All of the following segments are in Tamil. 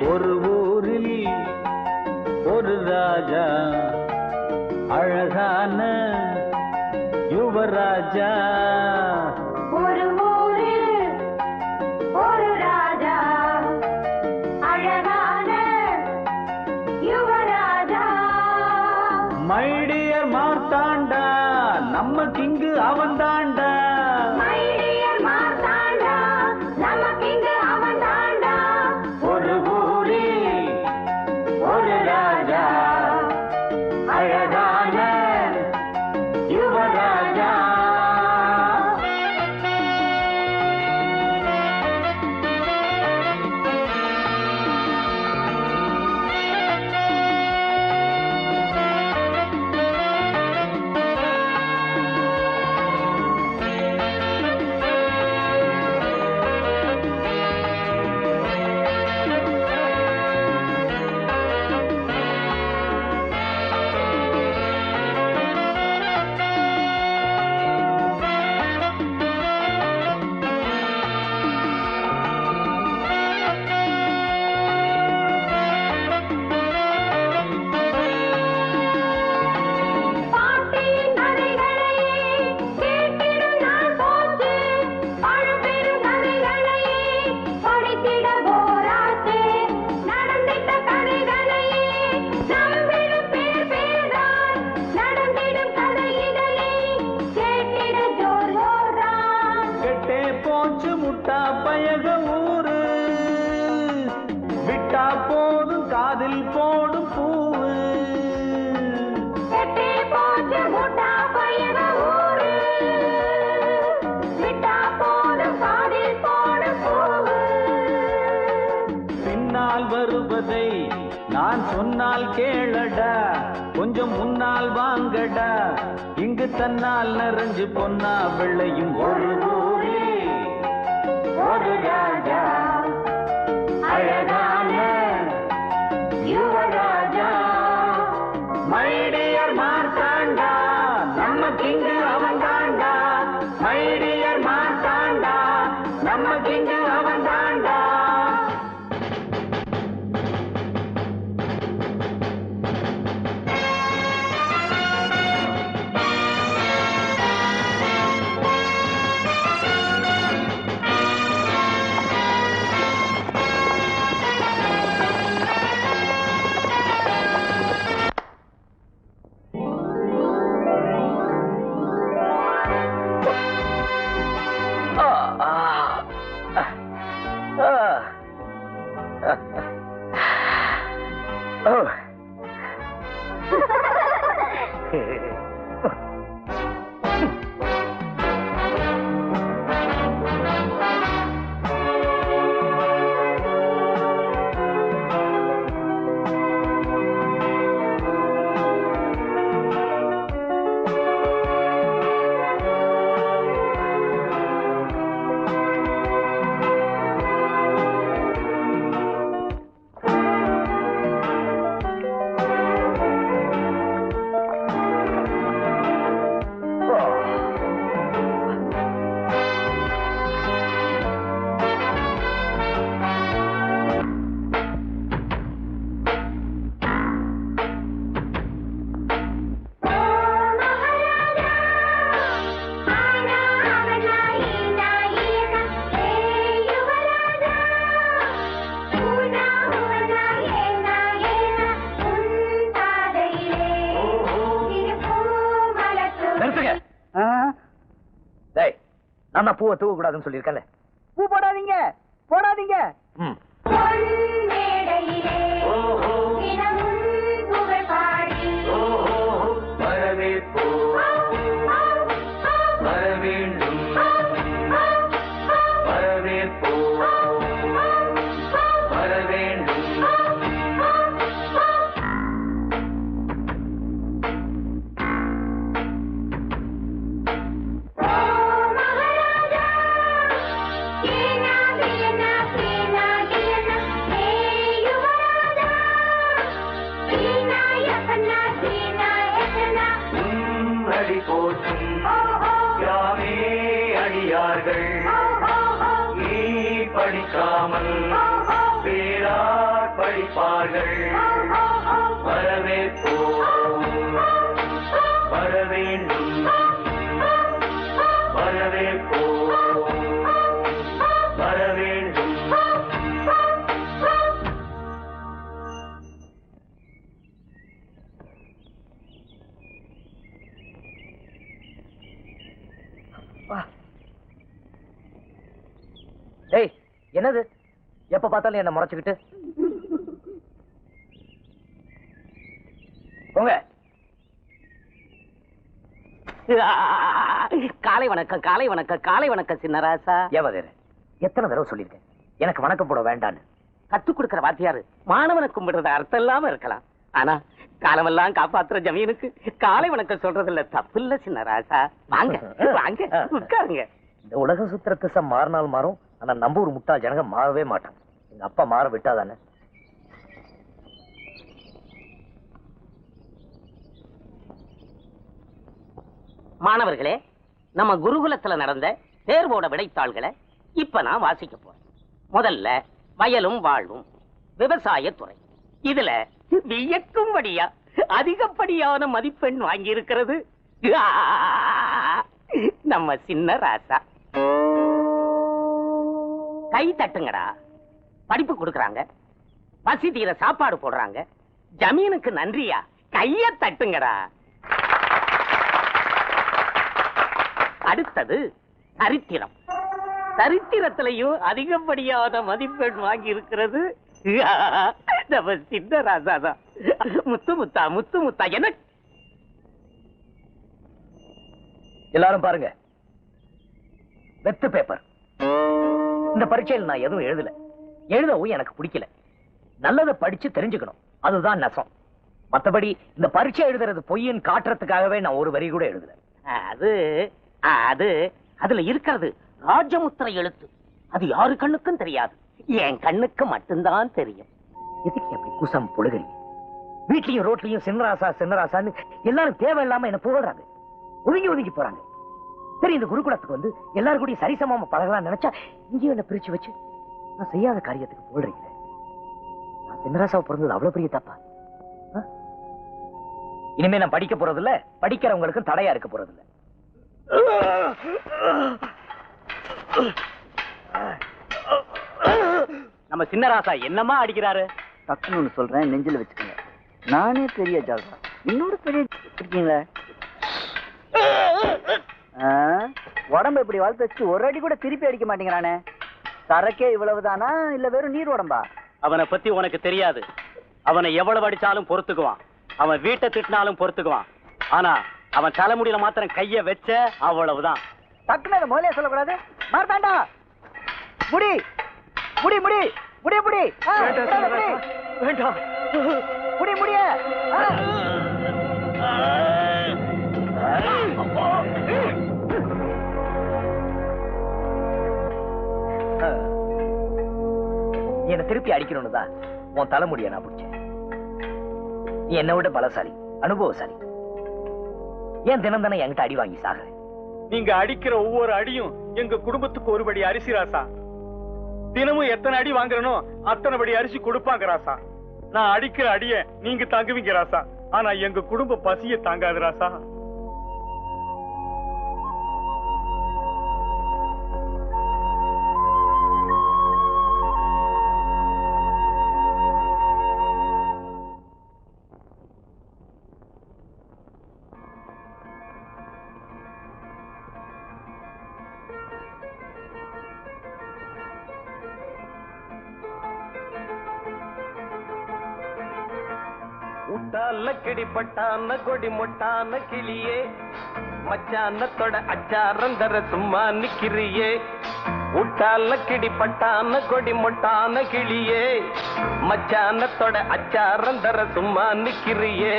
ஒரு ஊரில் ஒரு ராஜா, அழகான யுவராஜா. ஒரு ஊரில் ஒரு ராஜா, அழகான யுவராஜா. மை டியர் மார்த்தாண்டா, நம்ம கிங்கு அவன் தாண்டா. மை டியர் மார்த்தாண்டா, நம்ம கிங்கு அவன் தாண்டா. ஒரு ஊரில் ஒரு ராஜா, அழகான யுவராஜா. வருவதை நான் சொன்னால் கேளடா, கொஞ்சம் முன்னால் வாங்கடா. இங்கு தன்னால் நிறைஞ்சு பொன்னா வெள்ளையும் ஒரு ஊரில் ஒரு ராஜா, அழகான யுவராஜா. மை டியர் மார்த்தாண்டா, நம்ம கிங்கு அவன் தாண்டா. மை டியர் மார்த்தாண்டா, நம்ம கிங்கு அவன் தாண்டா. நான் பூவை தூவ கூடாதுன்னு சொல்லியிருக்கேன். பூ போடாதீங்க போடாதீங்க. படிக்காமல் பேராட்ட உழைப்பார்கள் வரவேற்போம் வரவேண்டும் வரவேற்போம் வரவேண்டும். டேய், என்னது எப்ப பார்த்தாலும் என்ன முறைச்சுக்கிட்டு போங்க. காலை வணக்கம் காலை வணக்கம் காலை வணக்கம் சின்னராசா. ஏவதேரு, எத்தனை தடவை சொல்லியிருக்கேன் எனக்கு வணக்கம் போட வேண்டான்னு. கத்துக் கொடுக்கிற வாத்தியாரு மாணவனை கும்பிடுறது அர்த்தம் இல்லாம இருக்கலாம், ஆனா காலமெல்லாம் காப்பாத்துற ஜமீனுக்கு காலை வணக்கம் சொல்றது இல்ல தப்பு இல்ல சின்னராசா. வாங்க வாங்க உட்காருங்க. இந்த உலக சுத்திர திசை மாறினால் மாறும், ஆனா நம்ம ஒரு முட்டாள் ஜனங்க மாறவே மாட்டாங்க. எங்க அப்பா மாற விட்டாதானே. மாணவர்களே, நம்ம குருகுலத்துல நடந்த தேர்வோட விடைத்தாள்களை இப்ப நான் வாசிக்க போறேன். முதல்ல வயலும் வாழ்வும் விவசாய துறை. இதுல வியக்கும்படியா அதிகப்படியான மதிப்பெண் வாங்கி இருக்கிறது நம்ம சின்ன ராசா. கை தட்டுங்கடா. படிப்பு கொடுக்கறாங்க, பசி தீர சாப்பாடு போடுறாங்க, ஜமீனுக்கு நன்றியா கைய தட்டுங்கடா. அடுத்தது சரித்திரம். சரித்திரத்திலையும் அதிகப்படியான மதிப்பெண் வாங்கி இருக்கிறது நம்ம சின்ன ராசா தான். முத்து முத்தா முத்து முத்தா. என்ன எல்லாரும் பாருங்க, வெத்து பேப்பர். இந்த பரீட்சையில் நான் எதுவும் எழுதவும் எனக்கு பிடிக்கல. நல்லதை படிச்சு தெரிஞ்சுக்கணும், அதுதான் நெசம். மத்தபடி இந்த பரீட்சை எழுதுறது பொய்ன்னு காட்டுறதுக்காகவே நான் ஒரு வரி கூட எழுதல. அது அது அதுல இருக்கிறது ராஜமுத்திரை எழுத்து. அது யாரு கண்ணுக்கும் தெரியாது, என் கண்ணுக்கு மட்டும்தான் தெரியும். எதுக்கு அப்படி குசம் பொழுகிறீங்க? வீட்லயும் ரோட்லயும் சின்னராசா சின்னராசான்னு எல்லாரும் தேவையில்லாம என்ன புகழ்றாங்க, ஒதுங்கி போறாங்க. சரி, இந்த குருகுலத்துக்கு வந்து எல்லாரும் கூட சரிசமமா பழகலாம் நினைச்சா இங்கேயும் என்ன பிரிச்சு வச்சு நான் செய்யாத காரியத்துக்கு போடுறீங்க. நான் சின்னராசாவை பிறந்தது அவ்வளவு பெரிய தப்பா? இனிமே நான் படிக்க போறது இல்ல, படிக்கிறவங்களுக்கும் தடையா இருக்க போறது இல்ல. நம்ம சின்னராசா என்னமா அடிக்கிறாரு? டக்குன்னு ஒண்ணு சொல்றேன், நெஞ்சில வச்சுக்கோங்க. நானே பெரிய ஜால்ரா, இன்னொரு பெரிய இருக்கீங்களே. உடம்பு இப்படி வளர்த்து வச்சு ஒரு அடி கூட திருப்பி அடிக்க மாட்டேங்கிறானே. சரக்கே இவ்வளவுதானா இல்ல வெறும் நீர் உடம்பா? அவனை பத்தி உனக்கு தெரியாது. அவனை எவ்வளவு அடிச்சாலும் பொறுத்துக்குவான், அவன் வீட்டை திட்டினாலும் பொறுத்துக்குவான். ஆனா அவன் தலைமுடியில மாத்திரம் கைய வச்ச அவ்வளவுதான். டக்குன்னு முதலே சொல்லக்கூடாது. மார்த்தாண்டா, முடி முடி முடி முடிய முடி. வேண்டாம், முடி முடிய. என்ன திருப்பி அடிக்கணும்னு தான் உன் தலைமுடிய நான் பிடிச்சேன். நீ என்னை விட பலசாலி, அனுபவசாலி. ஏன் தினம் தானே என்கிட்ட அடி வாங்கி சாகுற? நீங்க அடிக்கிற ஒவ்வொரு அடியும் எங்க குடும்பத்துக்கு ஒருபடி அரிசி ராசா. தினமும் எத்தனை அடி வாங்குறனோ அத்தனை படி அரிசி கொடுப்பாங்க ராசா. நான் அடிக்கிற அடிய நீங்க தாங்குவீங்க ராசா, ஆனா எங்க குடும்ப பசிய தாங்காது ராசா. கிடி பட்டான கொடி மொட்டான கிளியே மச்சானத்தோட அச்சாரந்தர சும்மா நிக்கிறியே. உட்டால கிடி பட்டான கொடி மொட்டான கிளியே மச்சானத்தோட அச்சாரந்தர சும்மா நிக்கிறியே.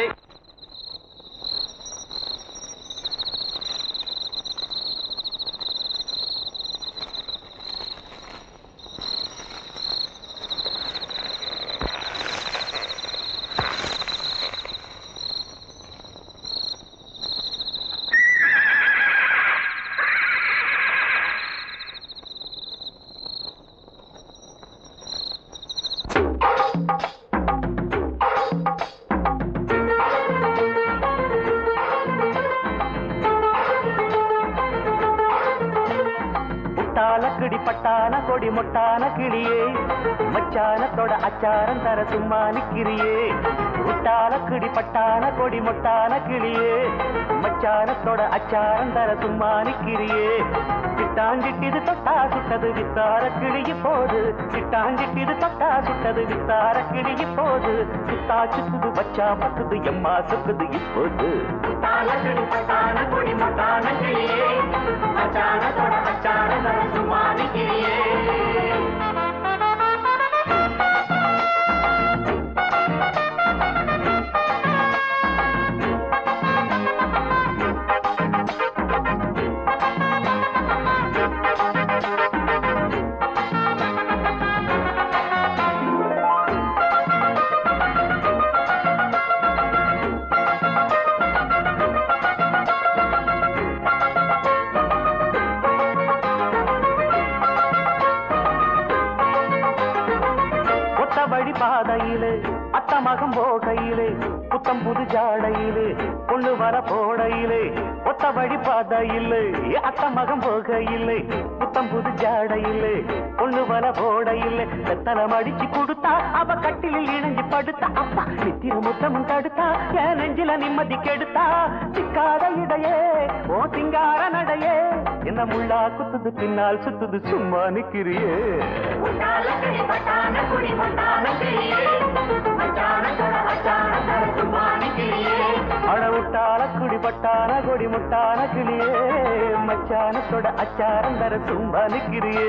முட்டாலக்கிடி பட்டான கொடி முட்டான கிளியே மச்சானத்தோட அச்சாரம் தர சும்மா நிக்கிறியே முட்டாலக்கிடி பட்டான கொடி முட்டான கிளியே மச்சானத்தோட அச்சாரம் தர சும்மா நிக்கிறியே சிட்டாஞ்சிட்டிது தொட்டா சுட்டது வித்தார கிளிய போது சிட்டாஞ்சிட்டிது தொட்டா சுட்டது வித்தார கிளிய போது சுத்தா சுத்துது வச்சா பத்துது எம்மா சுக்குது இப்போது முட்டாலக்கிடி பட்டான கொடி முட்டான கிளியே மச்சானத்தோட அச்சாரம் தர சும்மா நிக்கிறியே பாதையிலே அத்த மகம் போகையிலே புத்தம் புது ஜாடையிலே கொண்டு வர போடையிலே ஒத்த வழி பாதையிலே அத்த மகம் போகையிலே புத்தம் புது ஜாடையிலே கொண்டு வர போடையிலே வெத்தனம் அடிச்சு கொடுத்தா அவ கட்டிலில் இணைஞ்சு படுத்தா அப்பா நித்திர முத்தமும் தடுத்தா என் நெஞ்சில நிம்மதி கெடுத்தா சிக்காத இடையே ஓ சிங்கார நடையே என்ன முள்ளா குத்துது பின்னால் சுத்துது சும்மா நிக்கிறியே அடவுட்டால குடிபட்டான கொடி முட்டான கிளியே மச்சானத்தோட அச்சாரம் தர சும்மா நிக்கிறியே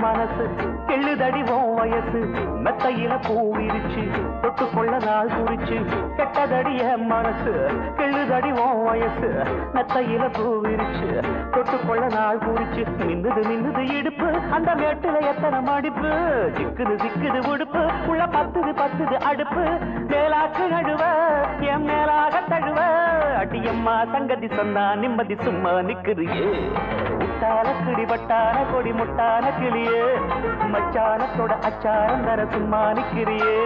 மனசு கெள்ளுதடி உன் வயசு மெத்தையில பூ விரிச்சு தொட்டு கொள்ள நாள் குறிச்சு கெட்டதடி என் மனசு கெள்ளுதடி உன் வயசு மெத்தையில பூ விரிச்சு தொட்டு கொள்ள நாள் குறிச்சு மின்னுது இடுப்பு அந்த மேட்டுல எத்தனை மடிப்பு சிக்குது சிக்குது உடுப்பு உள்ள பத்துது அடுப்பு மேலாக்கு நழுவ என் மேலாக தழுவ அடியம்மா சங்கதி சொன்னா நிம்மதி சும்மா நிக்குறியே முட்டாலக்கிடி பட்டான கொடி முட்டான கிளியே மச்சானத்தோட அச்சாரம் தர சும்மா நிக்கிறியே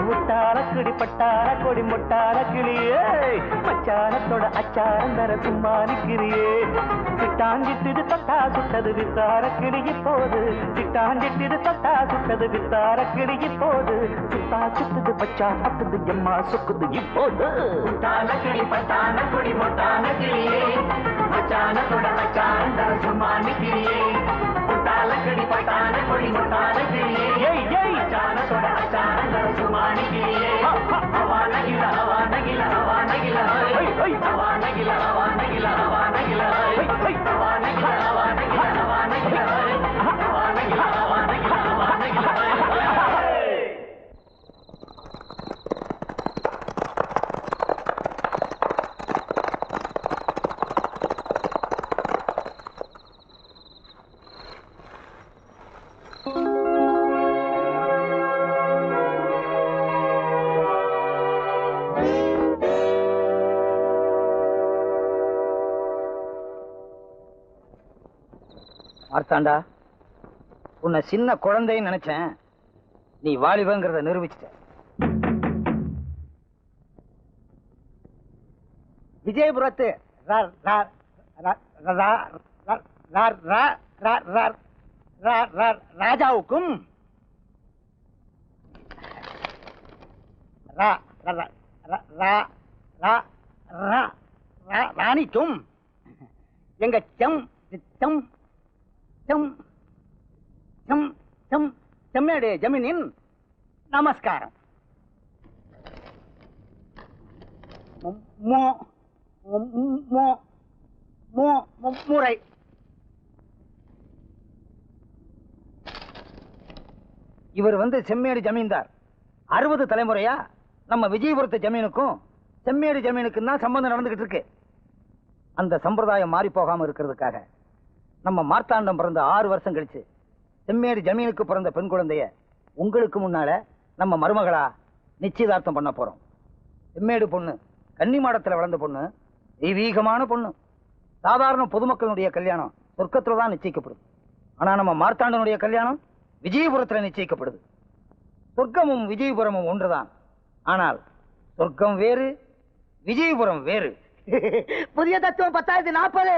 முட்டாலக்கிடி பட்டான கொடி முட்டான கிளியே மச்சானத்தோட அச்சாரம் தர சும்மா நிக்கிறியே சிட்டாஞ்சிட்டு தொட்டா சுட்டது வித்தார கிளிய போது சிட்டாஞ்சிட்டு தொட்டா சுட்டது வித்தார கிளிய போது சுத்தா சுத்துது பச்சா பத்துது எம்மா சுக்குது இப்போது முட்டாலக்கிடி பட்டான கொடி முட்டான கிளியே மச்சானத்தோட அச்சாரம் தர சும்மா நிக்கிறியே முட்டாலக்கிடி பட்டான கொடி முட்டான கிளியே மச்சானத்தோட அச்சாரம் தர சும்மா நிக்கிறியே ஹவா நகில ஹவா நகில ஹவா நகில ஹவா நகில ஹவா நகில ஹவா நகில ஹவா நகில ஹவா நகில ஹவா நகில ஹவா நகில ஹவா நகில ஹவா நகில மார்த்தாண்டா, உன்னை சின்ன குழந்தைன்னு நினைச்சேன், நீ வாலிபங்கிறத நிரூபிச்சிட்ட. விஜயபுரத்து ராஜாவுக்கும் ராணிக்கும் எங்க செம்மேடு ஜமீனின் நமஸ்காரம். முறை இவர் செம்மேடு ஜமீன்தார், 60 தலைமுறையா நம்ம விஜயபுரத்து ஜமீனுக்கும் செம்மேடு ஜமீனுக்கும் தான் சம்பந்தம் நடந்துகிட்டு இருக்கு. அந்த சம்பிரதாயம் மாறி போகாம இருக்கிறதுக்காக நம்ம மார்த்தாண்டம் பிறந்த 6 வருஷம் கழிச்சு செம்மேடு ஜமீனுக்கு பிறந்த பெண் குழந்தைய உங்களுக்கு முன்னால நம்ம மருமகளா நிச்சயதார்த்தம் பண்ண போறோம். செம்மேடு பொண்ணு கன்னிமாடத்துல வளர்ந்த பொண்ணு, தெய்வீகமான பொண்ணு. சாதாரண பொதுமக்களுடைய கல்யாணம் சொர்க்கத்துல தான் நிச்சயிக்கப்படுது. ஆனா நம்ம மார்த்தாண்டனுடைய கல்யாணம் விஜயபுரத்துல நிச்சயிக்கப்படுது. சொர்க்கமும் விஜயபுரமும் ஒன்றுதான். ஆனால் சொர்க்கம் வேறு, விஜயபுரம் வேறு. புதிய தத்துவம் 1040.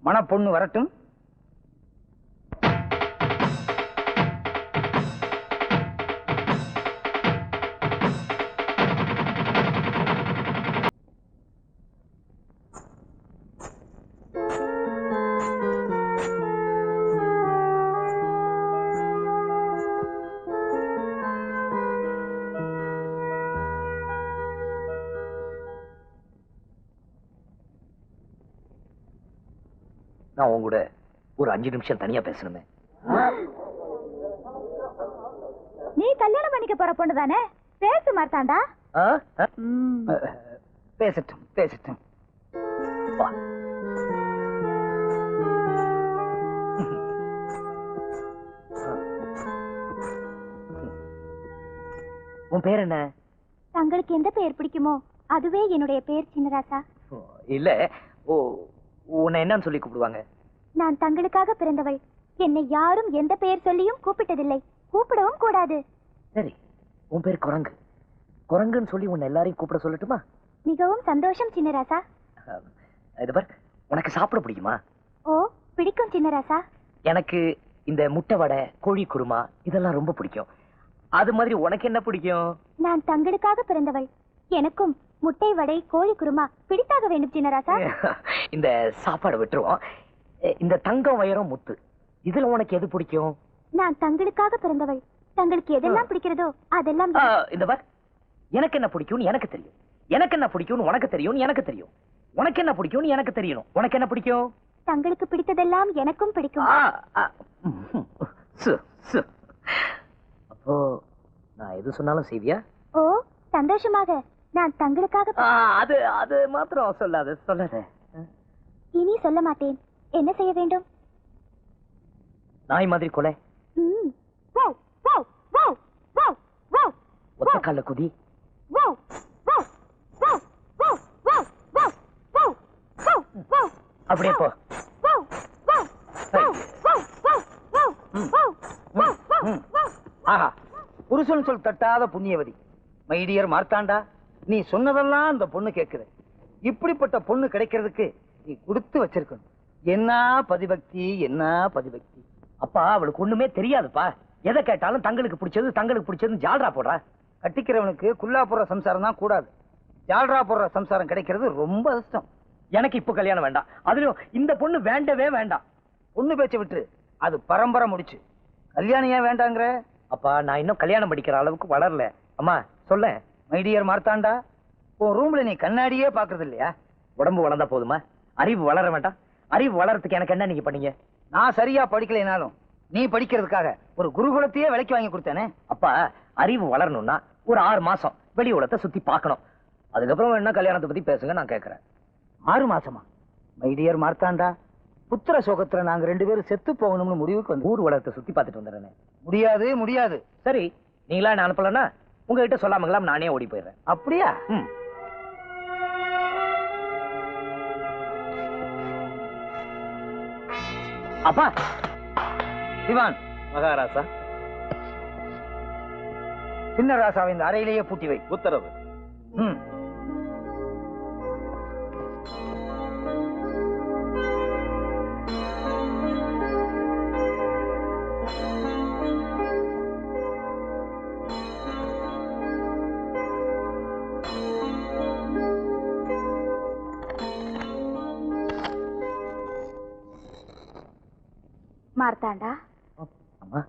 மணப்பொண்ணு வரட்டும். நான் உங்க கூட ஒரு 5 நிமிஷம் தனியா பேசணுமே. நீ கல்யாணம் பண்ணிக்க போற பொண்ணு தானே? பேசு மார்த்தாண்டா. பேசட்டும் பேசட்டும். வா. உன் பேர் என்ன? தங்களுக்கு எந்த பெயர் பிடிக்குமோ அதுவே என்னுடைய பெயர் சின்னராசா. இல்ல, உன்னை என்னன்னு சொல்லி கூப்பிடுவாங்க? நான் தங்களுக்காக பிறந்தவள். என்னை யாரும் எந்த பெயர் சொல்லியும் கூப்பிட்டதில்லை, கூப்பிடவும் கூடாது. சரி, உன் பேர் குரங்கு. குரங்குன்னு சொல்லி உன்னை எல்லாரையும் கூப்பிட சொல்லட்டுமா? மிகவும் சந்தோஷம் சின்னராசா. இது பார், உனக்கு சாப்பிட பிடிக்குமா? ஓ, பிடிக்கும் சின்னராசா. எனக்கு இந்த முட்டை வடை, கோழி குருமா இதெல்லாம் ரொம்ப பிடிக்கும். அது மாதிரி உனக்கு என்ன பிடிக்கும்? நான் தங்களுக்காக பிறந்தவள். எனக்கும் முட்டை வடை, கோழி குருமா பிடித்தாக வேண்டும் சின்னராசா. இந்த சாப்பாடு விட்டுருவோம். இந்த தங்கம், வைரம், முத்து இதுல உனக்கு எது பிடிக்கும்? நான் தங்களுக்காக பிறந்தவள். தங்களுக்கு எதெல்லாம் பிடிக்கிறதோ அதெல்லாம். இந்த பார், எனக்கு என்ன பிடிக்கும்னு எனக்கு தெரியும். எனக்கு என்ன பிடிக்கும்னு உனக்கு தெரியும். எனக்கு தெரியும். உனக்கு என்ன பிடிக்கும்னு எனக்கு தெரியணும். உனக்கு என்ன பிடிக்கும்? தங்களுக்கு பிடித்ததெல்லாம் எனக்கும் பிடிக்கும். அப்போ நான் எது சொன்னாலும் செய்வியா? ஓ, சந்தோஷமாக. நான் தங்களுக்காக. அது மாத்திரம் சொல்லாத சொல்லாத. இனி சொல்ல மாட்டேன். என்ன செய்ய வேண்டும்? நாய் மாதிரி கொலை. ஒத்த கால குதி. அப்படியே போ. ஆஹா, புருஷன் சொல் தட்டாத புண்ணியவதி. மைடியர் மார்த்தாண்டா, நீ சொன்னதெல்லாம் அந்த பொண்ணு கேக்குது. இப்படிப்பட்ட பொண்ணு கிடைக்கிறதுக்கு நீ கொடுத்து வச்சிருக்கணும். என்ன பதிபக்தி, என்ன பதிபக்தி. அப்பா, அவளுக்கு ஒண்ணுமே தெரியாதுப்பா. எதை கேட்டாலும் தங்களுக்கு பிடிச்சது ஜால்ரா போடுறா. கட்டிக்கிறவனுக்கு குல்லா போடுற சம்சாரம் தான் கூடாது. ஜால்ரா போடுற சம்சாரம் கிடைக்கிறது ரொம்ப கஷ்டம். எனக்கு இப்ப கல்யாணம் வேண்டாம். அதுலயும் இந்த பொண்ணு வேண்டவே வேண்டாம். பொண்ணு பேச்ச விட்டு அது பரம்பரை முடிச்சு. கல்யாணம் ஏன் வேண்டாங்கிற? அப்பா, நான் இன்னும் கல்யாணம் படிக்கிற அளவுக்கு வளரல. அம்மா சொல்ல. மைடியர் மார்த்தாண்டா, உன் ரூம்ல நீ கண்ணாடியே பாக்குறது இல்லையா? உடம்பு வளர்ந்தா போதுமா? அறிவு வளர வேண்டாம்? அறிவு வளர்றதுக்கு எனக்கு என்ன நீங்க பண்ணீங்க? நான் சரியா படிக்கலைனாலும் நீ படிக்கிறதுக்காக ஒரு குருகுலத்தையே விலைக்கு வாங்கி கொடுத்தேனே. அப்பா, அறிவு வளரணும்னா ஒரு 6 மாசம் வெளி உலகத்தை சுத்தி பார்க்கணும். அதுக்கப்புறம் என்ன கல்யாணத்தை பத்தி பேசுங்க, நான் கேட்கிறேன். 6 மாசமா? மைடியர் மார்த்தாண்டா, புத்திர சோகத்துல நாங்க 2 பேரும் செத்து போகணும்னு முடிவுக்கு வந்து ஊர் உலகத்தை சுத்தி பார்த்துட்டு வந்துடுறேன். முடியாது முடியாது. சரி, நீங்களா என்ன அனுப்பலன்னா உங்ககிட்ட சொல்லாமங்களாம் நானே ஓடி போயிடுறேன். அப்படியா? அப்பா, சிவான் மகாராசா, சின்ன ராசாவை இந்த அறையிலேயே பூட்டி வை. உத்தரவு. மார்த்தாண்டா, அம்மா,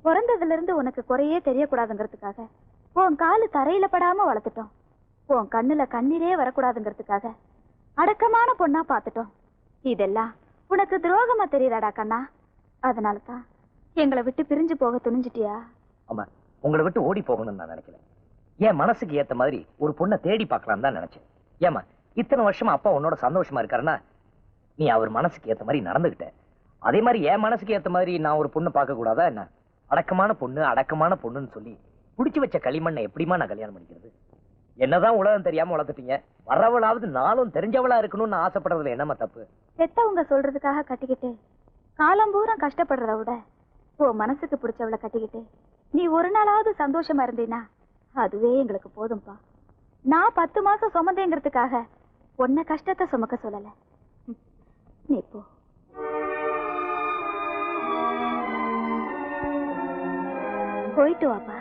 பிறந்ததுல இருந்து உனக்கு குறையே தெரியக்கூடாதுங்கிறதுக்காக உன் காலு தரையில படாம வளர்த்துட்டோம். உன் கண்ணுல கண்ணீரே வரக்கூடாதுங்கிறதுக்காக அடக்கமான பொண்ணா பாத்துட்டோம். இதெல்லாம் உனக்கு துரோகமா தெரியுதாடா கண்ணா? அதனால தான் எங்களை விட்டு பிரிஞ்சு போக துணிஞ்சிட்டியா? ஆமா, உங்களை விட்டு ஓடி போகணும்னு நான் நினைக்கல. என் மனசுக்கு ஏத்த மாதிரி ஒரு பொண்ணை தேடி பார்க்கலாம் தான் நினைச்சேன். ஏமா இத்தனை வருஷமா அப்பா உன்னோட சந்தோஷமா இருக்காருன்னா நீ அவர் மனசுக்கு ஏத்த மாதிரி நடந்துகிட்ட. அதே மாதிரி என் மனசுக்கு ஏத்த மாதிரி நான் ஒரு பொண்ணு பார்க்க கூடாதா என்ன? அடக்கமான பொண்ணுன்னு சொல்லி புடிச்சு வச்ச களிமண்ணை எப்படிமா நான் கல்யாணம் பண்ணிக்கிறது? என்னதான் உலகம் தெரியாம வளர்த்துட்டீங்க. வரவளாவது நாளும் தெரிஞ்சவளா இருக்கணும்னு ஆசைப்படுறதுல என்னமா தப்பு? பெத்தவங்க சொல்றதுக்காக கட்டிக்கிட்டு காலம் பூரா கஷ்டப்படுறத விட உன் மனசுக்கு பிடிச்சவளை கட்டிக்கிட்டு நீ ஒரு நாளாவது சந்தோஷமா இருந்தீனா அதுவே எங்களுக்கு போதும்பா. நான் 10 மாசம் சுமந்தேங்கிறதுக்காக உன்னை கஷ்டத்தை சுமக்க சொல்லல. நீ போ. போயிட்டு வாப்பா.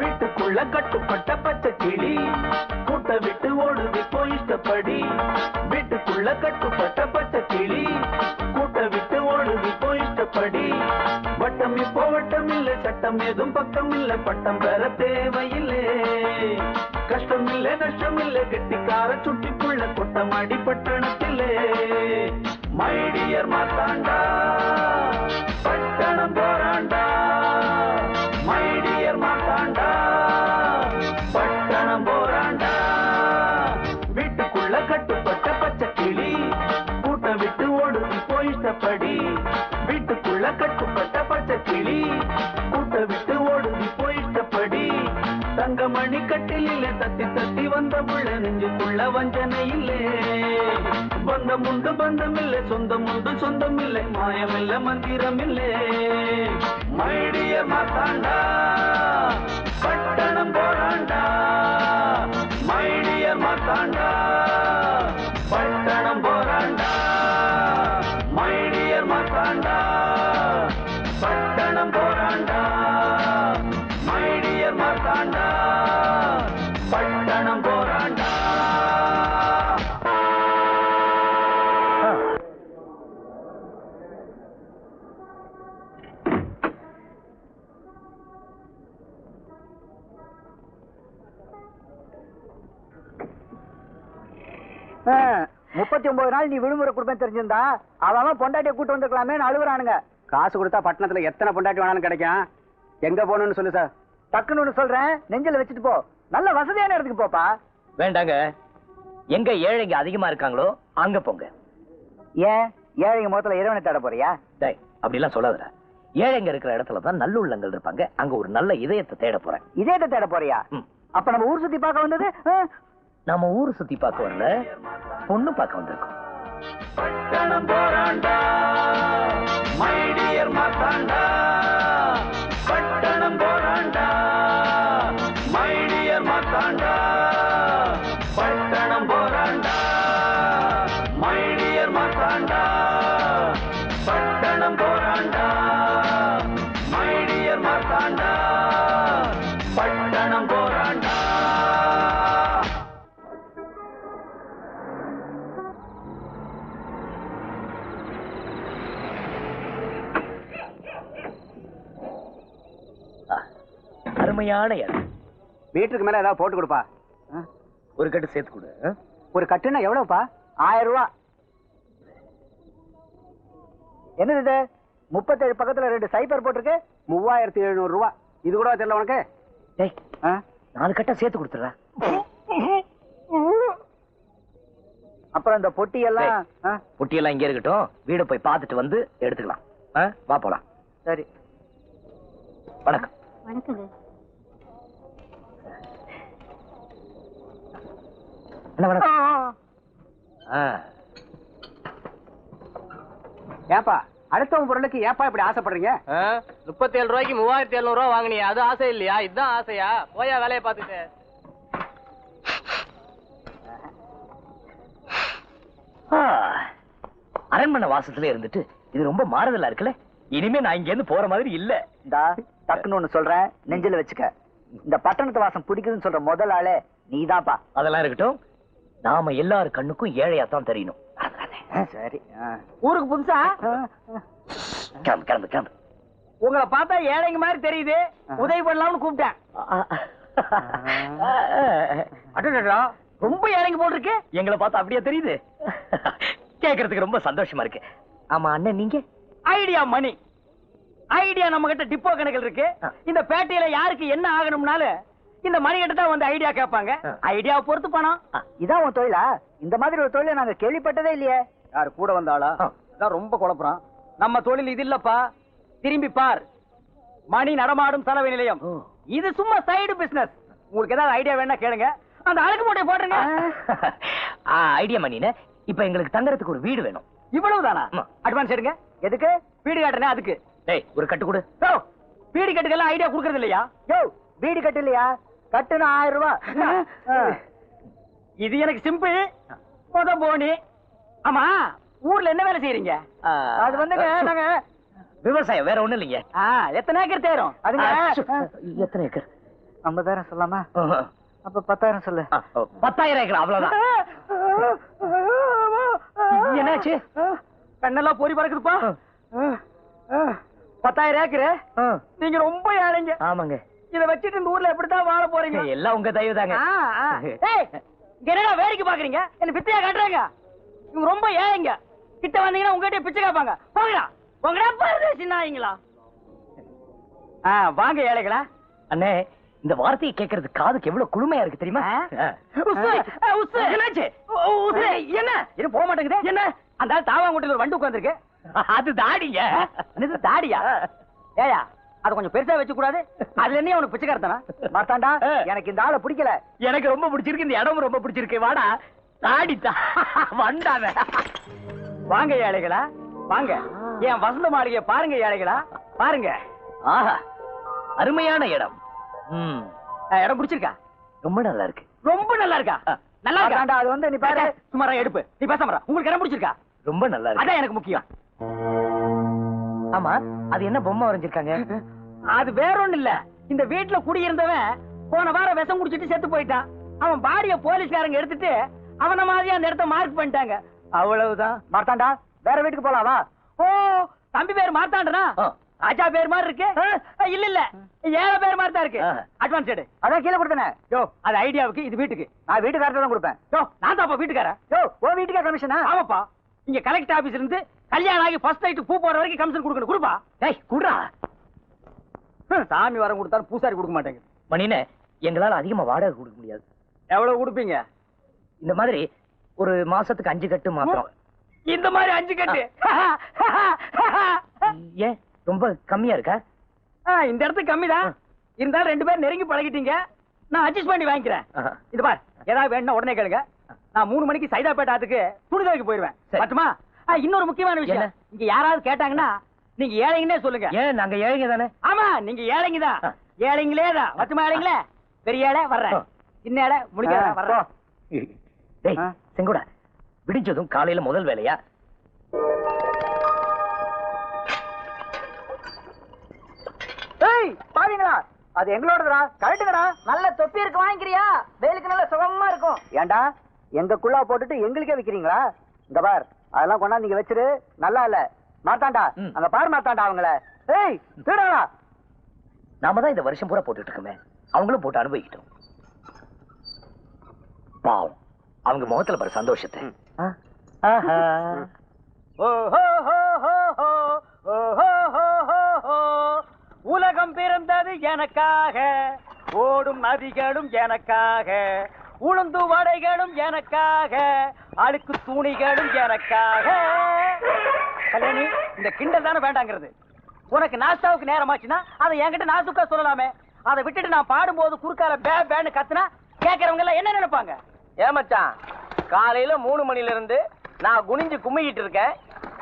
வீட்டுக்குள்ள கட்டுப்பட்ட பச்சை கிளி கூட்ட விட்டு ஓடுது போய் இஷ்டப்படி. வீட்டுக்குள்ள கட்டுப்பட்ட பச்சை கிளி கூட்ட விட்டு ஓடுது போய் இஷ்டப்படி. வட்டம் இப்போ வட்டம் இல்லை, சட்டம் ஏதும் பக்கம் இல்லை, பட்டம் பெற தேவையில்லை. கஷ்டம் இல்லை நஷ்டம் இல்லை, கெட்டிக்கார சுட்டிக்குள்ள கொட்டமாடி பட்டணத்திலே. மைடியர் மாத்தாண்டா பட்டணம் போராண்டா. மைடியர் மாத்தாண்டா பட்டணம் போராண்டா. வீட்டுக்குள்ள கட்டுப்பட்ட பச்சை கிளி கூட்ட விட்டு ஓடுது போய் இஷ்டப்படி. வீட்டுக்குள்ள கட்டுப்பட்ட பச்சை கிளி கூட்ட விட்டு ஓடுது போய் இஷ்டப்படி. தங்கமணி கட்டில் இல்லை, தத்தி தத்தி வந்த புள்ள நெஞ்சுக்குள்ள வஞ்சனை இல்லை. பந்தம் உண்டு பந்தம் இல்லை, சொந்தம் உண்டு சொந்தம் இல்லை, மாயம் இல்லை மந்திரம் இல்லை. மைடியர் மாத்தாண்டா பட்டணம் போராண்டா. மைடியர் மாத்தாண்டா பட்டணம் போராண்டா. மைடியர் மாத்தாண்டா பட்டணம் போராண்டா. மைடியர் மாத்தாண்டா பட்டணம் போராண்டா. ஆ, 39 நாள் நீ விடுமுறை கொடுப்பேன் தெரிஞ்சிருந்தா அவன் பொண்டாட்டியை கூட்டு வந்துக்கலாமே அழுகுறானுங்க. காசு கொடுத்தா பட்டணத்துல எத்தனை பொண்டாட்டி வேணாலும் கிடைக்கும். எங்க போகணும்னு சொல்லு சார். டக்குன்னு ஒண்ணு சொல்றேன், நெஞ்சில வச்சுட்டு போ. நல்ல வசதியான இடத்துக்கு போப்பா. வேண்டாங்க, எங்க ஏழைங்க அதிகமா இருக்காங்களோ அங்க போங்க. ஏன் ஏழைங்க முகத்துல இறைவனை தேட போறியா? டேய், அப்படிலாம் சொல்லாதடா. ஏழைங்க இருக்கிற இடத்துல தான் நல்ல உள்ளங்கள் இருப்பாங்க. அங்க ஒரு நல்ல இதயத்தை தேட போறேன். இதயத்தை தேட போறியா? அப்ப நம்ம ஊர் சுத்தி பார்க்க வந்தது நம்ம ஊர் சுத்தி பார்க்க வரல, பொண்ணு பார்க்க வந்திருக்கோம். பட்டணம் போராண்டா. மைடியர் மாத்தாண்டா பட்டணம் போராண்டா. மைடியர் மாத்தாண்டா பட்டணம் போராண்டா. மைடியர் மாத்தாண்டா பட்டணம் போராண்டா. மைடியர் மாத்தாண்டா பட்டணம் போராண்டா. அருமையான இடம். வீட்டுக்கு மேல ஏதாவது போட்டு கொடுப்பா. ஒரு கட்டு சேர்த்து கொடு. ஒரு கட்டுன்னா எவ்வளவுப்பா? 1000 ரூபாய். என்னது இது? 37 பக்கத்துல 2 சைபர் போட்டிருக்கு. 3700 ரூபாய். இது கூட தெரியல உனக்கு? டேய், 4 கட்டை சேர்த்து கொடுத்துடுறா. அப்புறம் இந்த பொட்டி எல்லாம் பொட்டியெல்லாம் இங்கே இருக்கட்டும். வீட போய் பார்த்துட்டு வந்து எடுத்துக்கலாம். வா போலாம். சரி. வணக்கம். வணக்கங்க. என்ன வணக்கம்? ஏப்பா அடுத்தவங்க பொருளுக்கு ஏப்பா இப்படி ஆசைப்படுறீங்க? 37 ரூபாய்க்கு 3700 ரூபாய் வாங்கினியா? அது ஆசை இல்லையா? இதுதான் ஆசையா? போயா வேலையை பார்த்துட்டு. அரண்மனை வாசத்துல இருந்துட்டு இது ரொம்ப மாறுதலா இருக்குல்ல. இனிமே நான் இங்க இருந்து போற மாதிரி இல்ல. டக்குன்னு ஒண்ணு சொல்றேன், நெஞ்சில வச்சுக்க. இந்த பட்டணத்து வாசம் பிடிக்குதுன்னு சொல்ற முதல் ஆளே நீதான்ப்பா. அதெல்லாம் இருக்கட்டும். நாம எல்லாரு கண்ணுக்கும் ஏழையா தான் தெரியணும். சரி. ஊருக்கு புதுசா? கிளம்பு கிளம்பு கிளம்பு. உங்களை பார்த்தா ஏழைங்க மாதிரி தெரியுது, உதவி பண்ணலாம்னு கூப்பிட்டேன். அடடா, ரொம்ப ஏழைங்க போல் இருக்கு. எங்களை பார்த்தா அப்படியே தெரியுது. கேக்குறதுக்கு ரொம்ப சந்தோஷமா இருக்கு. ஆமா அண்ணன், நீங்க? ஐடியா மணி. ஐடியா நம்ம கிட்ட டிப்போ கணக்கில் இருக்கு. இந்த பேட்டையில யாருக்கு என்ன ஆகணும்னாலும் இந்த மணி கிட்ட தான் வந்து ஐடியா கேட்பாங்க. ஐடியாவை பொறுத்து பணம். இதான் உன் தொழிலா? இந்த மாதிரி ஒரு தொழிலை நாங்க கேள்விப்பட்டதே இல்லையே. யாரு கூட வந்தாளா? இதான் ரொம்ப குழப்பறான். நம்ம தொழில் இது இல்லப்பா. திரும்பி பார், மணி நடமாடும் சலவை நிலையம். இது சும்மா சைடு பிசினஸ். உங்களுக்கு ஏதாவது ஐடியா வேணா கேளுங்க. அந்த அழுக்கு மூட்டையை போட்டுருங்க. ஐடியா மணினே, இப்ப எங்களுக்கு தங்கறதுக்கு ஒரு வீடு வேணும். இவ்வளவுதானா? அட்வான்ஸ் எடுங்க. எதுக்கு? வீடு காட்டுறேன் அதுக்கு. டேய், ஒரு கட்டு கொடு. வீடு கட்டுக்கெல்லாம் ஐடியா கொடுக்கறது இல்லையா? யோ, வீடு கட்டு இல்லையா? கட்டுனா 1000 ரூபாய். இது எனக்கு சிம்பிள். முத போனி. ஆமா, ஊர்ல என்ன வேலை செய்யறீங்க? அது வந்துங்க நாங்க விவசாயம், வேற ஒண்ணு இல்லைங்க. எத்தனை ஏக்கர் தேரும்? அதுங்க எத்தனை ஏக்கர்? 50,000 சொல்லாமா? அப்ப 10,000 சொல்லு. 10,000 ஏக்கர், அவ்வளவுதான். என்னாச்சு? கண்ணெல்லாம் பொறி பறக்குதுப்பா. 10,000 ஏக்கரு. நீங்க ரொம்ப ஏழைங்க. ஆமாங்க. இத வச்சிட்டு இந்த ஊர்ல எப்படித்தான் வாழ போறீங்க? எல்லாம் உங்க தயவு தாங்க. என்னடா வேடிக்கை பாக்குறீங்க? என்ன பிச்சையா காட்டுறாங்க? இவங்க ரொம்ப ஏழைங்க. கிட்ட வந்தீங்கன்னா உங்ககிட்ட பிச்சை கேட்பாங்க. போங்கடா, போங்கடா பரதேசி நாய்ங்களா. வாங்க ஏழைகளா. அண்ணே, இந்த வார்த்தையை கேட்கறது காதுக்கு எவ்வளவு குளுமையா இருக்கு தெரியுமா? என்னாச்சு? என்ன இது போக மாட்டேங்குது? என்ன அந்த தாவாங்குட்டில ஒரு வண்டு உட்கார்ந்துருக்கு? அது தாடிங்க. என்னது தாடியா? ஏயா, அது கொஞ்சம் பெருசா வச்சு கூடாது? அதுல என்ன உனக்கு பிச்சைக்காரத்தானா? மாத்தாண்டா, எனக்கு இந்த ஆளை பிடிக்கல. எனக்கு ரொம்ப பிடிச்சிருக்கு, இந்த இடமும் ரொம்ப பிடிச்சிருக்கு. வாடா, தாடித்தா வண்டாத. வாங்க ஏழைகளா, வாங்க. என் வசந்த மாளிகையை பாருங்க ஏழைகளா, பாருங்க. ஆஹா, அருமையான இடம். இடம் பிடிச்சிருக்கா? ரொம்ப நல்லா இருக்கு. ரொம்ப நல்லா இருக்கா? நல்லா இருக்கா? அது வந்து நீ பாரு. சுமாரா எடுப்பு. நீ பேசாம உங்களுக்கு இடம் பிடிச்சிருக்கா? ரொம்ப நல்லா இருக்கு. அதான் எனக்கு முக்கியம். ஆமா, அது என்ன பொம்மை வரைஞ்சிருக்காங்க? அது வேற ஒண்ணு இல்ல. இந்த வீட்டுல குடியிருந்தவன் போன வாரம் விஷம் குடிச்சிட்டு செத்து போயிட்டான். அவன் பாடிய போலீஸ்காரங்க எடுத்துட்டு அவன மாதிரியா அந்த இடத்த மார்க் பண்ணிட்டாங்க. அவ்வளவுதான். மாத்தாண்டா, வேற வீட்டுக்கு போலாம் வா. ஓ, தம்பி பேர் மார்த்தாண்டனா? ராஜா பேர் மாதிரி இருக்கு. இல்ல இல்ல, 7 பேர் மாதிரி தான் இருக்கு. அட்வான்ஸ் எடு. அதான் கீழே கொடுத்தனே. யோ, அது ஐடியாவுக்கு, இது வீட்டுக்கு. நான் வீட்டுக்காரட்ட தான் கொடுப்பேன். யோ, நான் தான்ப்பா வீட்டுக்காரன். யோ, உன் வீட்டுக்கே கமிஷனா? ஆமாப்பா. இங்க கலெக்டர் ஆபீஸ்ல இருந்து கல்யாணம் ஆகி ஃபர்ஸ்ட் நைட் பூ போற வரைக்கும் கமிஷன் கொடுக்கணும். கொடுப்பா. டேய், குடுறா. சாமி வரம் கொடுத்தாலும் பூசாரி கொடுக்க மாட்டேங்க. மணினே, எங்களால அதிகமா வாடகை கொடுக்க முடியாது. எவ்வளவு கொடுப்பீங்க? இந்த மாதிரி ஒரு மாசத்துக்கு 5 கட்டு மாத்திரம். இந்த மாதிரி 5 கட்டு? ஏன் ரொம்ப கம்மியா இருக்கா? இந்த இடத்துக்கு கம்மிதான். இருந்தாலும் 2 பேரும் நெருங்கி பழகிட்டீங்க. நான் அட்ஜஸ்ட் பண்ணி வாங்கிக்கிறேன். இது பார், ஏதாவது வேணும்னா உடனே கேளுங்க. நான் 3 மணிக்கு சைதாப்பேட்டை ஆத்துக்கு துணி துவைக்க போயிருவேன். பட்டுமா? இன்னொரு முக்கியமான விஷயம், இங்க யாராவது கேட்டாங்கன்னா நீங்க ஏழைங்கன்னே சொல்லுங்க. ஏன், நாங்க ஏழைங்க தானே? ஆமா, நீங்க ஏழைங்க தான். ஏழைங்களே தான். பட்டுமா ஏழைங்களே? பெரிய ஏழை வர்றேன், சின்ன ஏழை முடிக்க வர்றோம். டேய் செங்கோடா, விடிஞ்சதும் காலையில முதல் வேலையா பாருங்களா, அது எங்களோடதுடா. கரெக்டுங்கடா. நல்ல தொப்பி இருக்கு, வாங்கிக்கிறியா? வேலுக்கு நல்ல சுகமா இருக்கும். ஏண்டா, எங்க குள்ளா போட்டுட்டு எங்களுக்கே விக்கிறீங்களா? இந்த பார், அதெல்லாம் கொண்டாந்து நீங்க வச்சிரு. நல்லா இல்ல. மாத்தாண்டா, அங்க பாரு மாத்தாண்டா அவங்கள. ஏய், தேடா. நாம தான் இந்த வருஷம் பூரா போட்டுட்டு இருக்கோமே, அவங்களும் போட்டு அனுபவிக்கிட்டோம். பாவம், அவங்க முகத்துல பாரு சந்தோஷத்தை. உலகம் பிறந்தது எனக்காக, ஓடும் நதிகளும் எனக்காக, உளுந்து வடைகளும் எனக்காக, அழுக்கு துணிகளும் எனக்காக. கல்யாணி, இந்த கிண்டல் தானே வேண்டாங்கிறது. உனக்கு நாஸ்தாவுக்கு நேரமாச்சுன்னா அதை என்கிட்ட நாசுக்கா சொல்லலாமே. அதை விட்டுட்டு நான் பாடும்போது குறுக்கால பே பேன்னு கத்துனா கேட்கறவங்க எல்லாம் என்ன நினைப்பாங்க? ஏமாச்சான், காலையில 3 மணில இருந்து நான் குனிஞ்சு கும்மிக்கிட்டு இருக்கேன்.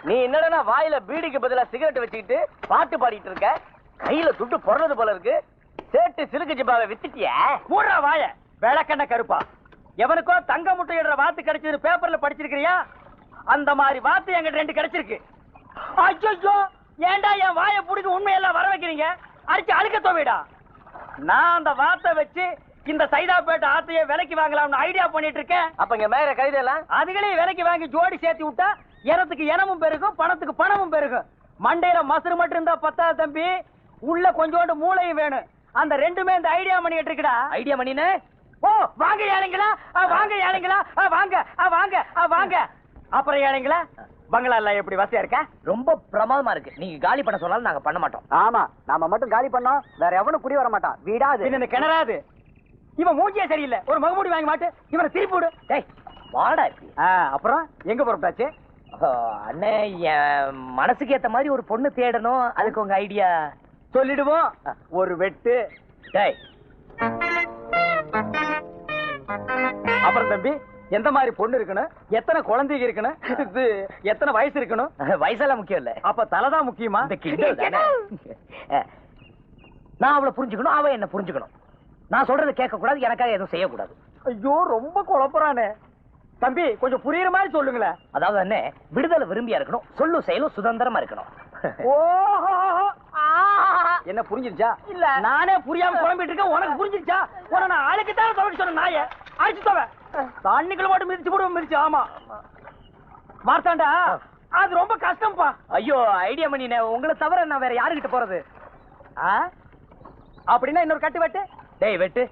நீ என்னடா வாயில பீடிக்கு பதிலா சிகரெட் வச்சுக்கிட்டு பாட்டு பாடிட்டு இருக்க. கையில துட்டு பொறது போல இருக்கு. சேட்டு சிலுக்கு ஜிப்பாவை வித்துட்டிய. மூடுறா வாய, விளக்கண்ண கருப்பா. எவனுக்கோ தங்க முட்டையிடுற வாத்து கிடைச்சது பேப்பர்ல படிச்சிருக்கிறியா? அந்த மாதிரி வாத்து எங்கிட்ட 2 கிடைச்சிருக்கு. ஐயோ, ஏண்டா என் வாயை பிடிக்க உண்மையெல்லாம் வர வைக்கிறீங்க? அடிச்சு அழுக்க தோவிடா. நான் அந்த வாத்தை வச்சு இந்த சைதாப்பேட்டை ஆத்தைய விலைக்கு வாங்கலாம்னு ஐடியா பண்ணிட்டு இருக்கேன். அப்ப இங்க மேல கைதெல்லாம் அதுகளையும் விலைக்கு வாங்கி ஜோடி சேர்த்து விட்டா எனத்துக்கு எனமும் பெருகும், பணத்துக்கு பணமும் பெருகும். மண்டையில மசுறு மட்டும் இருந்தா பத்தாது தம்பி, உள்ள கொஞ்சோண்டு மூளையும் வேணும். அந்த ரெண்டுமே இந்த ஐடியா பண்ணிட்டு இருக்குடா. ஐடியா மணினே? ஓ வாங்க ஏழைங்களா, வாங்க ஏழைங்களா, வாங்க வாங்க வாங்க. அப்புறம் ஏழைங்களா, பங்களா எல்லாம் எப்படி வசதியா இருக்கா? ரொம்ப பிரமாதமா இருக்கு. நீங்க காலி பண்ண சொன்னாலும் நாங்க பண்ண மாட்டோம். ஆமா, நாம மட்டும் காலி பண்ணோம், வேற எவனும் குடி வர மாட்டான். வீடாது இந்த கிணறாது. இவன் மூஞ்சியே சரியில்லை, ஒரு மகமூடி வாங்கி மாட்டு, இவனை திருப்பி விடு. டேய் வாடா இருக்கு. அப்புறம் எங்க புறப்பட்டாச்சு? அண்ணே, என் மனசுக்கு ஏத்த மாதிரி ஒரு பொண்ணு தேடணும். அதுக்கு உங்க ஐடியா சொல்லிடுவோம். ஒரு வெட்டு. டேய் அப்புறம் தம்பி, எந்த மாதிரி பொண்ணு இருக்கணும், எத்தனை குழந்தைங்க இருக்கணும், இது எத்தனை வயசு இருக்கணும்? வயசெல்லாம் முக்கியம் இல்ல. அப்ப தலைதான் முக்கியமா? இந்த கிண்டல் தானே. நான் அவளை புரிஞ்சுக்கணும், அவ என்ன புரிஞ்சுக்கணும். நான் சொல்றதை கேட்க கூடாது, எனக்காக எதுவும் செய்யக்கூடாது. ஐயோ ரொம்ப குழப்பறானே தம்பி, கொஞ்சம் புரியுற மாதிரி சொல்லுங்களேன். அதாவது என்ன, விடுதலை விரும்பியா இருக்கணும், சொல்லும் செயலும் சுதந்திரமா இருக்கணும். ஓஹோ, என்ன புரிஞ்சிருச்சா? இல்ல நானே புரியாம குழம்பிட்டு இருக்கேன். உனக்கு புரிஞ்சிருச்சா? உன நான் ஆளுக்கு தான் துவைக்க சொன்ன நாய அடிச்சு தவ தண்ணிக்குள்ள மட்டும் மிதிச்சு போடுவோம். மிதிச்சு ஆமா மார்த்தாண்டா, அது ரொம்ப கஷ்டம்ப்பா. ஐயோ ஐடியா மணினே, உங்களை தவிர நான் வேற யாருகிட்ட போறது? அப்படின்னா இன்னொரு கட்டு வெட்டு. டேய் வெட்டு.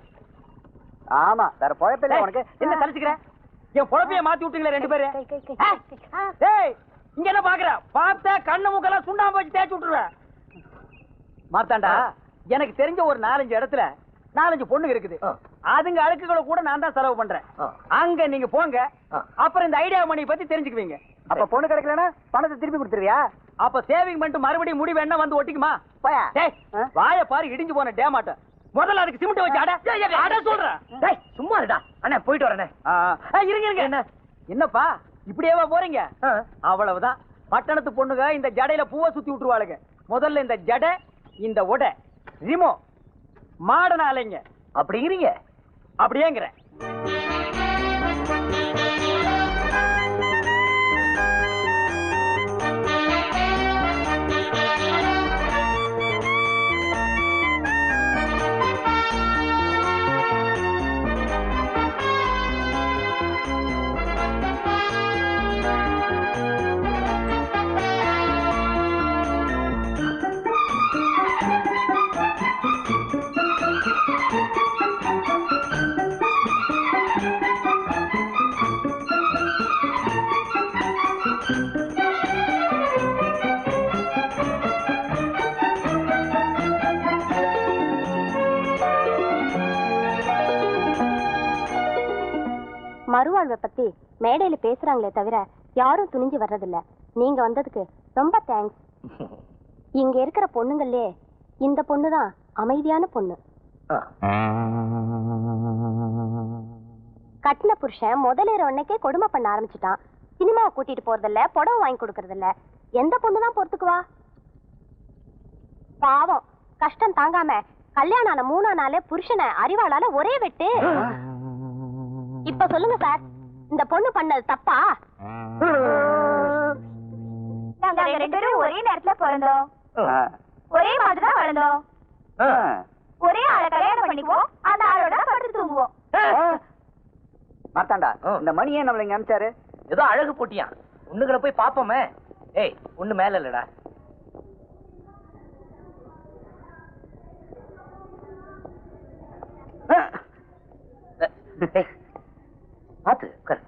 ஆமா, வேற பொழப்பில்ல உனக்கு. என்ன தலிச்சுக்கிறேன்? என் பொழப்பைய மாத்தி விட்டீங்களே ரெண்டு பேரு. ஏய் இங்க என்ன பாக்குற? பார்த்தா கண்ணு மூக்கெல்லாம் சுண்ணாம்பு வச்சு தேய்ச்சி விட்டுருவேன். மார்த்தாண்டா, எனக்கு தெரிஞ்ச ஒரு 4-5 இடத்துல 4-5 பொண்ணுங்க இருக்குது. அதுங்க அழுக்குகளை கூட நான் தான் செலவு பண்றேன். அங்க நீங்க போங்க, அப்புறம் இந்த ஐடியா மணி பத்தி தெரிஞ்சுக்குவீங்க. அப்ப பொண்ணு கிடைக்கலன்னா பணத்தை திருப்பி கொடுத்துருவியா? அப்ப சேவிங் பண்ணிட்டு மறுபடியும் முடி வேணா வந்து ஒட்டிக்குமா? போயா. டேய் வாய பாரு, இடிஞ்சு போன டேமாட்ட. முதல்ல அதுக்கு சிமெண்ட் வச்சு அட சொல்றேன். டேய் சும்மா இருடா. அண்ணா போயிட்டு வரேனே. இருங்க இருங்க. என்ன என்னப்பா இப்படியேவா போறீங்க? அவ்வளவுதான். பட்டணத்து பொண்ணுங்க இந்த ஜடையில பூவை சுத்தி விட்டுருவாளுங்க. முதல்ல இந்த ஜடை, இந்த உடை, ரிமோ மாடன அலைங்க. அப்படிங்கிறீங்க? அப்படியேங்கிற. மறுவாழ்வை பத்தி மேடையில பேசுறாங்களே தவிர யாரும் துணிஞ்சு வர்றதில்ல. நீங்க வந்ததுக்கு ரொம்ப தேங்க்ஸ். இங்க இருக்கிற பொண்ணுங்களே இந்த பொண்ணுதான் அமைதியான பொண்ணு. கட்டின புருஷன் முதலேற உடனே கொடுமை பண்ண ஆரம்பிச்சுட்டான். சினிமாவை கூட்டிட்டு போறதில்ல, புடவை வாங்கி கொடுக்கறதில்ல. எந்த பொண்ணுதான் பொறுத்துக்குவா? பாவம் கஷ்டம் தாங்காம கல்யாணம் ஆன 3ஆம் நாளே புருஷனை அறிவாளால ஒரே வெட்டு. இப்ப சொல்லுங்க சார், இந்த பொண்ணு பண்ணது தப்பா? நாங்க 2 பேரும் ஒரே நேரத்துல பிறந்தோம், ஒரே மாதிரிதான் வளர்ந்தோம், ஒரே ஆளை கல்யாணம் பண்ணிக்குவோம், அந்த ஆளோட படுத்து தூங்குவோம். மார்த்தாண்டா, இந்த மணி ஏன் நம்மள இங்க அனுப்பிச்சாரு? ஏதோ அழகு போட்டியா? பொண்ணுகளை போய் பாப்போமே. ஏய் ஒண்ணு மேல இல்லடா. பாத்து உட்காரு.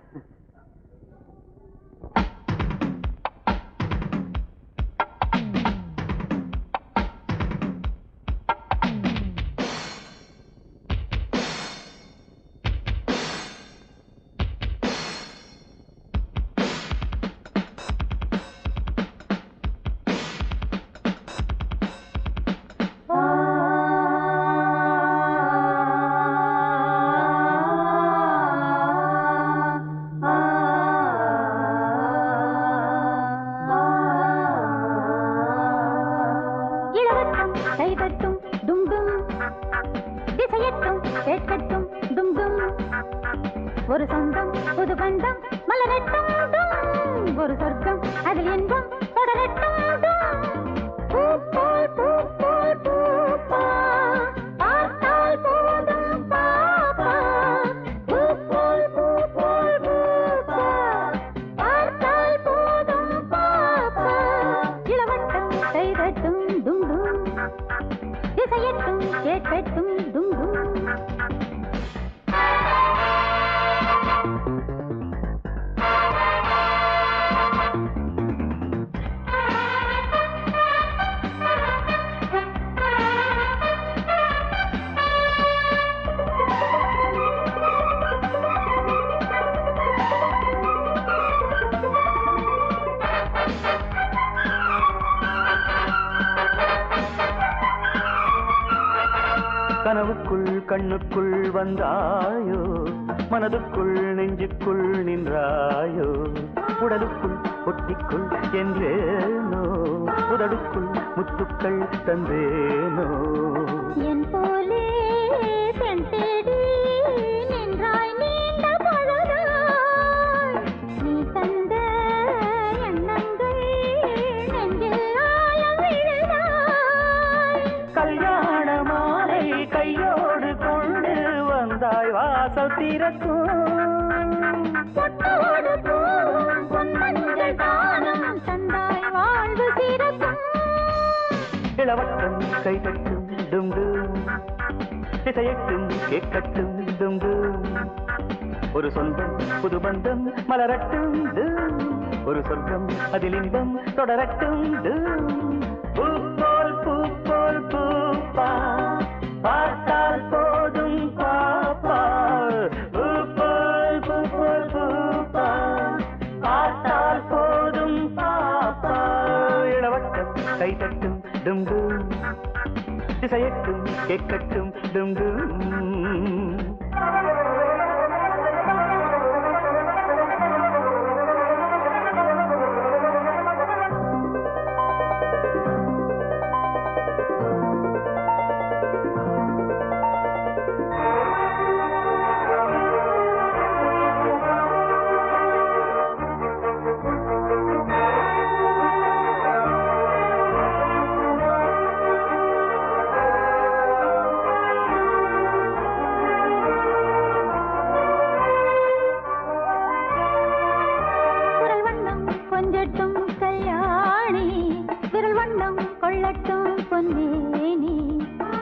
ஒரு சொந்தம் புது பந்தம் மலரட்டும், ஒரு சொர்க்கம் அதில் இன்பம் தொடரட்டும். பூ போல் பூ போல் பூப்பா, பார்த்தால் போதும் பாப்பா. பூ போல் பூ போல் பூப்பா, பார்த்தால் போதும் பாப்பா. இளவட்டம் திசையட்டும் கேட்கட்டும் டும் டும். கனவுக்குள் கண்ணுக்குள் வந்தாயோ, மனதுக்குள் நெஞ்சுக்குள் நின்றாயோ, உடலுக்குள் ஒட்டிக்குள் என்றேனோ, உதடுக்குள் முத்துக்கள் தந்தேனோ. என் போலே பெண் தேடி நின்றாய் நீண்ட பொழுதாய், நீ தந்த எண்ணங்கள் நெஞ்சில் ஆழம் விழுதாய். கல்யாண மாலை கையோடு கொண்டு வந்தாய் வாசல் திறக்கும், பொட்டோடு பூவும் பொன்மஞ்சள் தானம் தந்தாய் வாழ்வு சிறக்கும். இளவட்டம் கை தட்டும் டும் டும், திசையட்டும் கேட்கட்டும் டும் டும். ஒரு சொந்தம் புது பந்தம் மலரட்டும் டும், ஒரு சொர்க்கம் அதில் இன்பம் தொடரட்டும் டும். பூ போல் பூப்பா, பார்த்தால் போதும் பாப்பா. பூ போல் பூப்பா, பார்த்தால் போதும் பாப்பா. இளவட்டம் கை தட்டும் டும் டும், திசையட்டும் கேட்கட்டும் டும் டும். விரல் வண்ணம் கொஞ்சட்டும் கல்யாணி, விரல் வண்ணம் கொள்ளட்டும் பொன்னேனி,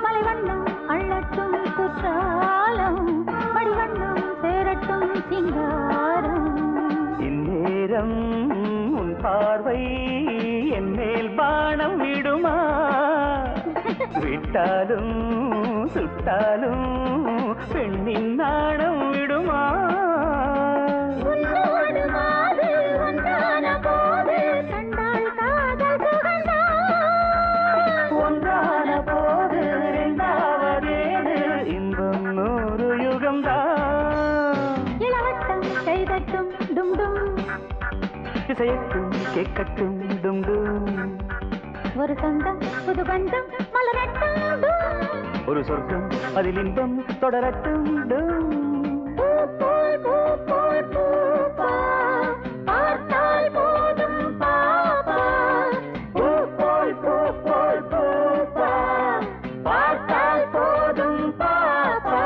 மலை வண்ணம் அள்ளட்டும் குற்றாலம், மடி வண்ணம் சேரட்டும் சிங்காரம். இந்நேரம் உன் பார்வை என் மேல் பானம் விடுமா, விட்டாலும் சுட்டாலும் பெண்ணின் நாணம் விடுமா. உன்னோடு மாது ஒன்றான போது கண்டால் காதல் சுகந்தான். ஒன்றான போது இரண்டாவதேது இன்பம் 100 யுகம்தான். இளவட்டம் கைதட்டும் டும் டும், திசையட்டும் கேட்கட்டும் டும் டும். ஒரு சொந்தம் புது பந்தம் மலரட்டும் டும். ஒரு சொர்க்கம் அதில் இன்பம் தொடரட்டும் டும். பூ போல் பூப்பா, பார்த்தால் போதும் பாப்பா. பூ போல் பூப்பா, பார்த்தால் போதும் பாப்பா.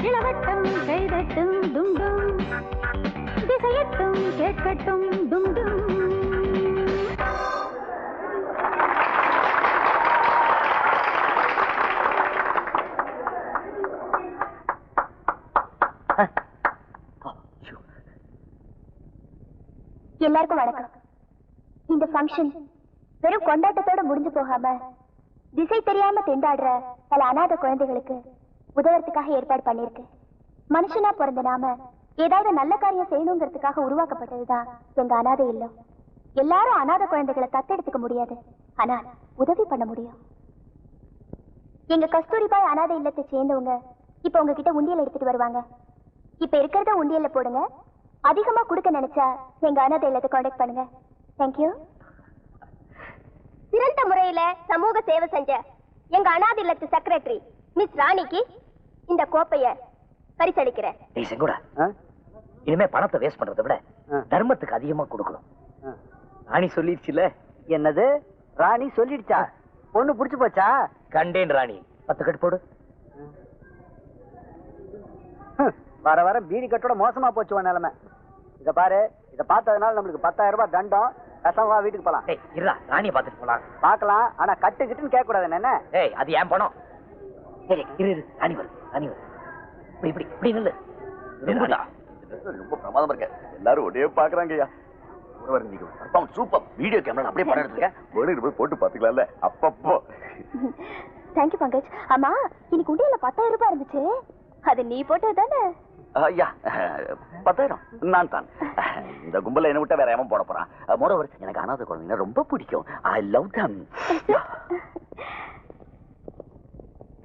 இளவட்டம் கைதட்டும் டும் டும், திசையட்டும் கேட்கட்டும் டும் டும். எல்லாருக்கும் வணக்கம். இந்த ஃபங்க்ஷன் வெறும் கொண்டாட்டத்தோட முடிஞ்சு போகாம திசை தெரியாம திண்டாடுற பல அநாத குழந்தைகளுக்கு உதவுறதுக்காக ஏற்பாடு பண்ணிருக்கு. மனுஷனா பிறந்த நாம ஏதாவது நல்ல காரியம் செய்யணுங்கிறதுக்காக உருவாக்கப்பட்டதுதான் எங்க அநாதை இல்லம். எல்லாரும் அநாத குழந்தைகளை தத்தெடுத்துக்க முடியாது, ஆனா உதவி பண்ண முடியும். எங்க கஸ்தூரிபாய் அநாதை இல்லத்தை சேர்ந்தவங்க இப்ப உங்ககிட்ட உண்டியல் எடுத்துட்டு வருவாங்க. இப்ப இருக்கிறத உண்டியல்ல போடுங்க. அதிகமா கொடுக்க நினைச்சா எங்க அநாதை இல்லத்தை கான்டாக்ட் பண்ணுங்க. தேங்க்யூ. சிறந்த முறையில சமூக சேவை செஞ்ச எங்க அநாதை இல்லத்து செக்ரட்டரி மிஸ் ராணிக்கு இந்த கோப்பைய பரிசளிக்கிறேன். ஏய் செங்குடா, இனிமே பணத்தை வேஸ்ட் பண்றதை விட தர்மத்துக்கு அதிகமா கொடுக்கணும். ராணி சொல்லிடுச்சுல. என்னது ராணி சொல்லிடுச்சா? பொண்ணு புடிச்சு போச்சா? கண்டேன் ராணி. 10 கட்டு போடு. வர வர பீடி கட்டோட மோசமா போச்சு நிலைமை. இத பாரு, இத பார்த்ததுனால நம்மளுக்கு 10,000 ரூபாய் தண்டம். கசவா வீட்டுக்கு போலாம். ஏய் இருடா, ராணியை பார்த்துட்டு போலாம். பார்க்கலாம், ஆனா கட்டு கிட்டுன்னு கேட்க கூடாது. என்ன ஏய் அது ஏன் பணம்? ராணி வரு இப்படி இப்படி இப்படி நில்லு. ரொம்ப பிரமாதமா இருக்க. எல்லாரும் ஒரே பாக்குறாங்கய்யா. சூப்பர் வீடியோ கேமரா அப்படியே படம் எடுத்துக்க. போட்டு பாத்துக்கலாம்ல அப்பப்போ. தேங்க்யூ பங்கஜ். ஆமா இன்னைக்கு உண்டியல்ல 10,000 ரூபாய் இருந்துச்சு, அது நீ போட்டது தானே? ஐயா 10,000 நான் தான். இந்த கும்பல என்ன விட்டா வேற எவன் போட போறான்? மோரோவர் எனக்கு அனாதை குழந்தைங்க ரொம்ப பிடிக்கும். ஐ லவ் தம்.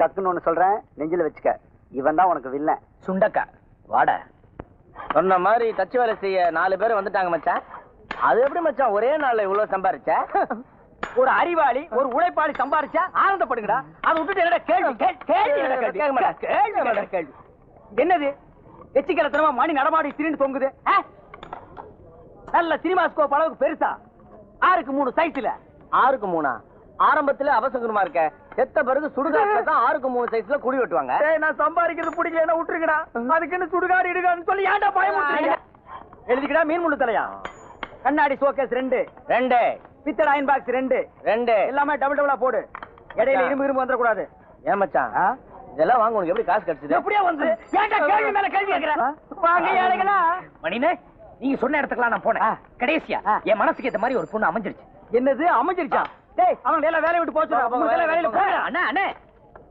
டக்குன்னு ஒண்ணு சொல்றேன், நெஞ்சில வச்சுக்க. இவன் தான் உனக்கு வில்ல. சுண்டக்கா வாட. சொன்ன மாதிரி தச்சு வேலை செய்ய 4 பேர் வந்துட்டாங்க மச்சான். அது எப்படி மச்சான் ஒரே நாள்ல இவ்வளவு சம்பாரிச்ச? ஒரு அறிவாளி ஒரு உழைப்பாளி சம்பாரிச்சா ஆனந்தப்படுங்கடா. அதை விட்டுட்டு என்னடா கேள்வி என்னது? எச்சிக்கலத்தனமா மணி நடமாடி திரின்னு தொங்குது. நல்ல சினிமா ஸ்கோப் அளவுக்கு பெருசா 6க்கு 3 சைஸ்ல. 6க்கு 3 ஆரம்பத்துல அவசகுரமா இருக்க. செத்த பிறகு சுடுகாட்டுல தான் 6க்கு 3 சைஸ்ல குடி வெட்டுவாங்க. நான் சம்பாதிக்கிறது பிடிக்கலன்னா விட்டுருக்கடா. அதுக்குன்னு சுடுகாடு இடுகான்னு சொல்லி ஏன்டா பயமுறுத்துறீங்க? எழுதிக்கடா. மீன் முள்ளு தலையா, கண்ணாடி ஷோகேஸ் 2 பித்தளை அயன் பாக்ஸ் 2 எல்லாமே டபுளா போடு. இடையில இரும்பு வந்துடக்கூடாது. ஏன் மச்சான் இதெல்லாம் வாங்க உனக்கு எப்படி காசு கிடைச்சது? எப்படியா வந்து ஏன்டா கேள்வி மேல கேள்வி கேக்குற? வாங்க ஏழைகளா. மணினே நீங்க சொன்ன இடத்துக்குலாம் நான் போனேன். கடைசியா என் மனசுக்கு ஏத்த மாதிரி ஒரு பொண்ணு அமைஞ்சிருச்சு. என்னது அமைஞ்சிருச்சா? டேய் அவன் வேலையை விட்டு போச்சுடா. வேலையில போங்க. அண்ணா அண்ணே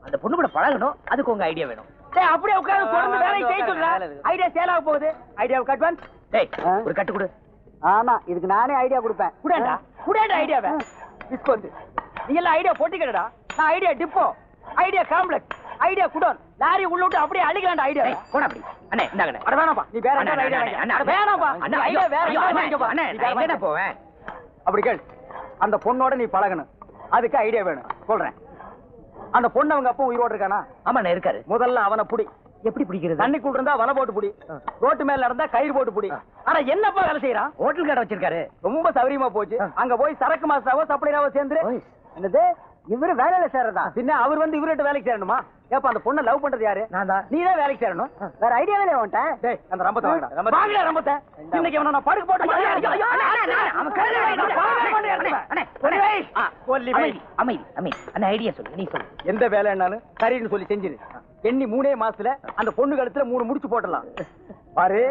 அந்த பொண்ணு கூட பழகணும், அதுக்கு உங்க ஐடியா வேணும். டேய் அப்படியே உட்கார்ந்து தொடர்ந்து வேலையை செய்ய சொல்றா. ஐடியா சேல் ஆக போகுது. ஐடியாவுக்கு அட்வான்ஸ். டேய் ஒரு கட்டு கொடு. ஆமா இதுக்கு நானே ஐடியா கொடுப்பேன். குடேண்டா ஐடியாவை. டிஸ்கவுண்ட். நீ எல்லாம் ஐடியா போட்டிக்கடா. நான் idea depot, idea complex, idea godown, lorry உள்ள விட்டு அப்படியே அழிக்கலாம்டா ஐடியா. போடா அப்படி. அண்ணே இந்தாங்க. அட வேணாம்பா. நீ வேற என்ன ஐடியா வாங்க. அட வேணாம்பா. அண்ணா ஐடியா வேற அண்ணே நான் என்ன போவேன்? அப்படி கேள். அந்த பொண்ணோட நீ பழகணும், அதுக்கு ஐடியா வேணும். சொல்றேன். அந்த பொண்ணு அவங்க அப்பா உயிரோடு இருக்கானா? ஆமா நான் இருக்காரு. முதல்ல அவனை புடி. எப்படி பிடிக்கிறது? தண்ணிக்குள்ள இருந்தா வலை போட்டு புடி, ரோட்டு மேல இருந்தா கயிறு போட்டு புடி. ஆனா என்னப்பா வேலை செய்யறான்? ஹோட்டல் கடை வச்சிருக்காரு. ரொம்ப சௌரியமா போச்சு. அங்க போய் சரக்கு மாஸ்டராவோ சப்ளையராவோ சேர்ந்து. என்னது இவரு வேலையில சேர்றதா? பின்ன அவர் வந்து இவர்கிட்ட வேலைக்கு சேரணுமா? ஏப்பா அந்த பொண்ணை லவ் பண்றது யாரு? நான் தான். நீ தான் வேலைக்கு சேரணும். வேற ஐடியாவே வந்துட்டேன். டேய் அந்த ரம்பத்தை வாங்கடா. வாங்கடா ரம்பத்தை. இன்னைக்கு அவனை நான் படுக்க போட்டு அவன் ஐடியா சொல்லு. நீ சொல்லு. எந்த வேலைன்னாலும் சரின்னு சொல்லி செஞ்சிரு. எண்ணி 3 மாசத்துல அந்த பொண்ணு கழுத்துல 3 முடிச்சு போட்டலாம். பாரு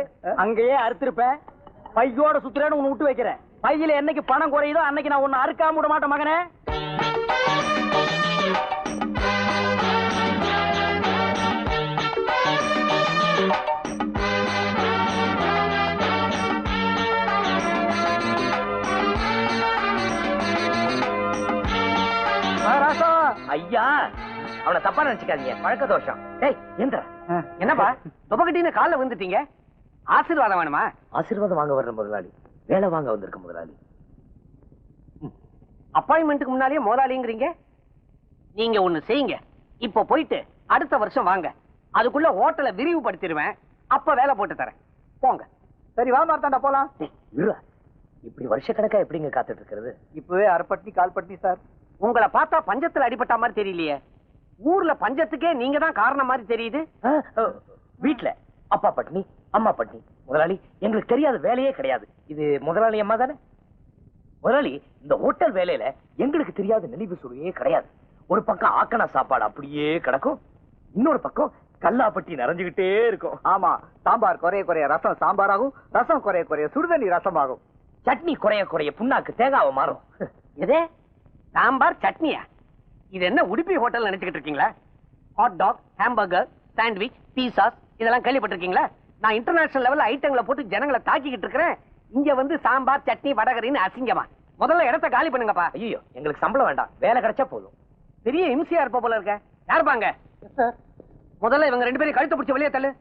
அங்கேயே அறுத்திருப்பேன். பையோட சுத்துறேன்னு உன்னை விட்டு வைக்கிறேன். பையில என்னைக்கு பணம் குறையுதோ அன்னைக்கு நான் உன்னை அறுக்காம விட மாட்டேன் மகனே. ஐயா அவனை தப்பா நினைச்சுக்காதீங்க, பழக்க தோஷம். டேய் எந்திரா. என்னப்பா துபக்கட்டின்னு கால்ல வந்துட்டீங்க? ஆசீர்வாதம் வேணுமா? ஆசீர்வாதம் வாங்க வர்ற முதலாளி, வேலை வாங்க வந்திருக்க முதலாளி. அப்பாயின்மெண்ட்டுக்கு முன்னாலேயே முதலாளிங்கிறீங்க. நீங்க ஒண்ணு செய்யுங்க. இப்ப போயிட்டு அடுத்த வருஷம் வாங்க. அதுக்குள்ள ஹோட்டலை விரிவுபடுத்திடுவேன். அப்ப வேலை போட்டு தரேன். போங்க. சரி வா மார்த்தாண்டா போலாம். இப்படி வருஷக்கணக்கா எப்படிங்க காத்துட்டு இருக்கிறது? இப்பவே அரைப்பட்டி கால்பட்டி சார். உங்களை பார்த்தா பஞ்சத்துல அடிபட்ட மாதிரி தெரியலையே. ஊர்ல பஞ்சத்துக்கே நீங்க தான் காரணம் மாதிரி தெரியுது. வீட்டுல அப்பா பட்னி அம்மா பட்னி. முதலாளி எங்களுக்கு தெரியாத வேலையே கிடையாது. இது முதலாளி அம்மா தானே? முதலாளி இந்த ஹோட்டல் வேலையில எங்களுக்கு தெரியாத நெளிவு சுவையே கிடையாது. ஒரு பக்கம் ஆக்கண சாப்பாடு அப்படியே கிடக்கும், இன்னொரு பக்கம் கல்லாப்பட்டி நிறைஞ்சுகிட்டே இருக்கும். ஆமா சாம்பார் குறைய குறைய ரசம் சாம்பாராகும், ரசம் குறைய குறைய சுடுதண்ணி ரசமாகும், சட்னி குறைய குறைய புண்ணாக்கு தேங்காவை மாறும். எதே சாம்பார் சட்னியா? இது என்ன உடுப்பி ஹோட்டல் நினைச்சுக்கிட்டு இருக்கீங்களா? Hot dog, hamburger, sandwich, pizzas இதெல்லாம் கேள்விப்பட்டிருக்கீங்களா? நான் இன்டர்நேஷனல் லெவல்ல ஐட்டங்களை போட்டு ஜனங்களை தாக்கிக்கிட்டு இருக்கிறேன். இங்க வந்து சாம்பார் சட்னி வடகரின்னு அசிங்கமா. முதல்ல இடத்த காலி பண்ணுங்கப்பா. ஐயோ எங்களுக்கு சம்பளம் வேண்டாம், வேலை கிடைச்சா போதும். பெரிய இம்சியா இருப்ப போல இருக்க. யாருப்பாங்க? முதல்ல இவங்க 2 பேரும் கழுத்தை பிடிச்சி வெளியே தள்ளு.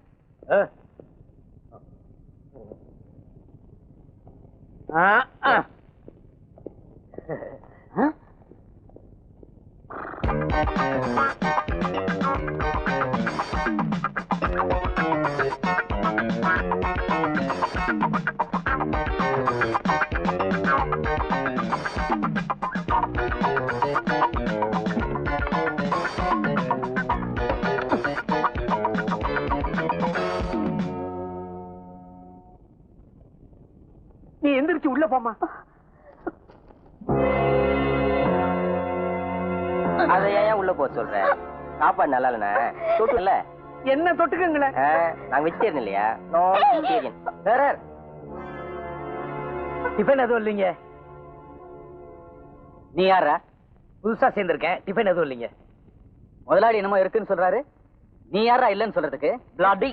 நீ எந்திரிச்சு உள்ள போமா. அதையா உள்ள போ சொல்ற? சாப்பாடு நல்லா இல்லண்ணே. தொட்டுல என்ன தொட்டுக்குங்களேன்? நாங்க வெஜிடேரியன் இல்லையா? No vegetarian. வேற டிஃபன் எதுவும் இல்லைங்க. நீ யாரா? புதுசா சேர்ந்திருக்கேன். டிஃபன் எதுவும் இல்லைங்க. முதலாளி என்னமோ இருக்குன்னு சொல்றாரு. நீ யாரா இல்லன்னு சொல்றதுக்கு? பிளாடி.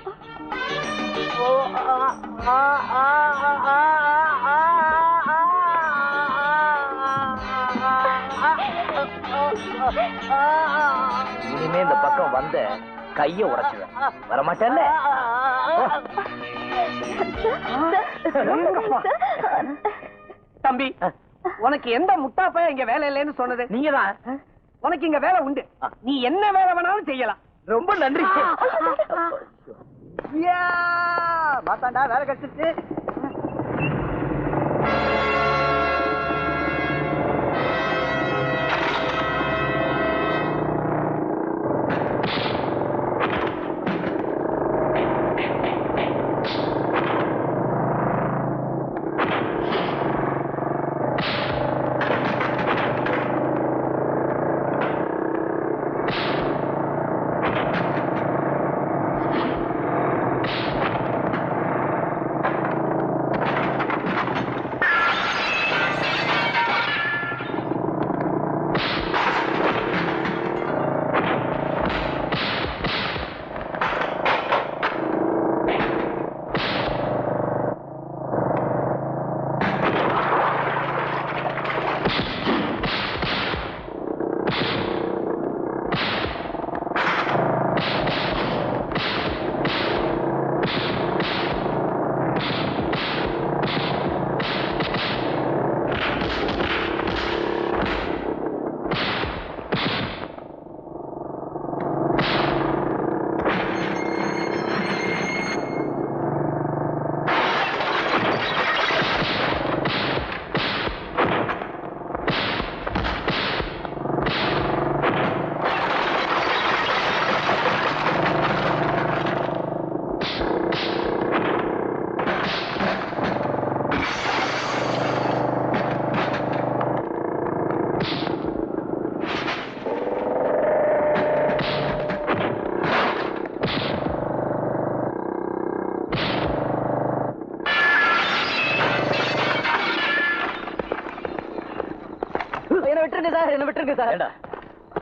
இனிமே இந்த பக்கம் வந்த கைய உடைச்சுவேன். வரமாட்டேன்ல? தம்பி, உனக்கு எந்த முட்டாப்பைய இங்க வேலை இல்லைன்னு சொன்னது? நீங்கதான். உனக்கு இங்க வேலை உண்டு. நீ என்ன வேலை வேணாலும் செய்யலாம். ரொம்ப நன்றி. மாத்தாண்டா வேலை கிடைச்சிருச்சு.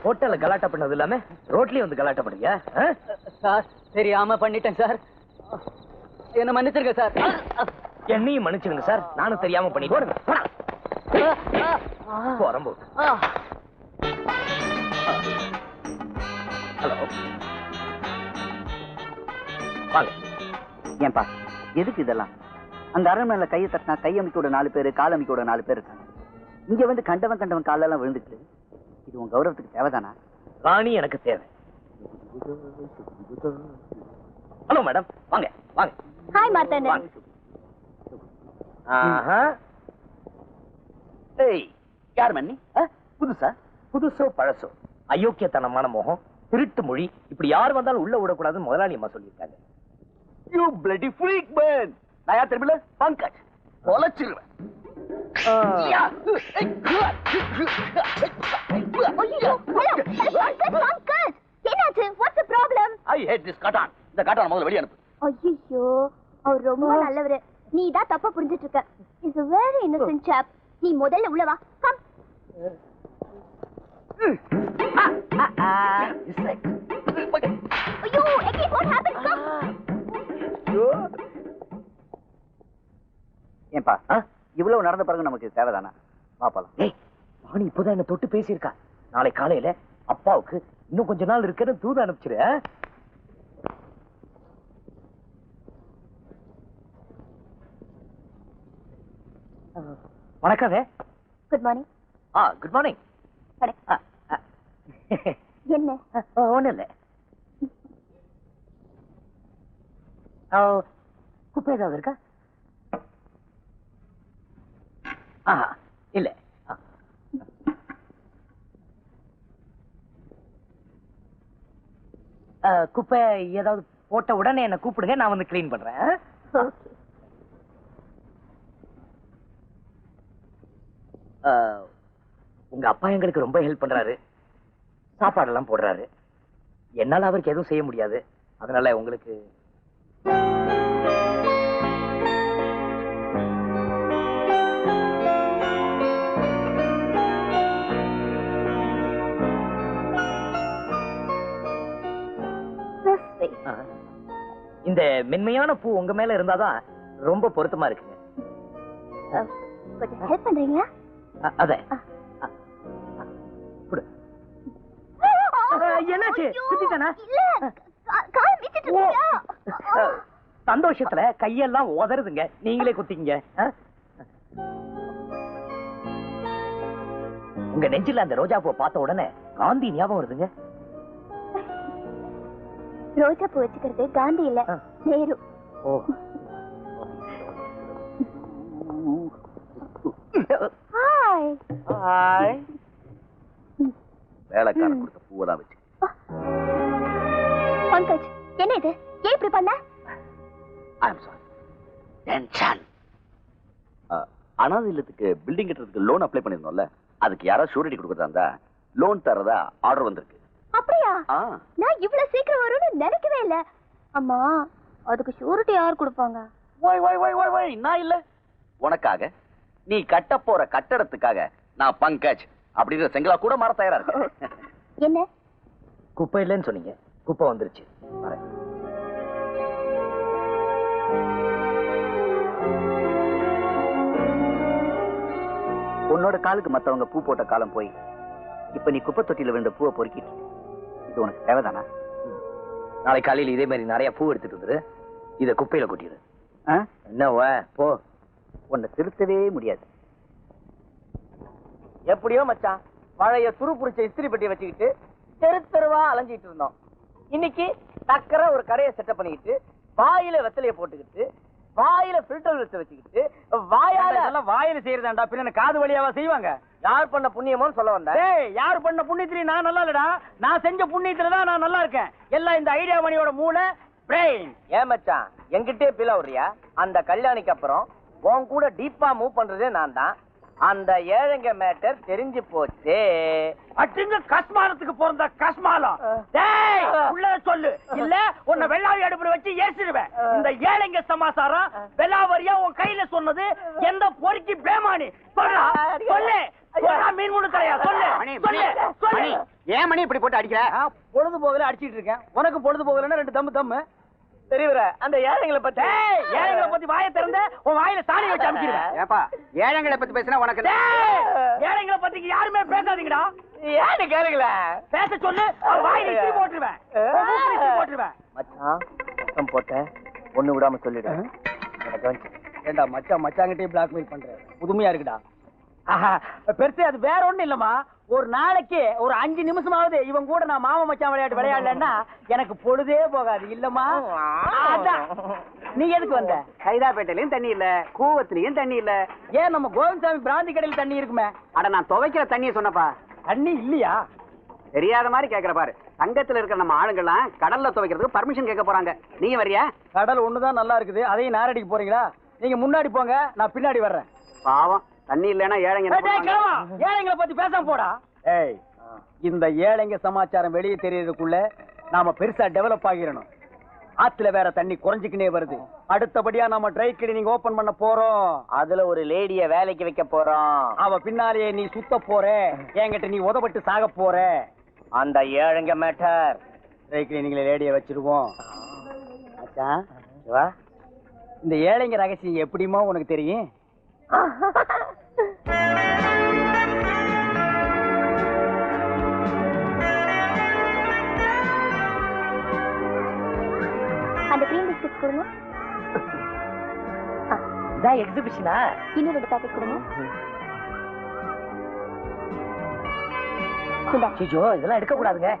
ஹோட்டல்ல கலாட்டா பண்ணது இல்லாம ரோட்லயே வந்து கலாட்டா பண்ணுங்க. சார் தெரியாம பண்ணிட்டேன் சார். என்ன மன்னிச்சிருங்க சார். என்னையும் மன்னிச்சிருங்க சார். நானும் தெரியாம பண்ணிட்டேன். போறம்போ. ஹலோ, வாங்க. ஏன்பா எதுக்கு இதெல்லாம்? அந்த அரண்மனையில கையை தட்டினா கையமைக்கோட 4 பேரு, காலமைக்கோட 4 பேர் இருக்காங்க. இங்க வந்து கண்டவன் காலெல்லாம் விழுந்துட்டு இது உன் கௌரவத்துக்கு தேவைதானா? ராணி எனக்கு தேவை. ஹலோ மேடம், வாங்க வாங்க. ஹாய் மார்த்தாண்டன். ஏய், யார் மன்னி? புதுசா? புதுசோ பழசோ? அயோக்கியத்தனமான முகம், திருட்டு மொழி, இப்படி யார் வந்தாலும் உள்ள விடக்கூடாதுன்னு முதலாளி அம்மா சொல்லியிருக்காங்க. You bloody freak man. நான் யார் தெரியுமில்ல? பங்கஜ். பொலச்சிருவேன். என்னாச்சு? What's the problem? I hate this காட்டான். இந்த காட்டான் முதல்ல வெளிய அனுப்பு. ஐயோ, அவர் ரொம்ப நல்லவரு. நீ தான் தப்பா புரிஞ்சிட்டு இருக்க. Is a very innocent chap. நீ முதல்ல உள்ள வா. கம். ஐயோ, again what happened? Come. ஏன்பா இவ்வளவு நடந்த பிறகு நமக்கு தேவைதானா? வா போலாம். ஏய், ராணி இப்பதான் என்ன தொட்டு பேசியிருக்கா. நாளை காலையில அப்பாவுக்கு இன்னும் கொஞ்ச நாள் இருக்குன்னு தூது அனுப்பிச்சிரு. வணக்கங்க. Good morning. Good morning. என்ன? ஒண்ணு இல்ல. குப்பை ஏதாவது இருக்கா? இல்ல. குப்பை ஏதாவது போட்ட உடனே என்ன கூப்பிடுங்க, நான் வந்து கிளீன் பண்றேன். உங்க அப்பா எங்களுக்கு ரொம்ப ஹெல்ப் பண்றாரு. சாப்பாடெல்லாம் போடுறாரு. என்னால அவருக்கு எதுவும் செய்ய முடியாது. அதனால உங்களுக்கு இந்த மென்மையான பூ உங்க மேல இருந்தாதான் ரொம்ப பொருத்தமா இருக்குங்க. கொஞ்சம் ஹெல்ப் பண்றீங்களா? அத என்னாச்சு? குத்திட்டானா? சந்தோஷத்துல கையெல்லாம் உதறுதுங்க. நீங்களே குத்திங்க. உங்க நெஞ்சில அந்த ரோஜா பூ பார்த்த உடனே காந்தி ஞாபகம் வருதுங்க. ரோஜா பூ வச்சுக்கிறது காந்தி இல்ல, நேரு. ஓ, ஹாய். ஹாய். வேலைக்காரன் கொடுத்த பூவை தான் வச்சு. பங்கஜ், என்ன இது? ஏன் இப்படி பண்ண? I'm sorry. டென்ஷன். அனாதை இல்லத்துக்கு பில்டிங் கட்டுறதுக்கு லோன் அப்ளை பண்ணிருந்தோம்ல, அதுக்கு யாராவது ஷூரிட்டி கொடுக்கறதா இருந்தா லோன் தரதா ஆர்டர் வந்திருக்கு. அப்படியா? நான் இவ்வளவு சீக்கிரம் வரும்னு நினைக்கவே இல்ல. அம்மா, அதுக்கு ஷூரிட்டி யார் கொடுப்பாங்க? நான் இல்ல. உனக்காக, நீ கட்ட போற கட்டடத்துக்காக நான் பங்கஜ் அப்படிங்கிற செங்கலா கூட மாற தயாரா இருக்கேன். என்ன? குப்பை இல்லைன்னு சொன்னீங்க, குப்பை வந்துருச்சு. உன்னோட காலுக்கு மத்தவங்க பூ போட்ட காலம் போய் இப்ப நீ குப்பை தொட்டியில விழுந்த பூவை பொறுக்கிட்டு இது உனக்கு தேவைதானா? நாளை காலையில் இதே மாதிரி நிறைய பூ எடுத்துட்டு வந்துரு, இத குப்பையில கொட்டிடு. என்ன போ, உன்னை திருத்தவே முடியாது. எப்படியோ மச்சான், பழைய துரு புடிச்ச இஸ்திரி பெட்டி வச்சுக்கிட்டு தெரு தெருவா அலைஞ்சிட்டு இருந்தோம். இன்னைக்கு டக்கர ஒரு கடையை செட்டப் பண்ணிக்கிட்டு, வாயில வெத்தலைய போட்டுக்கிட்டு, வாயில ஃபில்டர் வச்சுக்கிட்டு, வாயில செய்யறதாண்டா, பின்ன காது வழியாவா செய்வாங்க? யார் பண்ண புண்ணியமோன்னு சொல்ல வந்தேன். யார் பண்ண புண்ணியத்திலையும் நான் நல்லா இல்லடா. நான் செஞ்ச புண்ணியத்துல தான் நான் நல்லா இருக்கேன். எல்லாம் இந்த ஐடியா மணியோட மூளை, பிரெயின். ஏன் மச்சான், என்கிட்டே பீலா வர்றியா? அந்த கல்யாணிக்கு அப்புறம் உன் கூட டீப்பா மூவ் பண்றதே நான் தான். அந்த ஏழைங்க மேட்டர் தெரிஞ்சு போச்சு. அட்டுங்க கஸ்மாலத்துக்கு பிறந்த கஸ்மாலம். டேய், உள்ள சொல்லு, இல்ல உன்னை வெள்ளாவி அடுப்புல வச்சு ஏசிடுவேன். இந்த ஏழைங்க சமாசாரம் வெள்ளாவரியா உன் கையில சொன்னது எந்த பொறுக்கி பேமானி? சொல்றா, சொல்லு. மீன் மூணு தலையா சொல்லு. சொல்லு. ஏன் மணி இப்படி போட்டு அடிக்கிற? பொழுது போகல அடிச்சிட்டு இருக்கேன். உனக்கு பொழுது போகலன்னா ரெண்டு தம்மு தம்மு. தெரியவர அந்த ஏழைங்களை பத்தி வாயை திறந்த உன் வாயில சாணி வச்சு அனுப்பிடுவேன். ஏப்பா, ஏழைங்களை பத்தி பேசினா உனக்கு ஏழைங்களை பத்தி யாருமே பேசாதீங்கடா. ஏன்னு கேளுங்கள, பேச சொல்லு, வாயில இஸ்திரி போட்டுருவேன். மச்சான் சத்தம் போட்ட ஒண்ணு விடாம சொல்லிடு. ஏண்டா மச்சான் மச்சாங்கிட்டே பிளாக்மெயில் பண்ற? புதுமையா இருக்குடா. பெருசு அது வேற ஒண்ணு இல்லம்மா. ஒரு நாளைக்கு ஒரு 5 நிமிஷமாவது இவன் கூட நான் மாமா மச்சான் விளையாட்டு விளையாடலன்னா எனக்கு பொழுதே போகாது இல்லம்மா. நீ எதுக்கு வந்த? கைதாப்பேட்டையிலயும் தண்ணி இல்ல, கூவத்திலயும் தண்ணி இல்ல. ஏன் நம்ம கோவிந்தசாமி பிராந்தி கடையில் தண்ணி இருக்குமே? அட, நான் துவைக்கிற தண்ணியை சொன்னப்பா. தண்ணி இல்லையா? தெரியாத மாதிரி கேக்குற பாரு. சங்கத்துல இருக்கிற நம்ம ஆளுங்கெல்லாம் கடல்ல துவைக்கிறதுக்கு பர்மிஷன் கேட்க போறாங்க. நீங்க வரியா? கடல் ஒண்ணுதான் நல்லா இருக்குது, அதையும் நாரடிக்கு போறீங்களா? நீங்க முன்னாடி போங்க, நான் பின்னாடி வர்றேன். பாவம், தண்ணி இல்லைன்னா ஏழைங்க. ஏழைங்களை பத்தி பேசாம போடா. ஏய், இந்த ஏழைங்க சமாச்சாரம் வெளியே தெரியறதுக்குள்ள நாம பெருசா டெவலப் ஆகிரணும். ஆத்துல வேற தண்ணி குறைஞ்சுக்கினே வருது. அடுத்தபடியா நாம ட்ரை கிளீனிங் ஓபன் பண்ண போறோம். அதுல ஒரு லேடிய வேலைக்கு வைக்க போறோம். அவ பின்னாலேயே நீ சுத்த போற, என்கிட்ட நீ உதப்பட்டு சாக போற. அந்த ஏழைங்க மேட்டர் ட்ரை கிளீனிங்ல லேடிய வச்சிருவோம். இந்த ஏழைங்க ரகசியம் எப்படிமா உனக்கு தெரியும்? அந்த கிரீம் பிஸ்கட் கொடுங்க. இதான் எக்ஸிபிஷனா? இன்னும் 2 பாக்கெட் கொடுங்க. சிஜோ, இதெல்லாம் எடுக்க கூடாதுங்க.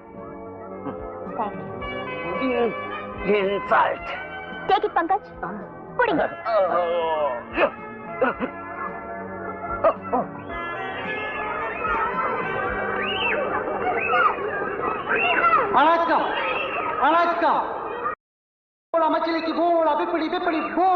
இன்சல்ட். Take it Pankaj. குடிங்க. வணக்கம் வணக்கம். மச்சிலிக்கு போல் அபிப்படி பிப்படி போ.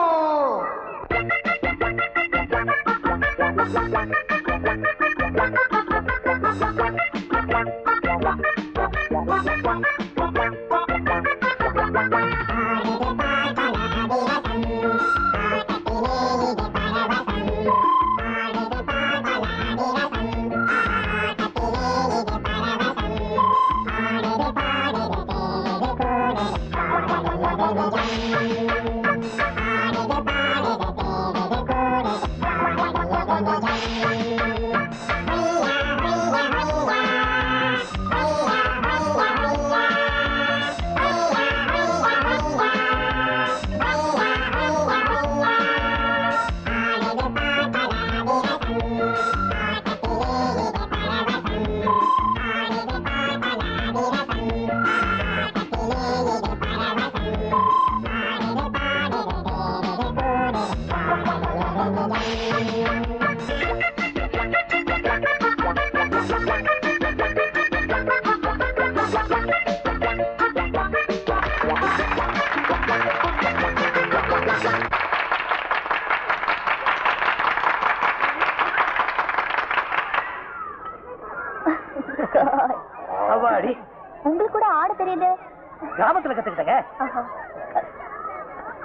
கிராமத்துல கத்துக்கிட்டங்க.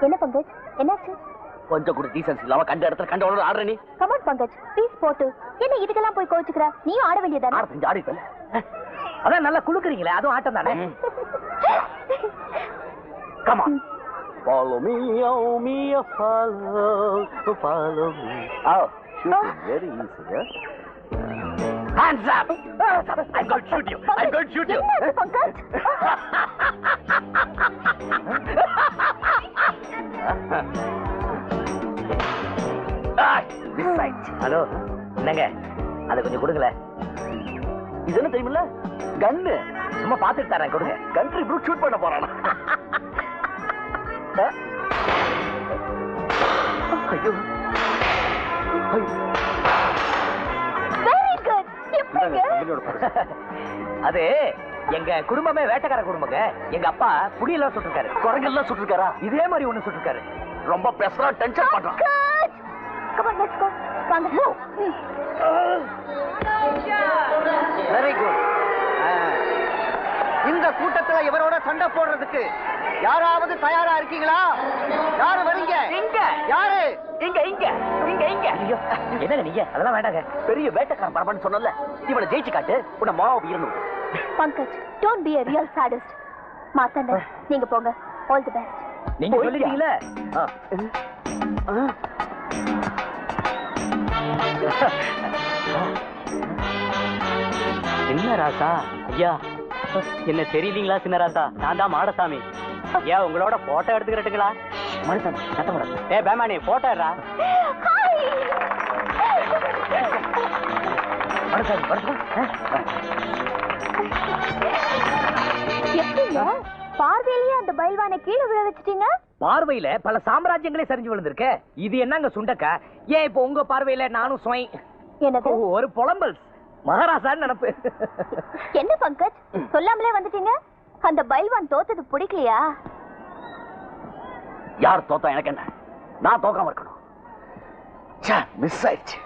என்ன பங்கஜ், என்னாச்சு? கொஞ்சம் கூட டீசன்ஸ் இல்லாம கண்ட இடத்துல கண்ட உடனே ஆடுற நீ. கமான் பங்கஜ், ப்ளீஸ் போட்டு. என்ன இதுக்கெல்லாம் போய் கோவிச்சுக்கிற? நீயும் ஆட வேண்டியதானே? ஆடிப்பல. அதான் நல்லா குளுக்குறீங்களே, அதுவும் ஆட்டம் தானே. Come on. Follow me, oh me, follow me. Oh, shooting very easy, huh? Hands up! I'm going to shoot you. I'm going to shoot you. என்ன பங்கஜ்? ஹலோ, என்னங்க அதை கொஞ்சம் கொடுங்கள. இது என்ன தெரியுமில்ல? கன்னு. சும்மா பாத்துட்டு தரேன், கொடுங்க. கண்ட்ரி ப்ரூட் ஷூட் பண்ண போறானா? ஐயோ. Very good. எப்பங்க? அது எங்க குடும்பமே வேட்டைக்கார குடும்பங்க. எங்க அப்பா புலியெல்லாம் சுட்டிருக்காரு, குரங்கெல்லாம் சுட்டிருக்காரா? இதே மாதிரி ஒண்ணு சுட்டிருக்காரு. ரொம்ப பெசரா டென்ஷன் பண்றான். Come on, let's go. வாங்க. Very good. இந்த கூட்டத்துல இவரோட சண்டை போடுறதுக்கு யாராவது தயாரா இருக்கீங்களா? யாரு வரீங்க? இங்க யாரு? இங்க இங்க இங்க இங்க. ஐயோ, என்னங்க நீங்க? அதெல்லாம் வேண்டாங்க. பெரிய வேட்டைக்காரன் பரபரன்னு சொன்னல, இவனை ஜெயிச்சு காட்டு, உன்னை மாவு இருணும். Pankaj, don't be a real sadist. மாத்தண்ட, நீங்க போங்க. All the best. நீங்க சொல்லிட்டீங்களே. என்ன ராசா ஐயா, என்ன தெரியலீங்களா சின்ன ராசா? நான் தான் மாடசாமி. ஏன் உங்களோட போட்டோ எடுத்துக்கிறட்டுங்களா? மனுஷன் சத்தம் போடாது. ஏ பேமானி, போட்டோ எடுறா. மனுஷன் மனுஷன். எப்படிங்க பார்வையிலேயே அந்த பைல்வானை கீழே விழ வச்சிட்டீங்க? பார்வையில பல சாம்ராஜ்யங்களே சரிஞ்சு விழுந்திருக்க. இது என்னங்க சுண்டக்கா? ஏன் இப்ப உங்க பார்வையில நானும் சுவை என்னது? ஒரு புலம்பல் மகாராசான்னு நினைப்பு. என்ன பங்கஜ், சொல்லாமலே வந்துட்டீங்க? அந்த பைல்வான் தோத்தது பிடிக்கலையா? யார் தோத்தா எனக்கு என்ன? நான் தோக்காம இருக்கணும். மிஸ் ஆயிடுச்சு.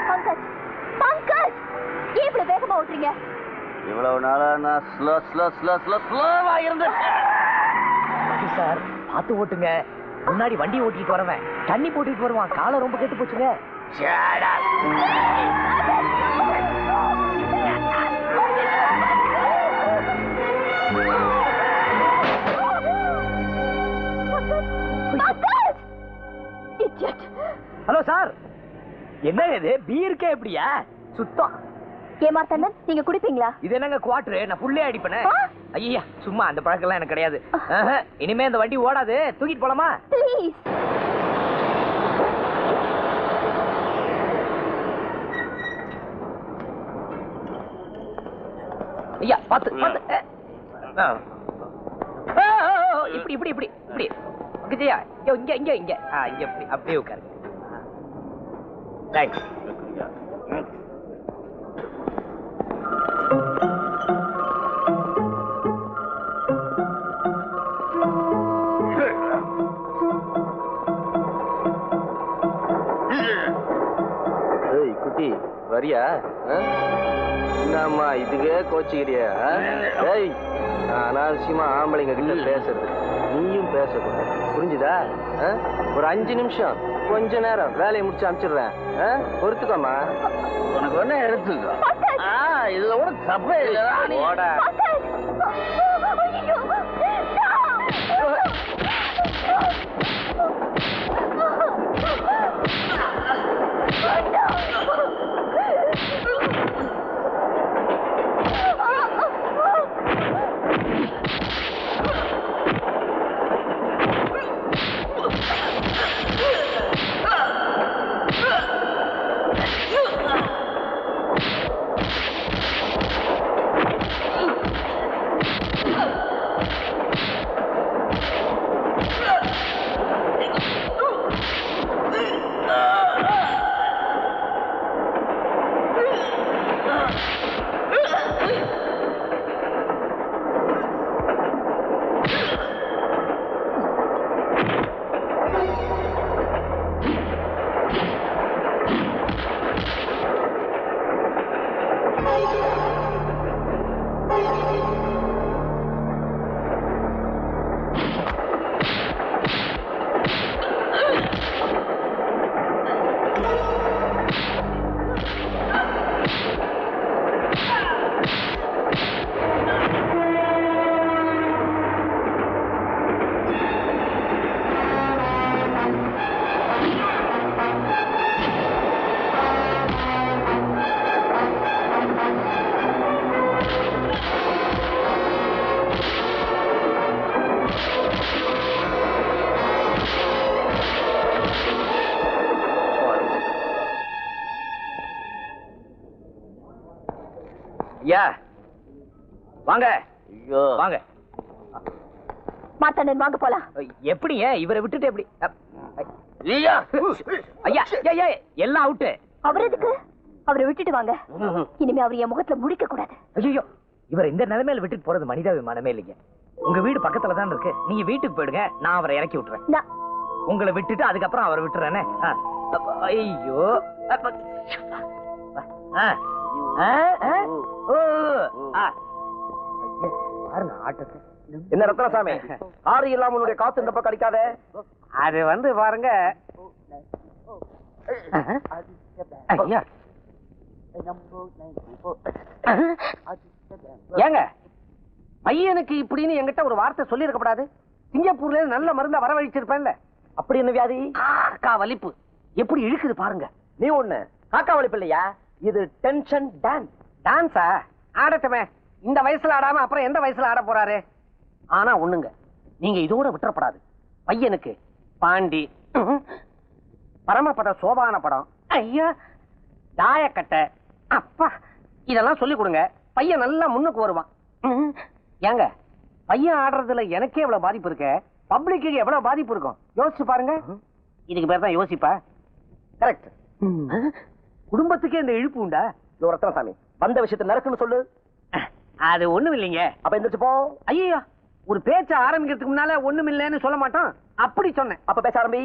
பங்கஜ், பங்கஜ், ஏன் இவ்வளவு வேகமா ஓட்டுறீங்க? இவ்வளவு நாளா நான் ஸ்லோவா இருந்தேன். சார் பார்த்து ஓட்டுங்க. முன்னாடி வண்டி ஓட்டிட்டு வரவன் தண்ணி போட்டுட்டு வருவான். காலை ரொம்ப கெட்டு போச்சுங்க. ஹலோ சார், என்ன இது பீருக்கே எப்படியா சுத்தம்? ஏமாத்தண்ணன், நீங்க குடிப்பீங்களா? இது என்னங்க குவார்டரு? நான் புள்ளே அடிப்பேனே. ஐயா, சும்மா அந்த பழக்கம்லாம் எனக்கு கிடையாது. இனிமே இந்த வண்டி ஓடாது, தூக்கிட்டு போலாமா? ப்ளீஸ். ஐயா பாத்து பாத்து. இப்படி இப்படி இப்படி இப்படி விஜயா, இங்க இங்க இங்க இங்க இப்படி அப்படியே உட்காரு. தேங்க்ஸ். குட்டி வரியா? என்னம்மா இதுக்கே கோச்சிக்கிறியா? ஏய், அனாவசியமா ஆம்பளைங்க கிட்ட பேசுறது, நீயும் பேசக்கூடாது, புரிஞ்சுதா? ஒரு 5 நிமிஷம் கொஞ்ச நேரம் வேலையை முடிச்சு அனுப்பிச்சிடுறேன், பொறுத்துக்கோமா. உனக்கு ஒண்ணு எடுத்துக்கோ. இதுல கூட தப்பே இல்லை. ஐயா வாங்க. ஐயோ வாங்க. மாத்தாண்டன் வாங்க போலாம். எப்படிங்க இவரை விட்டுட்டு எப்படி? ஐயா ஐயா ஐயா எல்லாம் அவுட்டு. அவர் எதுக்கு? அவரை விட்டுட்டு வாங்க. இனிமே அவர் என் முகத்துல முடிக்க கூடாது. ஐயோ இவர் இந்த நிலைமையில விட்டுட்டு போறது மனிதாபிமானமே இல்லைங்க. உங்க வீடு பக்கத்துல தான் இருக்கு. நீங்க வீட்டுக்கு போயிடுங்க, நான் அவரை இறக்கி விட்டுறேன். நான் உங்களை விட்டுட்டு அதுக்கப்புறம் அவரை விட்டுறேனே. ஐயோ பாருங்க ஆட்டத்தை. என்ன ரத்னசாமி, ஆறு இல்லாம உன்னுடைய காத்து இந்த பக்கம் அடிக்காத. அது வந்து பாருங்க ஐயா. ஏங்க பையனுக்கு இப்படின்னு என்கிட்ட ஒரு வார்த்தை சொல்லி இருக்கப்படாது. சிங்கப்பூர்ல இருந்து நல்ல மருந்தா வரவழைச்சிருப்பேன்ல. அப்படி என்ன வியாதி? அக்கா வலிப்பு எப்படி இழுக்குது பாருங்க. நீ ஒண்ணு காக்கா வலிப்பு இல்லையா, இது டென்ஷன் டான்ஸ். டான்ஸா? ஆடட்டுமே. இந்த வயசுல ஆடாம அப்புறம் எந்த வயசுல ஆட போறாரு? ஆனா ஒண்ணுங்க, நீங்க இதோட விட்டுறப்படாது. பையனுக்கு பாண்டி, பரமபத சோபான படம், ஐயா தாயக்கட்டை, அப்பா இதெல்லாம் சொல்லி கொடுங்க. பையன் நல்லா முன்னுக்கு வருவான். ஏங்க பையன் ஆடுறதுல எனக்கே எவ்வளவு பாதிப்பு இருக்க, பப்ளிக்கு எவ்வளவு பாதிப்பு இருக்கும் யோசிச்சு பாருங்க. இதுக்கு பேர் தான் யோசிப்பா. கரெக்ட். குடும்பத்துக்கே இந்த இழுப்பு உண்டா? ரத்னசாமி, வந்த விஷயத்தை நறுக்குன்னு சொல்லு. அது ஒண்ணும் இல்லைங்க. அப்ப எந்திரிச்சு போ. ஐயோ ஒரு பேச்ச ஆரம்பிக்கிறதுக்கு முன்னால ஒண்ணும் இல்லைன்னு சொல்ல மாட்டோம். அப்படி சொன்னேன். அப்ப பேச ஆரம்பி.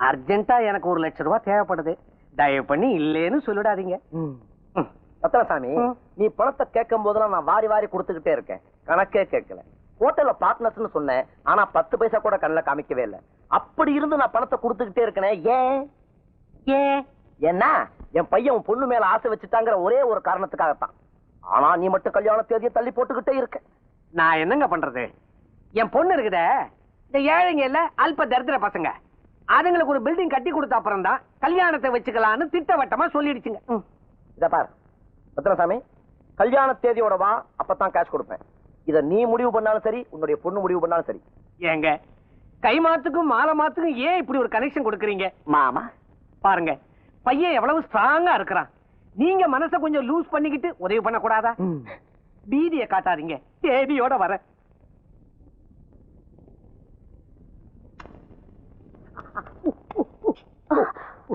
அர்ஜென்ட்டா எனக்கு 1,00,000 ரூபாய் தேவைப்படுது. தயவு பண்ணி இல்லேன்னு சொல்லிடாதீங்க. ரத்னசாமி, நீ பணத்தை கேட்கும் போதெல்லாம் நான் வாரி வாரி கொடுத்துக்கிட்டே இருக்கேன், கணக்கே கேட்கல. ஹோட்டல்ல பார்ட்னர்ஸ்னு சொன்னேன், ஆனா 10 பைசா கூட கண்ணில் காமிக்கவே இல்லை. அப்படி இருந்து நான் பணத்தை கொடுத்துக்கிட்டே இருக்கேன். ஏன்? ஏன்னா என் பையன் உன் பொண்ணு மேல ஆசை வச்சுட்டாங்கிற ஒரே ஒரு காரணத்துக்காகத்தான். ஆனா நீ மட்டும் கல்யாண தேதியை தள்ளி போட்டுக்கிட்டே இருக்க. நான் என்னங்க பண்றது? என் பொண்ணு இருக்குதே, இந்த ஏழைங்க இல்ல அல்ப தரித்திர பசங்க, அதுங்களுக்கு ஒரு பில்டிங் கட்டி கொடுத்த அப்புறம் தான் கல்யாணத்தை வச்சுக்கலான்னு திட்டவட்டமா சொல்லிடுச்சுங்க. இத பாரு ரத்னசாமி, கல்யாண தேதியோட வா, அப்பதான் கேஷ் கொடுப்பேன். இத நீ முடிவு பண்ணாலும் சரி, உன்னுடைய பொண்ணு முடிவு பண்ணாலும் சரி. ஏங்க கை மாத்துக்கும் மாலை மாத்துக்கும் ஏன் இப்படி ஒரு கனெக்ஷன் கொடுக்குறீங்க? மாமா பாருங்க பையன் எவ்வளவு ஸ்ட்ராங்கா இருக்கிறான். நீங்க மனசை கொஞ்சம் லூஸ் பண்ணிக்கிட்டு உதவி பண்ண கூடாதா? பீதியை காட்டாதீங்க, தேதியோட வர.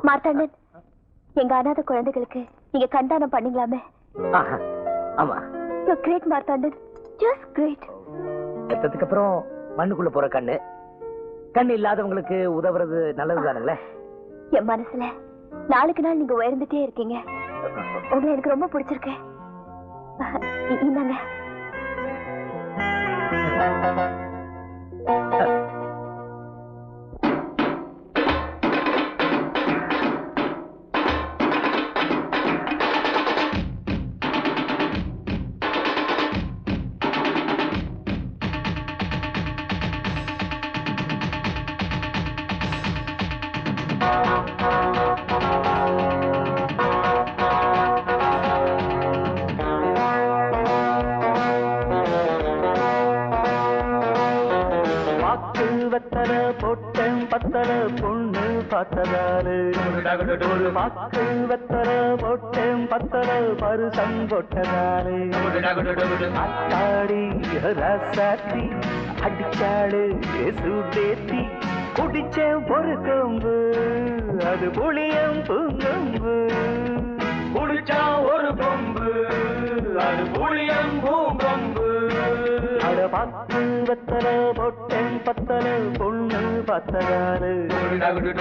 மார்த்தாண்டன், எங்க அனாதை குழந்தைகளுக்கு நீங்க கண்டானம் பண்ணீங்களாமே. ஆமா கிரேட் மார்த்தாண்டன், ஜஸ்ட் கிரேட். செத்ததுக்கு அப்புறம் மண்ணுக்குள்ள போற கண்ணு, கண்ணு இல்லாதவங்களுக்கு உதவுறது நல்லதுதானுங்களே. என் மனசுல நாளுக்கு நாள் நீங்க உயர்ந்துட்டே இருக்கீங்க. உங்களை எனக்கு ரொம்ப பிடிச்சிருக்கு. இந்தாங்க. பத்தல பொண்ணு பார்த்ததாரு, ஒரு பாக்கு வெத்தல போட்டேன் பத்தல பருசம் போட்டதாரு. அத்தாடி ரசாத்தி அடிச்சாடு சுடேத்தி, குடிச்சேன் ஒரு கொம்பு அது புளியம் பூங்கொம்பு. குடிச்சா ஒரு கொம்பு அது புளியம் பூங்கொம்பு. அட பாக்கு வெத்தல போட்டேன் பத்தல பொண்ணு பார்த்ததாரு,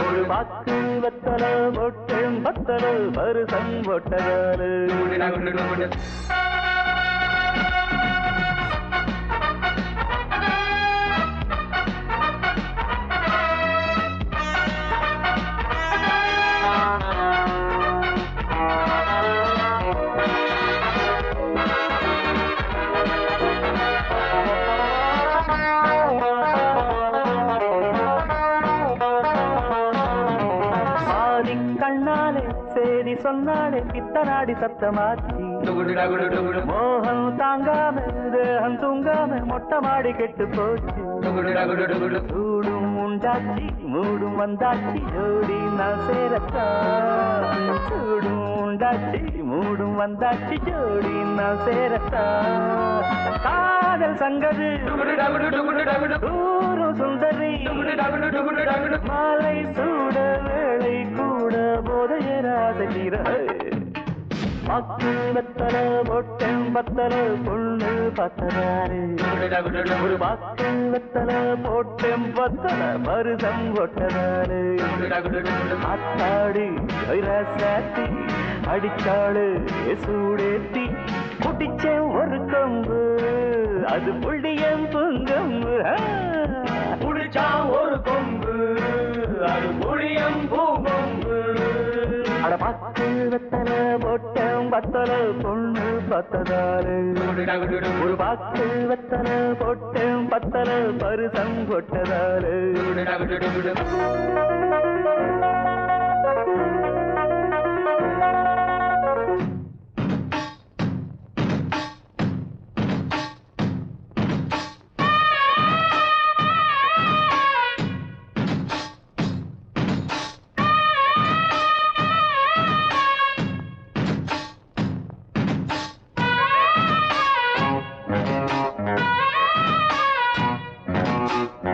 ஒரு பாக்கு வெத்தல போட்டேன் பத்தல பருசம் போட்டதாரு. சொன்னாலே பித்தனாடி சத்தமாச்சி, மோகம் தாங்காம தேகம் தூங்காம மொட்டை மாடி கெட்டு போச்சு. சூடும் உண்டாச்சி மூடும் வந்தாச்சி, ஜோடி நான் சேரத்தா. சூடும் வந்தாச்சு மூடும் வந்தாச்சு ஜோடி நான் சேரத்தா காதல் சங்கது ஊரும் சுந்தரி மாலை சூட வேளை கூட போதையராசை மக்கு வெத்தல பொட்டம் பத்தல பொண்ணு பத்ததாரு ஒரு மக்கு வெத்தல பொட்டம் பத்தல மருதம் ஒட்டதாரு அத்தாடி சாத்தி அடிச்சாளு சூடேத்தி குட்டிச்சேன் ஒரு கம்பு அது புள்ளியம் புங்கம்பு புடிச்சா ஒரு கொம்பு அது புளியம் பூங்கொம்பு அட மக்கு வெத்தல பொட்டம் பத்தல பொண்ணு பத்ததாரு ஒரு மக்கு வெத்தல பொட்டம் பத்தல பருசம் கொட்டதாரு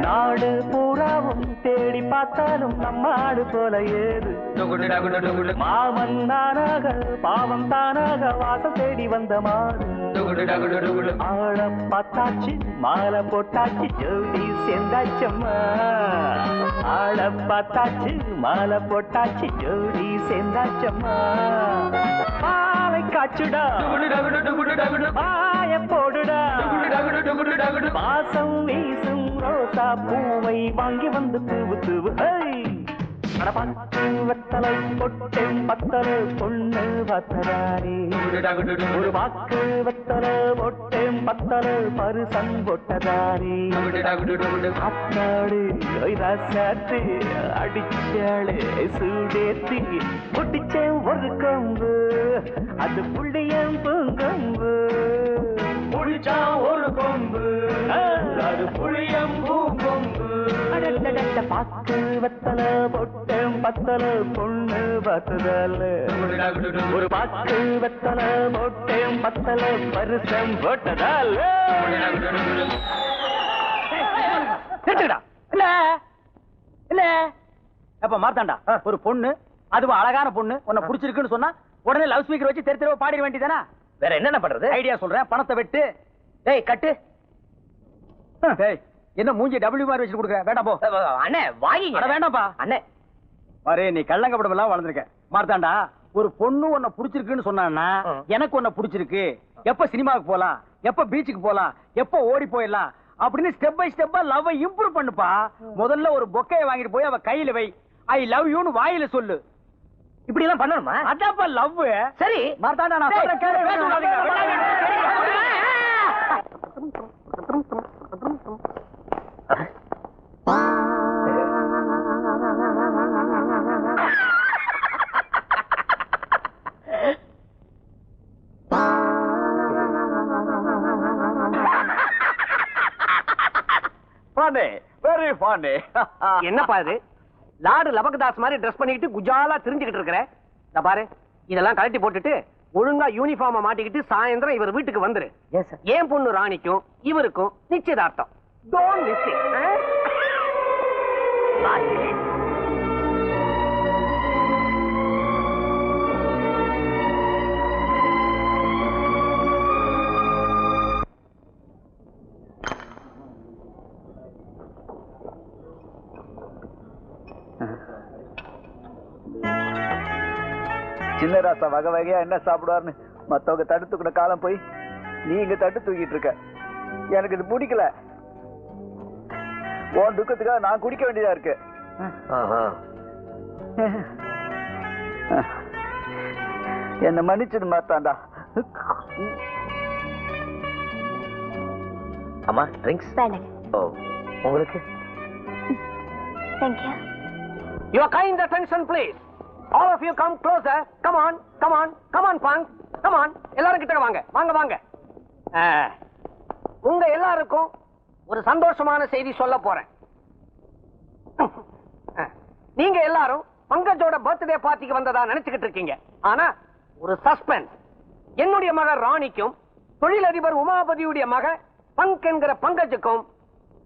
நாடு பூராவும் தேடி பார்த்தாலும் நம்ம ஆடு போல ஏது மாமன் தானாக பாவம் தானாக வாசம் தேடி வந்த மாடு ஆள பார்த்தாச்சு மாலை போட்டாச்சு ஜோடி சேர்ந்தாச்சம்மா ஆள பார்த்தாச்சு மாலை போட்டாச்சு ஜோடி சேர்ந்தாச்சம்மா பாவை காச்சுடா பாய போடுடா வாசம் வீசும் ரோசா பூவை வாங்கி வந்து தூவு தூவு வெத்தலை பொட்டம் பத்தல பொண்ணு பத்ததாரி ஒரு வாக்கு வெத்தல பொட்டம் பத்தல பருசம் பொட்டதாரி அத்தாடு சாத்து அடிச்சாளு சூடேத்தி பொட்டிச்சேன் ஒரு கம்பு அது புள்ளியம் பூங்கம்பு புடிச்சா ஒரு கொம்பு அது புளியம் பூங்கொம்பு பாக்கு வெத்தல பொட்டம் பத்தல பொண்ணு பத்ததால ஒரு பாக்கு வெத்தல பொட்டம் பத்தல பருசம் போட்டதால இல்ல இல்ல அப்ப மார்த்தாண்டா ஒரு பொண்ணு அதுவும் அழகான பொண்ணு உன்னை புடிச்சிருக்குன்னு சொன்னா உடனே லவ் ஸ்பீக்கர் வச்சு தெரு தெருவா பாடிட வேண்டியதானா வேற என்னென்ன பண்றது ஐடியா சொல்றேன் பணத்தை வெட்டு டேய் கட்டு டேய் என்ன மூஞ்சி டபிள்யூ மாதிரி வச்சு கொடுக்குற வேண்டாம் போ அண்ணே வாங்கி அட வேண்டாம்ப்பா அண்ணே அரே நீ கள்ளங்கப்படம் எல்லாம் வளர்ந்துருக்க மார்த்தாண்டா ஒரு பொண்ணு உன்னை புடிச்சிருக்குன்னு சொன்னான்னா எனக்கு உன்னை புடிச்சிருக்கு எப்ப சினிமாவுக்கு போலாம் எப்ப பீச்சுக்கு போலாம் எப்ப ஓடி போயிடலாம் அப்படின்னு ஸ்டெப் பை ஸ்டெப்பா லவ் இம்ப்ரூவ் பண்ணுப்பா முதல்ல ஒரு பொக்கையை வாங்கிட்டு போய் அவ கையில வை ஐ லவ் யூன்னு வாயில சொல்லு இப்படி எல்லாம் பண்ணணுமா அதான்ப்பா லவ் சரி மார்த்தாண்டா நான் சொல்றேன் கேளு வெரி funny. என்னப்பா இது லார்டு லபகதாஸ் மாதிரி ட்ரெஸ் பண்ணிக்கிட்டு குஜாலா தெரிஞ்சுக்கிட்டு இருக்கிற இந்த பாரு இதெல்லாம் கழட்டி போட்டுட்டு ஒழுங்கா யூனிஃபார்ம மாட்டிக்கிட்டு சாயந்தரம் இவர் வீட்டுக்கு வந்துரு ஏன் பொண்ணு ராணிக்கும் இவருக்கும் நிச்சயதார்த்தம் டோன்ட் மிஸ் இட் சின்ன ராசா வகை வகையா என்ன சாப்பிடுவாருன்னு மத்தவங்க தடுத்துக்கிற காலம் போய் நீ இங்க தட்டு தூக்கிட்டு இருக்க. எனக்கு இது பிடிக்கல. உன் துக்கத்துக்காக நான் குடிக்க வேண்டியதா இருக்கு. என்ன மன்னிச்சிடு மாத்தாண்டா. அம்மா ட்ரிங்க்ஸ் ஓ உங்களுக்கு Thank you. Your kind attention please. All of you come closer. Come on, come on, come on, punk. Come on. எல்லாரும் கிட்ட வாங்க. வாங்க வாங்க. உங்க எல்லாருக்கும் ஒரு சந்தோஷமான செய்தி சொல்ல போறேன். நீங்க எல்லாரும் பங்கஜோட பர்த்டே பார்ட்டிக்கு வந்ததா நினைச்சுக்கிட்டு இருக்கீங்க. ஆனா ஒரு சஸ்பென்ஸ். என்னுடைய மக ராணிக்கும் தொழிலதிபர் உமாபதியுடைய மக பங்க் என்கிற பங்கஜுக்கும்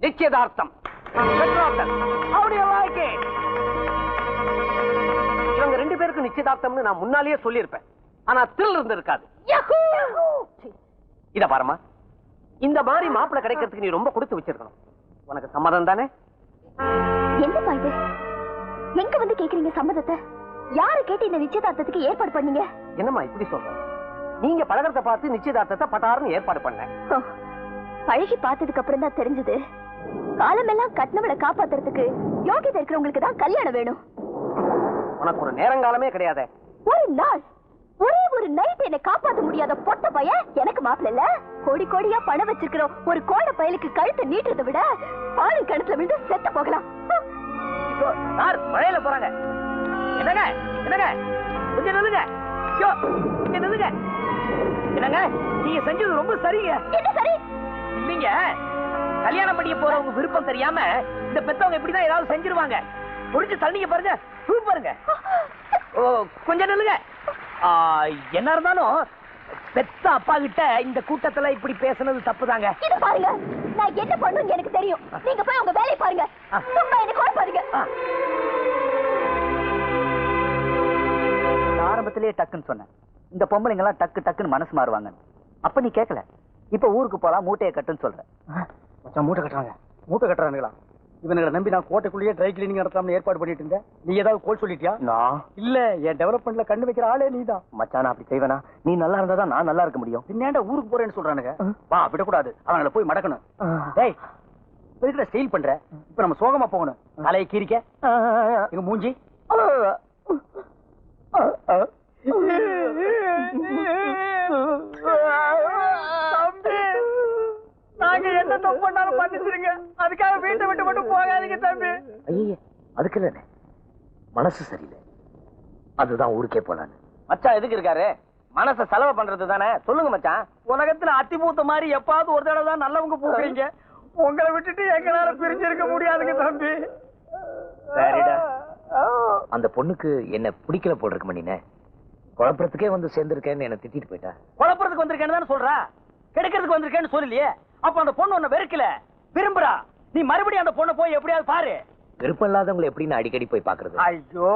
நிச்சயதார்த்தம். How do you like it? இவங்க 2 பேருக்கும் நிச்சயதார்த்தம்னு நான் முன்னாலேயே சொல்லியிருப்பேன். ஆனா தில் இருந்திருக்காது. இத பாருமா, இந்த மாதிரி மாப்பிள்ளை கிடைக்கிறதுக்கு நீ ரொம்ப கொடுத்து வச்சிருக்கணும். உனக்கு சம்மதம் தானே? என்னப்பா இது? எங்க வந்து கேக்குறீங்க சம்மதத்தை? யாரு கேட்டு இந்த நிச்சயதார்த்தத்துக்கு ஏற்பாடு பண்ணீங்க? என்னம்மா இப்படி சொல்ற? நீங்க பழகத்தை பார்த்து நிச்சயதார்த்தத்தை பட்டாருன்னு ஏற்பாடு பண்ணேன். பழகி பார்த்ததுக்கு அப்புறம் தான் தெரிஞ்சது, காலமெல்லாம் கட்டினவளை காப்பாத்துறதுக்கு யோகிதை இருக்கிறவங்களுக்கு தான் கல்யாணம் வேணும். உனக்கு ஒரு நேரங்காலமே கிடையாது. ஒரு நாள், ஒரே ஒரு நைட் என்ன காப்பாத்த முடியாத பொட்ட பையன் எனக்கு மாப்பிள்ள இல்ல. கோடி கோடியா பணம் வச்சிருக்கிற ஒரு கோட பயலுக்கு கழுத்தை நீட்டுறதை விட பாலு கிணத்துல விழுந்து செத்து போகலாம். சார் மழையில போறாங்க. என்னங்க என்னங்க கொஞ்சம் நில்லுங்க. ஐயோ கொஞ்சம் நில்லுங்க. என்னங்க நீங்க செஞ்சது ரொம்ப சரிங்க. என்ன சரி? இல்லீங்க, கல்யாணம் பண்ணிக்க போறவங்க விருப்பம் தெரியாம இந்த பெத்தவங்க இப்படிதான் ஏதாவது செஞ்சிருவாங்க. முடிஞ்சு தள்ளிங்க பாருங்க. சூப்பருங்க. ஓ கொஞ்சம் நில்லுங்க. என்ன இருந்தாலும் பெத்த அப்பா கிட்ட இந்த கூட்டத்துல இப்படி பேசுனது தப்புதாங்க. இது பாருங்க, நான் என்ன பண்ணுன்னு எனக்கு தெரியும். நீங்க போய் உங்க வேலையை பாருங்க. சும்மா என்ன கோல் பாருங்க. ஆரம்பத்திலேயே டக்குன்னு சொன்னேன், இந்த பொம்பளைங்க எல்லாம் டக்கு டக்குன்னு மனசு மாறுவாங்க. அப்ப நீ கேட்கல. இப்ப ஊருக்கு போலாம், மூட்டையை கட்டுன்னு சொல்றேன். மூட்டை கட்டுறாங்க. மூட்டை கட்டுறானுங்களா? இவனுங்களை நம்பி நான் கோட்டைக்குள்ளேயே ட்ரை கிளீனிங் நடத்தாம ஏற்பாடு பண்ணிட்டு இருந்தேன். நீ ஏதாவது கோல் சொல்லிட்டியா? நான் இல்ல, என் டெவலப்மெண்ட்ல கண்ணு வைக்கிற ஆளே நீதான். மச்சான் அப்படி செய்வேனா? நீ நல்லா இருந்தா தான் நான் நல்லா இருக்க முடியும். பின்னாண்ட ஊருக்கு போறேன்னு சொல்றானுங்க. வா விடக்கூடாது, அவங்களை போய் மடக்கணும். டேய் எதுக்குடா ஸ்டைல் பண்ற? இப்ப நம்ம சோகமா போகணும். தலையை கீரிக்க எங்க மூஞ்சி. நாங்க என்ன தப்பு பண்ணாலும் மன்னிச்சிருங்க. அதுக்காக வீட்டை விட்டு மட்டும் போகாதீங்க தம்பி. ஐயே அதுக்கு இல்ல, மனசு சரியில்லை, அதுதான் ஊருக்கே போலான்னு. மச்சான் எதுக்கு இருக்காரு? மனச செலவு பண்றது தானே. சொல்லுங்க மச்சான். உலகத்துல அத்தி பூத்த மாதிரி எப்பாவது ஒரு தடவை தான் நல்லவங்க பூக்குறீங்க. உங்களை விட்டுட்டு எங்களால பிரிஞ்சிருக்க முடியாதுங்க தம்பி. சரிடா, அந்த பொண்ணுக்கு என்ன பிடிக்கல போட்டிருக்க மணினே. குழப்பறதுக்கே வந்து சேர்ந்திருக்கேன்னு என்ன திட்டிட்டு போயிட்டா. குழப்பறதுக்கு வந்திருக்கேன்னு தானே சொல்றா, கிடைக்கிறதுக்கு வந்திருக்கேன்னு சொல்லலையே. அப்ப அந்த பொண்ணு உன்னை வெறுக்கல, விரும்புறா. நீ மறுபடியும் அந்த பொண்ணை போய் எப்படியாவது பாரு. விருப்பம் இல்லாதவங்களை எப்படி நான் அடிக்கடி போய் பாக்குறது? ஐயோ,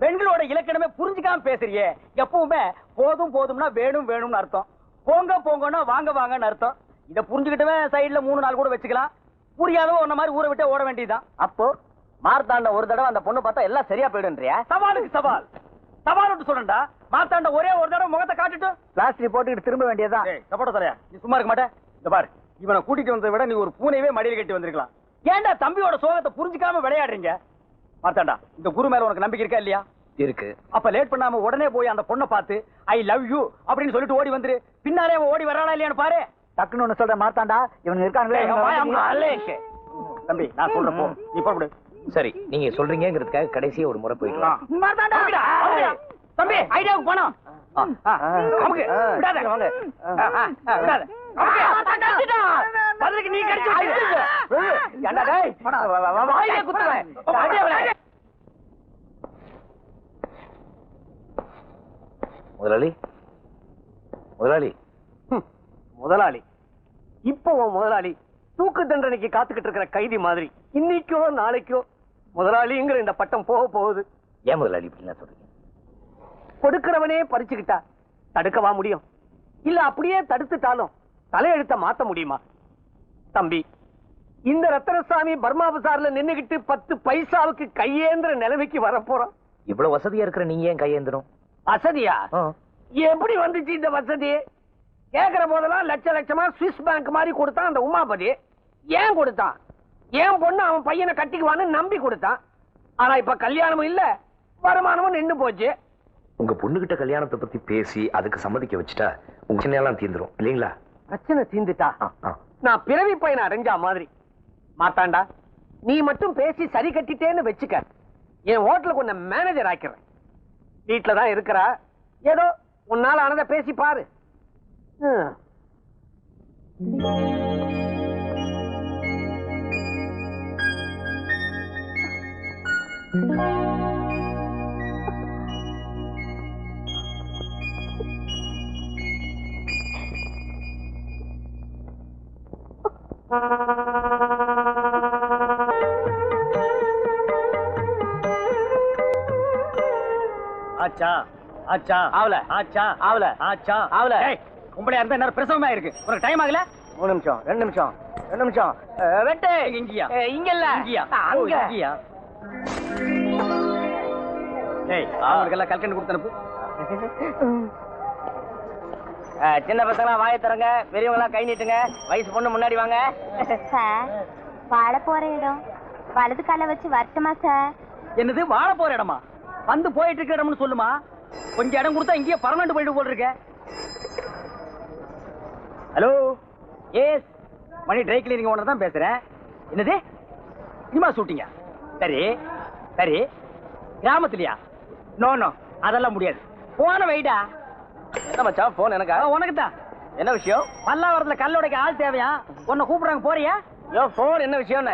பெண்களோட இலக்கணமே புரிஞ்சுக்காம பேசுறியே. எப்பவுமே போதும் போதும்னா வேணும் வேணும்னு அர்த்தம், போங்க போங்கன்னா வாங்க வாங்கன்னு அர்த்தம். இத புரிஞ்சுக்கிட்டவே சைடுல 3 நாள் கூட வச்சுக்கலாம். புரியாதவ உன்ன மாதிரி ஊரை விட்டு ஓட வேண்டியதுதான். அப்போ மார்த்தாண்ட ஒரு தடவை அந்த பொண்ணு பார்த்தா எல்லாம் சரியா போயிடுன்றியா? சவாலுக்கு சவால், சவால் சொல்றா. மார்த்தாண்ட ஒரே ஒரு தடவை முகத்தை காட்டிட்டு பிளாஸ்டிக் போட்டுக்கிட்டு திரும்ப வேண்டியதுதான். சப்போட்ட தலையா, நீ சும்மா இருக்க மாட்டே. இந்த பாரு, இவனை கூட்டிட்டு வந்ததை விட நீ ஒரு பூனையவே மடியில் கட்டி வந்திருக்கலாம். ஏன்டா தம்பியோட சோகத்தை புரிஞ்சுக்காம விளையாடுறீங்க? மார்த்தாண்டா, இந்த குரு மேல உனக்கு நம்பிக்கை இருக்கா இல்லையா? இருக்கு. அப்ப லேட் பண்ணாம உடனே போய் அந்த பொண்ணை பார்த்து ஐ லவ் யூ அப்படின்னு சொல்லிட்டு ஓடி வந்துரு. பின்னாலே ஓடி வரானா இல்லையான்னு பாரு. டக்குன்னு ஒண்ணு சொல்ற மாத்தாண்டா, இவனுங்க இருக்காங்களே. தம்பி நான் சொல்றப்போ நீ போடு. சரி, நீங்க சொல்றீங்கிறதுக்காக கடைசியா ஒரு முறை போயிட்டு வா. தம்பி ஐடியாவுக்கு போனோம். நீ முதலாளி, முதலாளி, முதலாளி இப்போ முதலாளி தூக்கு தண்டனைக்கு காத்துக்கிட்டு இருக்கிற கைதி மாதிரி இன்னைக்கோ நாளைக்கோ முதலாளிங்கிற இந்த பட்டம் போக போகுது. ஏன் முதலாளி இப்படிலாம் சொல்றீங்க? கொடுக்கிறவனே பறிச்சுக்கிட்டா தடுக்கவா முடியும்? இல்ல அப்படியே தடுத்துட்டாலும் தலையெழுத்த மாத்த முடியுமா? தம்பி, இந்த ரத்தனசாமி பர்மா பசார்ல நின்னுகிட்டு 10 பைசாவுக்கு கையேந்திர நிலைமைக்கு வரப்போறோம். இவ்வளவு வசதியா இருக்கிற நீங்க ஏன் கையேந்திரம்? வசதியா? எப்படி வந்துச்சு இந்த வசதி? கேக்குற போதெல்லாம் லட்ச லட்சமா சுவிஸ் பேங்க் மாதிரி கொடுத்தான் அந்த உமாபதி. ஏன் கொடுத்தான்? ஏன் பொண்ணு அவன் பையனை கட்டிக்குவான்னு நம்பி கொடுத்தான். ஆனா இப்ப கல்யாணமும் இல்ல, வருமானமும் நின்னு போச்சு. உங்க பொண்ணுகிட்ட கல்யாணத்தை பத்தி பேசி அதுக்கு சம்மதிக்க வச்சுட்டா உங்க பிரச்சனையெல்லாம் தீந்துரும் இல்லீங்களா? பிரச்சனை தீந்துட்டா நான் பிறவி பையனை அடைஞ்சா மாதிரி. மாத்தாண்டா, நீ மட்டும் பேசி சரி கட்டிட்டேன்னு வச்சுக்க, என் ஹோட்டலுக்கு உன்னை மேனேஜர் ஆக்கிறேன். வீட்டுலதான் இருக்கிறா, ஏதோ உன்னால ஆனதை பேசி பாரு. ஆச்சா ஆச்சா ஆவல ஆச்சா ஆவல ஆச்சா ஆவல உங்களையா இருந்தா என்ன பிரசவமா இருக்கு உனக்கு டைம் ஆகல 3 நிமிஷம் 2 நிமிஷம் 2 நிமிஷம் வெட்டு இங்கயா இங்க இல்ல இங்கயா அங்க இங்கயா ஏய் அவங்களுக்கு எல்லாம் கல்கண்டு கொடுத்து அனுப்பு சின்ன பசங்களா வாயை தரங்க பெரியவங்க எல்லாம் கை நீட்டுங்க வயசு பொண்ணு முன்னாடி வாங்க சார் வாழ போற இடம் வலது கால வச்சு வரட்டுமா சார்? என்னது வாழ போற இடமா வந்து போயிட்டு இருக்க இடம்னு சொல்லுமா கொஞ்சம் இடம் கொடுத்தா இங்கேயே பர்மனன்ட் போயிட்டு போல் இருக்க ஹலோ எஸ் மணி ட்ரை கிளீனிங் ஓனர் தான் பேசுறேன் என்னது சினிமா ஷூட்டிங்க சரி சரி கிராமத்துலயா நோ நோ அதெல்லாம் முடியாது போன வைடா என்ன மச்சான் போன் எனக்கா உனக்கு தான் என்ன விஷயம் பல்லாவரத்துல கல்லோடைக்கு ஆள் தேவையா உன்னை கூப்பிடுறாங்க போறியா யோ போன் என்ன விஷயம்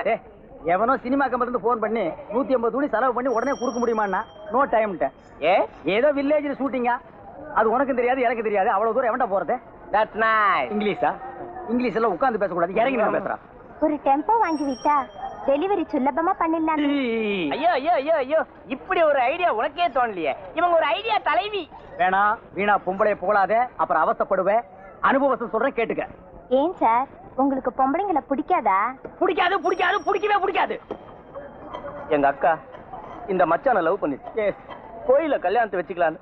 எவனோ சினிமா கம்பெனி இருந்து போன் பண்ணி 150 துணி செலவு பண்ணி உடனே கொடுக்க முடியுமான்னா நோ டைம்ட்டேன் ஏதோ வில்லேஜ்ல ஷூட்டிங்கா அது உனக்கும் தெரியாது எனக்கு தெரியாது அவ்வளவு தூரம் எவன்டா போறது தட்ஸ் நைஸ் இங்கிலீஷா இங்கிலீஷ் எல்லாம் உட்கார்ந்து பேசக்கூடாது இறங்கி நின்னு பேசுறா ஒரு டெம்போ வாங்கி விட்டா டெலிவரி சுலபமா பண்ணிடலாம். ஐயோ ஐயோ ஐயோ ஐயோ இப்படி ஒரு ஐடியா உனக்கே தோணலையே இவங்க ஒரு ஐடியா தலைவி வேணா வீணா பொம்பளைய புகழாத அப்புறம் அவஸ்தைப்படுவேன் அனுபவத்தை சொல்றேன் கேட்டுக்க ஏன் சார் உங்களுக்கு பொம்பளைங்களை பிடிக்காதா? பிடிக்காது பிடிக்காது பிடிக்கவே பிடிக்காது எங்க அக்கா இந்த மச்சான லவ் பண்ணிச்சு கோயில கல்யாணத்தை வச்சுக்கலான்னு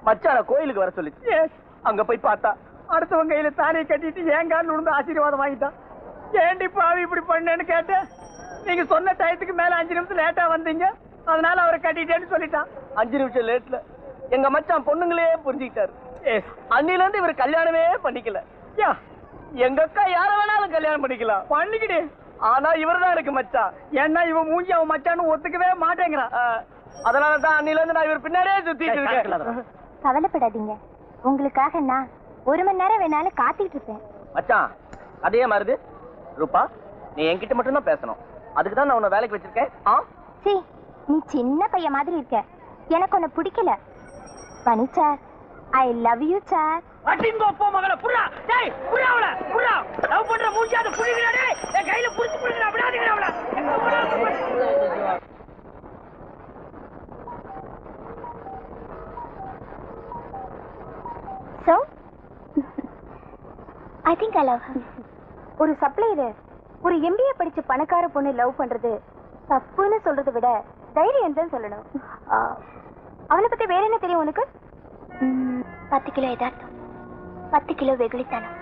மச்சான கோயிலுக்கு வர சொல்லிச்சு அங்க போய் பார்த்தா அடுத்தவங்க கையில தானே கட்டிட்டு ஏங்கான்னு விழுந்து ஆசீர்வாதம் வாங்கிட்டான் ஏண்டி பாவி இப்படி பண்ணேன்னு கேட்டேன் நீங்க சொன்ன டயத்துக்கு மேல 5 நிமிஷம் லேட்டா வந்தீங்க அதனால அவரை கட்டிட்டேன்னு சொல்லிட்டான் 5 நிமிஷம் லேட்ல எங்க மச்சான் பொண்ணுங்களே புரிஞ்சுக்கிட்டாரு அன்னில இருந்து இவர் கல்யாணமே பண்ணிக்கல எங்க அக்கா யார வேணாலும் கல்யாணம் பண்ணிக்கலாம் பண்ணிக்கிடு ஆனா இவர்தான் எனக்கு மச்சான் ஏன்னா இவன் மூஞ்சி அவன் மச்சான்னு ஒத்துக்கவே மாட்டேங்கிறான் அதனாலதான் அன்னில இருந்து நான் இவர் பின்னாடியே சுத்திட்டு இருக்கேன் கவலைப்படாதீங்க, உங்களுக்காக நான் 1 மணி நேரம் வேணாலும் காத்துக்கிட்டு இருப்பேன். மச்சான் அதே மாதிரி ரூபா நீ என்கிட்ட மட்டும் தான் பேசணும் அதுக்கு தான் நான் உன்னை வேலைக்கு வச்சிருக்கேன் சீ, நீ சின்ன பையன் மாதிரி இருக்க, எனக்கு உன்னை பிடிக்கல. பனி sir, I love you sir. அடிங்கோ போ மகள புறா டேய் புறா அவள புறா லவ் பண்ற மூஞ்சாத புடிங்கடா டேய் என் கையில புடிச்சு புடிங்கடா விடாதீங்க அவள So I think I love her. ஒரு சப்ளையர் ஒரு MBA படிச்ச பணக்கார பொண்ணு லவ் பண்றது தப்புன்னு சொல்றதை விட தைரியம் தான் சொல்லணும். அவளை பத்தி வேற என்ன தெரியும் உனக்கு? 10 கிலோ யதார்த்தம், 10 கிலோ வெகுளித்தனம்,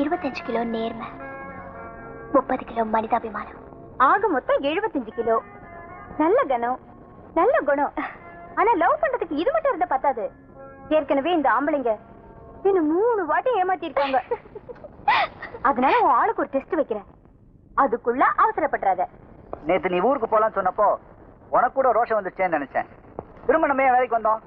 25 கிலோ நேர்மை, 30 கிலோ மனிதாபிமானம், ஆக மொத்தம் 75 கிலோ. நல்ல கணம், நல்ல குணம். ஆனா லவ் பண்றதுக்கு இது மட்டும் இருந்தா பத்தாது. ஏற்கனவே இந்த ஆம்பளைங்க இன்னும் 3 வாட்டி ஏமாத்தி இருக்காங்க. அதனால உன் ஆளுக்கு ஒரு டெஸ்ட் வைக்கிறேன், அதுக்குள்ள அவசரப்படாத. நேத்து நீ ஊருக்கு போலான்னு சொன்னப்போ உனக்கு கூட ரோஷம் வந்துச்சேன்னு நினைச்சேன். திரும்ப நம்ம ஏன் வேலைக்கு வந்தோம்?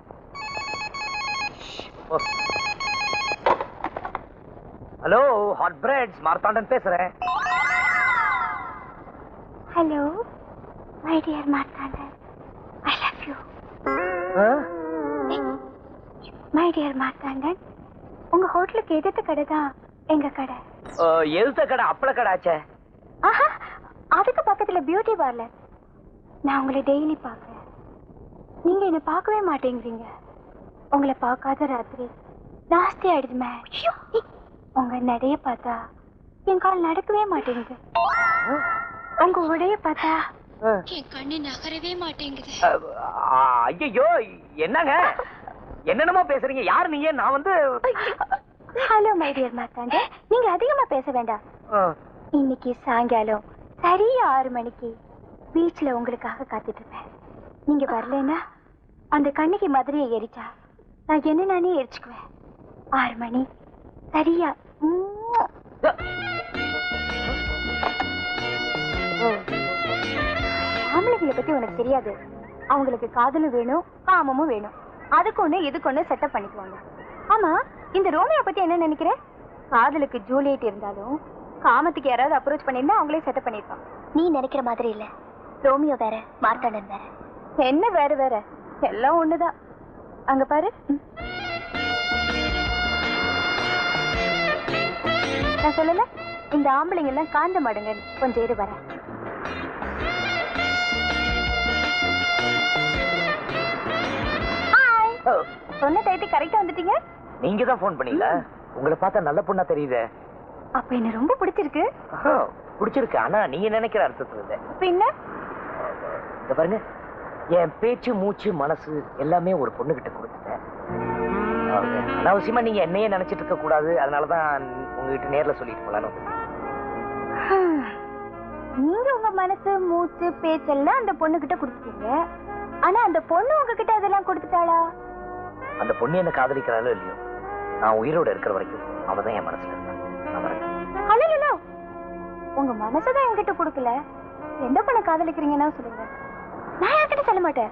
ஹலோ, ஹாட் பிரெட்ஸ் மார்த்தாண்டன் பேசுறேன். Hello my dear Marthandan, I love you. My dear Marthandan, உங்க ஹோட்டலுக்கு எதிர்த்த கடை தான் எங்க கடை. எழுத்த கடை அப்பள கடை ஆச்சே. ஆஹா, அதுக்கு பக்கத்துல பியூட்டி பார்லர். நான் உங்களை டெய்லி பார்க்கிறேன், நீங்க என்ன பார்க்கவே மாட்டேங்கிறீங்க. உங்களை பார்க்காத ராத்திரி நாஸ்தி ஆயிடுதுமே. உங்க நடைய பார்த்தா என் கால் நடக்கவே மாட்டேங்குது. உங்க உடைய பார்த்தா என் கண்ணு நகரவே மாட்டேங்குது. ஐயோ என்னங்க என்னென்னமோ பேசுறீங்க? யாரு நீங்க? நான் வந்து ஹலோ மை டியர் மார்த்தாண்டன், நீங்க அதிகமா பேச வேண்டாம். இன்னைக்கு சாயங்காலம் சரியா 6 மணிக்கு பீச்ல உங்களுக்காக காத்துட்டு இருப்பேன். நீங்க வரலன்னா அந்த கண்ணிக்கு மதுரையை எரிச்சா நான் என்ன நானே எரிச்சுக்குவேன். 6 மணி சரியா. ஆம்பளைங்களை பத்தி உனக்கு தெரியாது. அவங்களுக்கு காதலும் வேணும், காமமும் வேணும். அதுக்கு ஒண்ணு இதுக்கு ஒண்ணு செட்டப் பண்ணிக்குவாங்க. ஆமா, இந்த ரோமியோ பத்தி என்ன நினைக்கிற? காதலுக்கு ஜூலியட் இருந்தாலும் காமத்துக்கு யாராவது அப்ரோச் பண்ணிருந்தா அவங்களே செட்டப் பண்ணிருப்பாங்க. நீ நினைக்கிற மாதிரி இல்ல, ரோமியோ வேற மார்த்தாண்டன் வேற. என்ன வேற வேற? எல்லாம் ஒண்ணுதான். அங்க பாரு, நான் சொல்லல இந்த ஆம்பளைங்க எல்லாம் காந்த மாடுங்க. கொஞ்சம் இரு வரேன். சொன்ன டைத்து கரெக்டா வந்துட்டீங்க. நீங்க தான் போன் பண்ணீங்களா? உங்களை பார்த்தா நல்ல பொண்ணா தெரியுதே. அப்ப என்ன ரொம்ப பிடிச்சிருக்கு. பிடிச்சிருக்கு, ஆனா நீங்க நினைக்கிற அர்த்தத்துல இல்ல. பின்ன இத பாருங்க, என் பேச்சு மூச்சு மனசு எல்லாமே ஒரு பொண்ணு கிட்ட கொடுத்துட்டேன். அனாவசியமா நீங்க என்னையே நினைச்சிட்டு இருக்க கூடாது, அதனாலதான் உங்ககிட்ட நேர்ல சொல்லிட்டு போலான்னு. நீங்க உங்க மனசு மூச்சு பேச்செல்லாம் அந்த பொண்ணு கிட்ட கொடுத்துட்டீங்க. ஆனா அந்த பொண்ணு உங்ககிட்ட அதெல்லாம் கொடுத்துட்டாளா? அந்த பொண்ணு என்ன காதலிக்கிறாளோ இல்லையோ, நான் உயிரோட இருக்கிற வரைக்கும் அவதான் என் மனசுல இருந்தா. உங்க மனசுதான் என்கிட்ட கொடுக்கல. எந்த பொண்ணை காதலிக்கிறீங்கன்னா சொல்லுங்க, நான் யார்கிட்ட சொல்ல மாட்டேன்.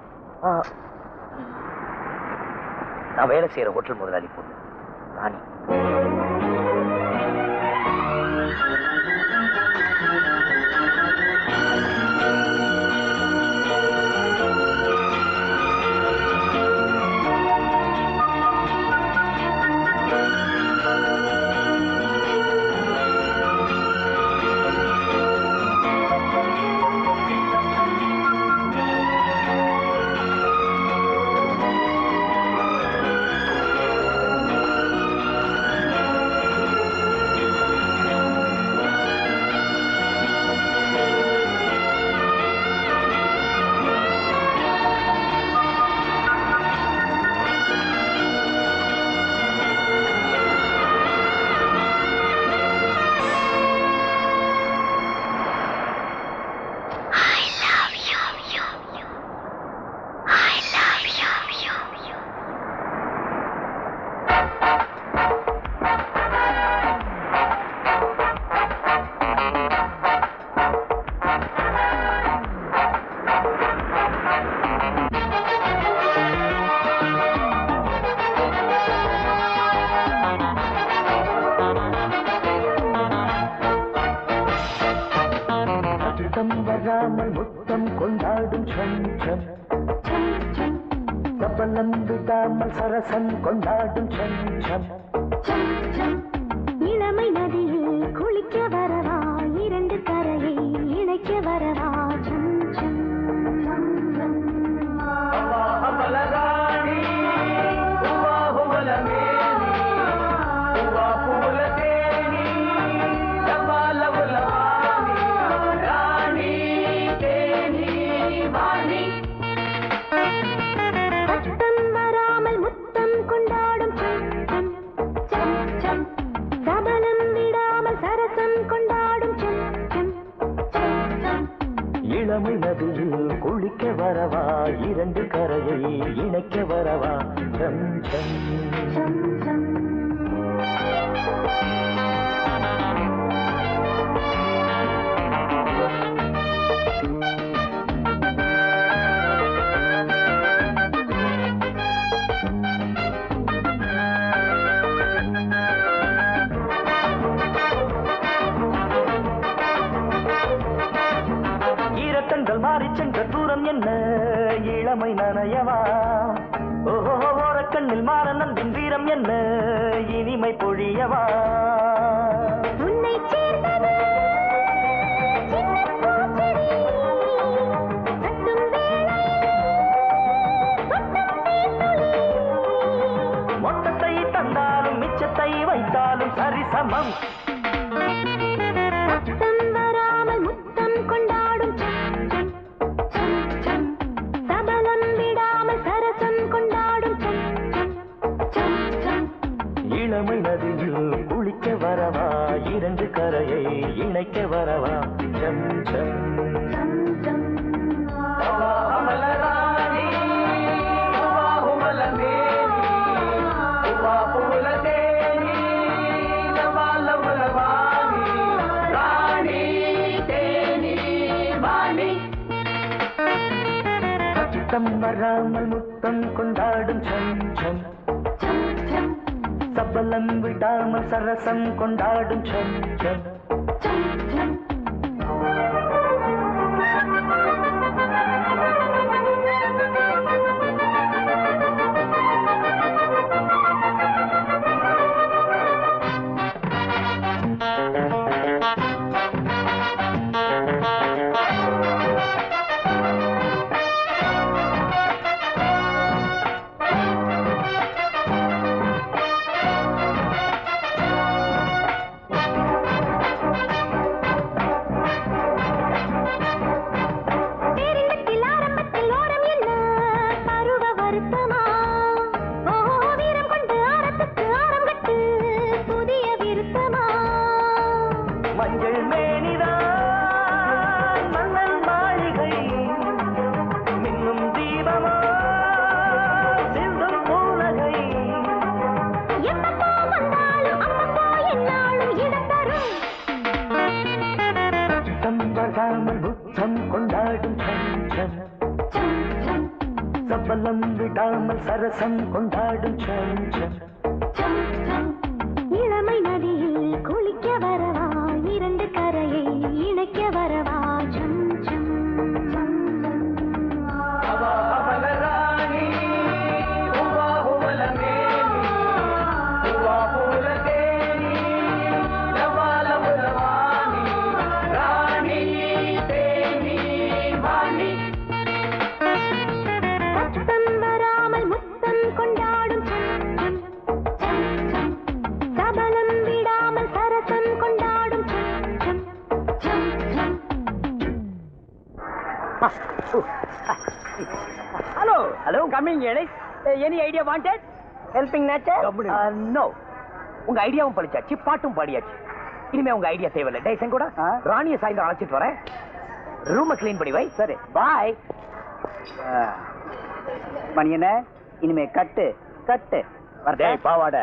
நான் வேலை செய்யற ஹோட்டல் முதலாளி பொண்ணு ராணி. வராமல் முத்தம் கொண்டாடும் சஞ்சம், சபலம் விடாமல் சரசம் கொண்டாடும் சஞ்சம். இளமை நதியில் குளிக்க வரவா, இரண்டு கரையை இணைக்க வரவா. சஞ்சம் இளமை நதியில் குளிக்க வரவா, இரண்டு கரையை இணைக்க வரவா. சஞ்சம் மாறி சென்ற தூரம் என்ன, இளமை நனையவா. ஓஹோ, ஓரக்கண்ணில் மாறனந்தின் வீரம் என்ன, இனிமை பொழியவா. உன்னை சேர்ந்தது மொத்தத்தை தந்தாலும் மிச்சத்தை வைத்தாலும் சரிசமம். வராமல் முத்தம் கொண்டாடும் சபலம் விடாமல் சரசம் கொண்டாடும். இளமை நதியில் குளிக்க வரவா, இரண்டு கரையை இணைக்க வரவா. சஞ்சம் வராமல் முத்தம் கொண்டாடும் சஞ்சம், சபலம் விடாமல் சரசம் கொண்டாடும் சஞ்சம். எப்பப்போ வந்தாலும் அப்பப்போ என்னாலும் இடம் தரும் தம்பராமல் புத்தம் கொண்டாடும் சபலம் விடாமல் சரசம் கொண்டாடும் இளமை நதியில் குளிக்க வரவா இரண்டு கரையை இணைக்க வரவா சம் சம் Hello, coming, Alice. Any idea wanted? Helping nature? No. உங்க ஐடியாவும் படிச்சாச்சு, பாட்டும் பாடியாச்சு. இனிமே உங்க ஐடியா தேவையில்லை. டேய் செங்கோடா, ராணியை சாயந்தரம் அழைச்சிட்டு வரேன். ரூமை கிளீன் பண்ணி வை. சரி, பாய். மணியனே, இனிமே கட்டு கட்டு. டேய் பாவாட,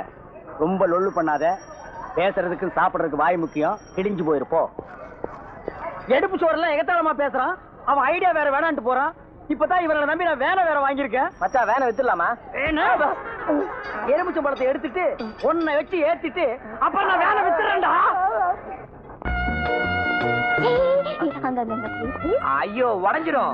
ரொம்ப லொள்ளு பண்ணாத. பேசுறதுக்கு சாப்பிடுறதுக்கு வாய் முக்கியம். கிழிஞ்சு போயிருப்போம். எடுப்பு சோறுலாம் எகத்தாளமா பேசுறான். அவன் ஐடியா வேற வேணான்ட்டு போறான். இப்பதான் இவரை நம்பி நான் வேலை வேற வாங்கியிருக்கேன். மச்சான் வேனை வித்துடலாமா? எலுமிச்சம் பழத்தை எடுத்துட்டு ஒன்னை வச்சு ஏத்திட்டு அப்புறம் நான் வேலை வித்துறேன்டா. ஐயோ உடஞ்சிரும்.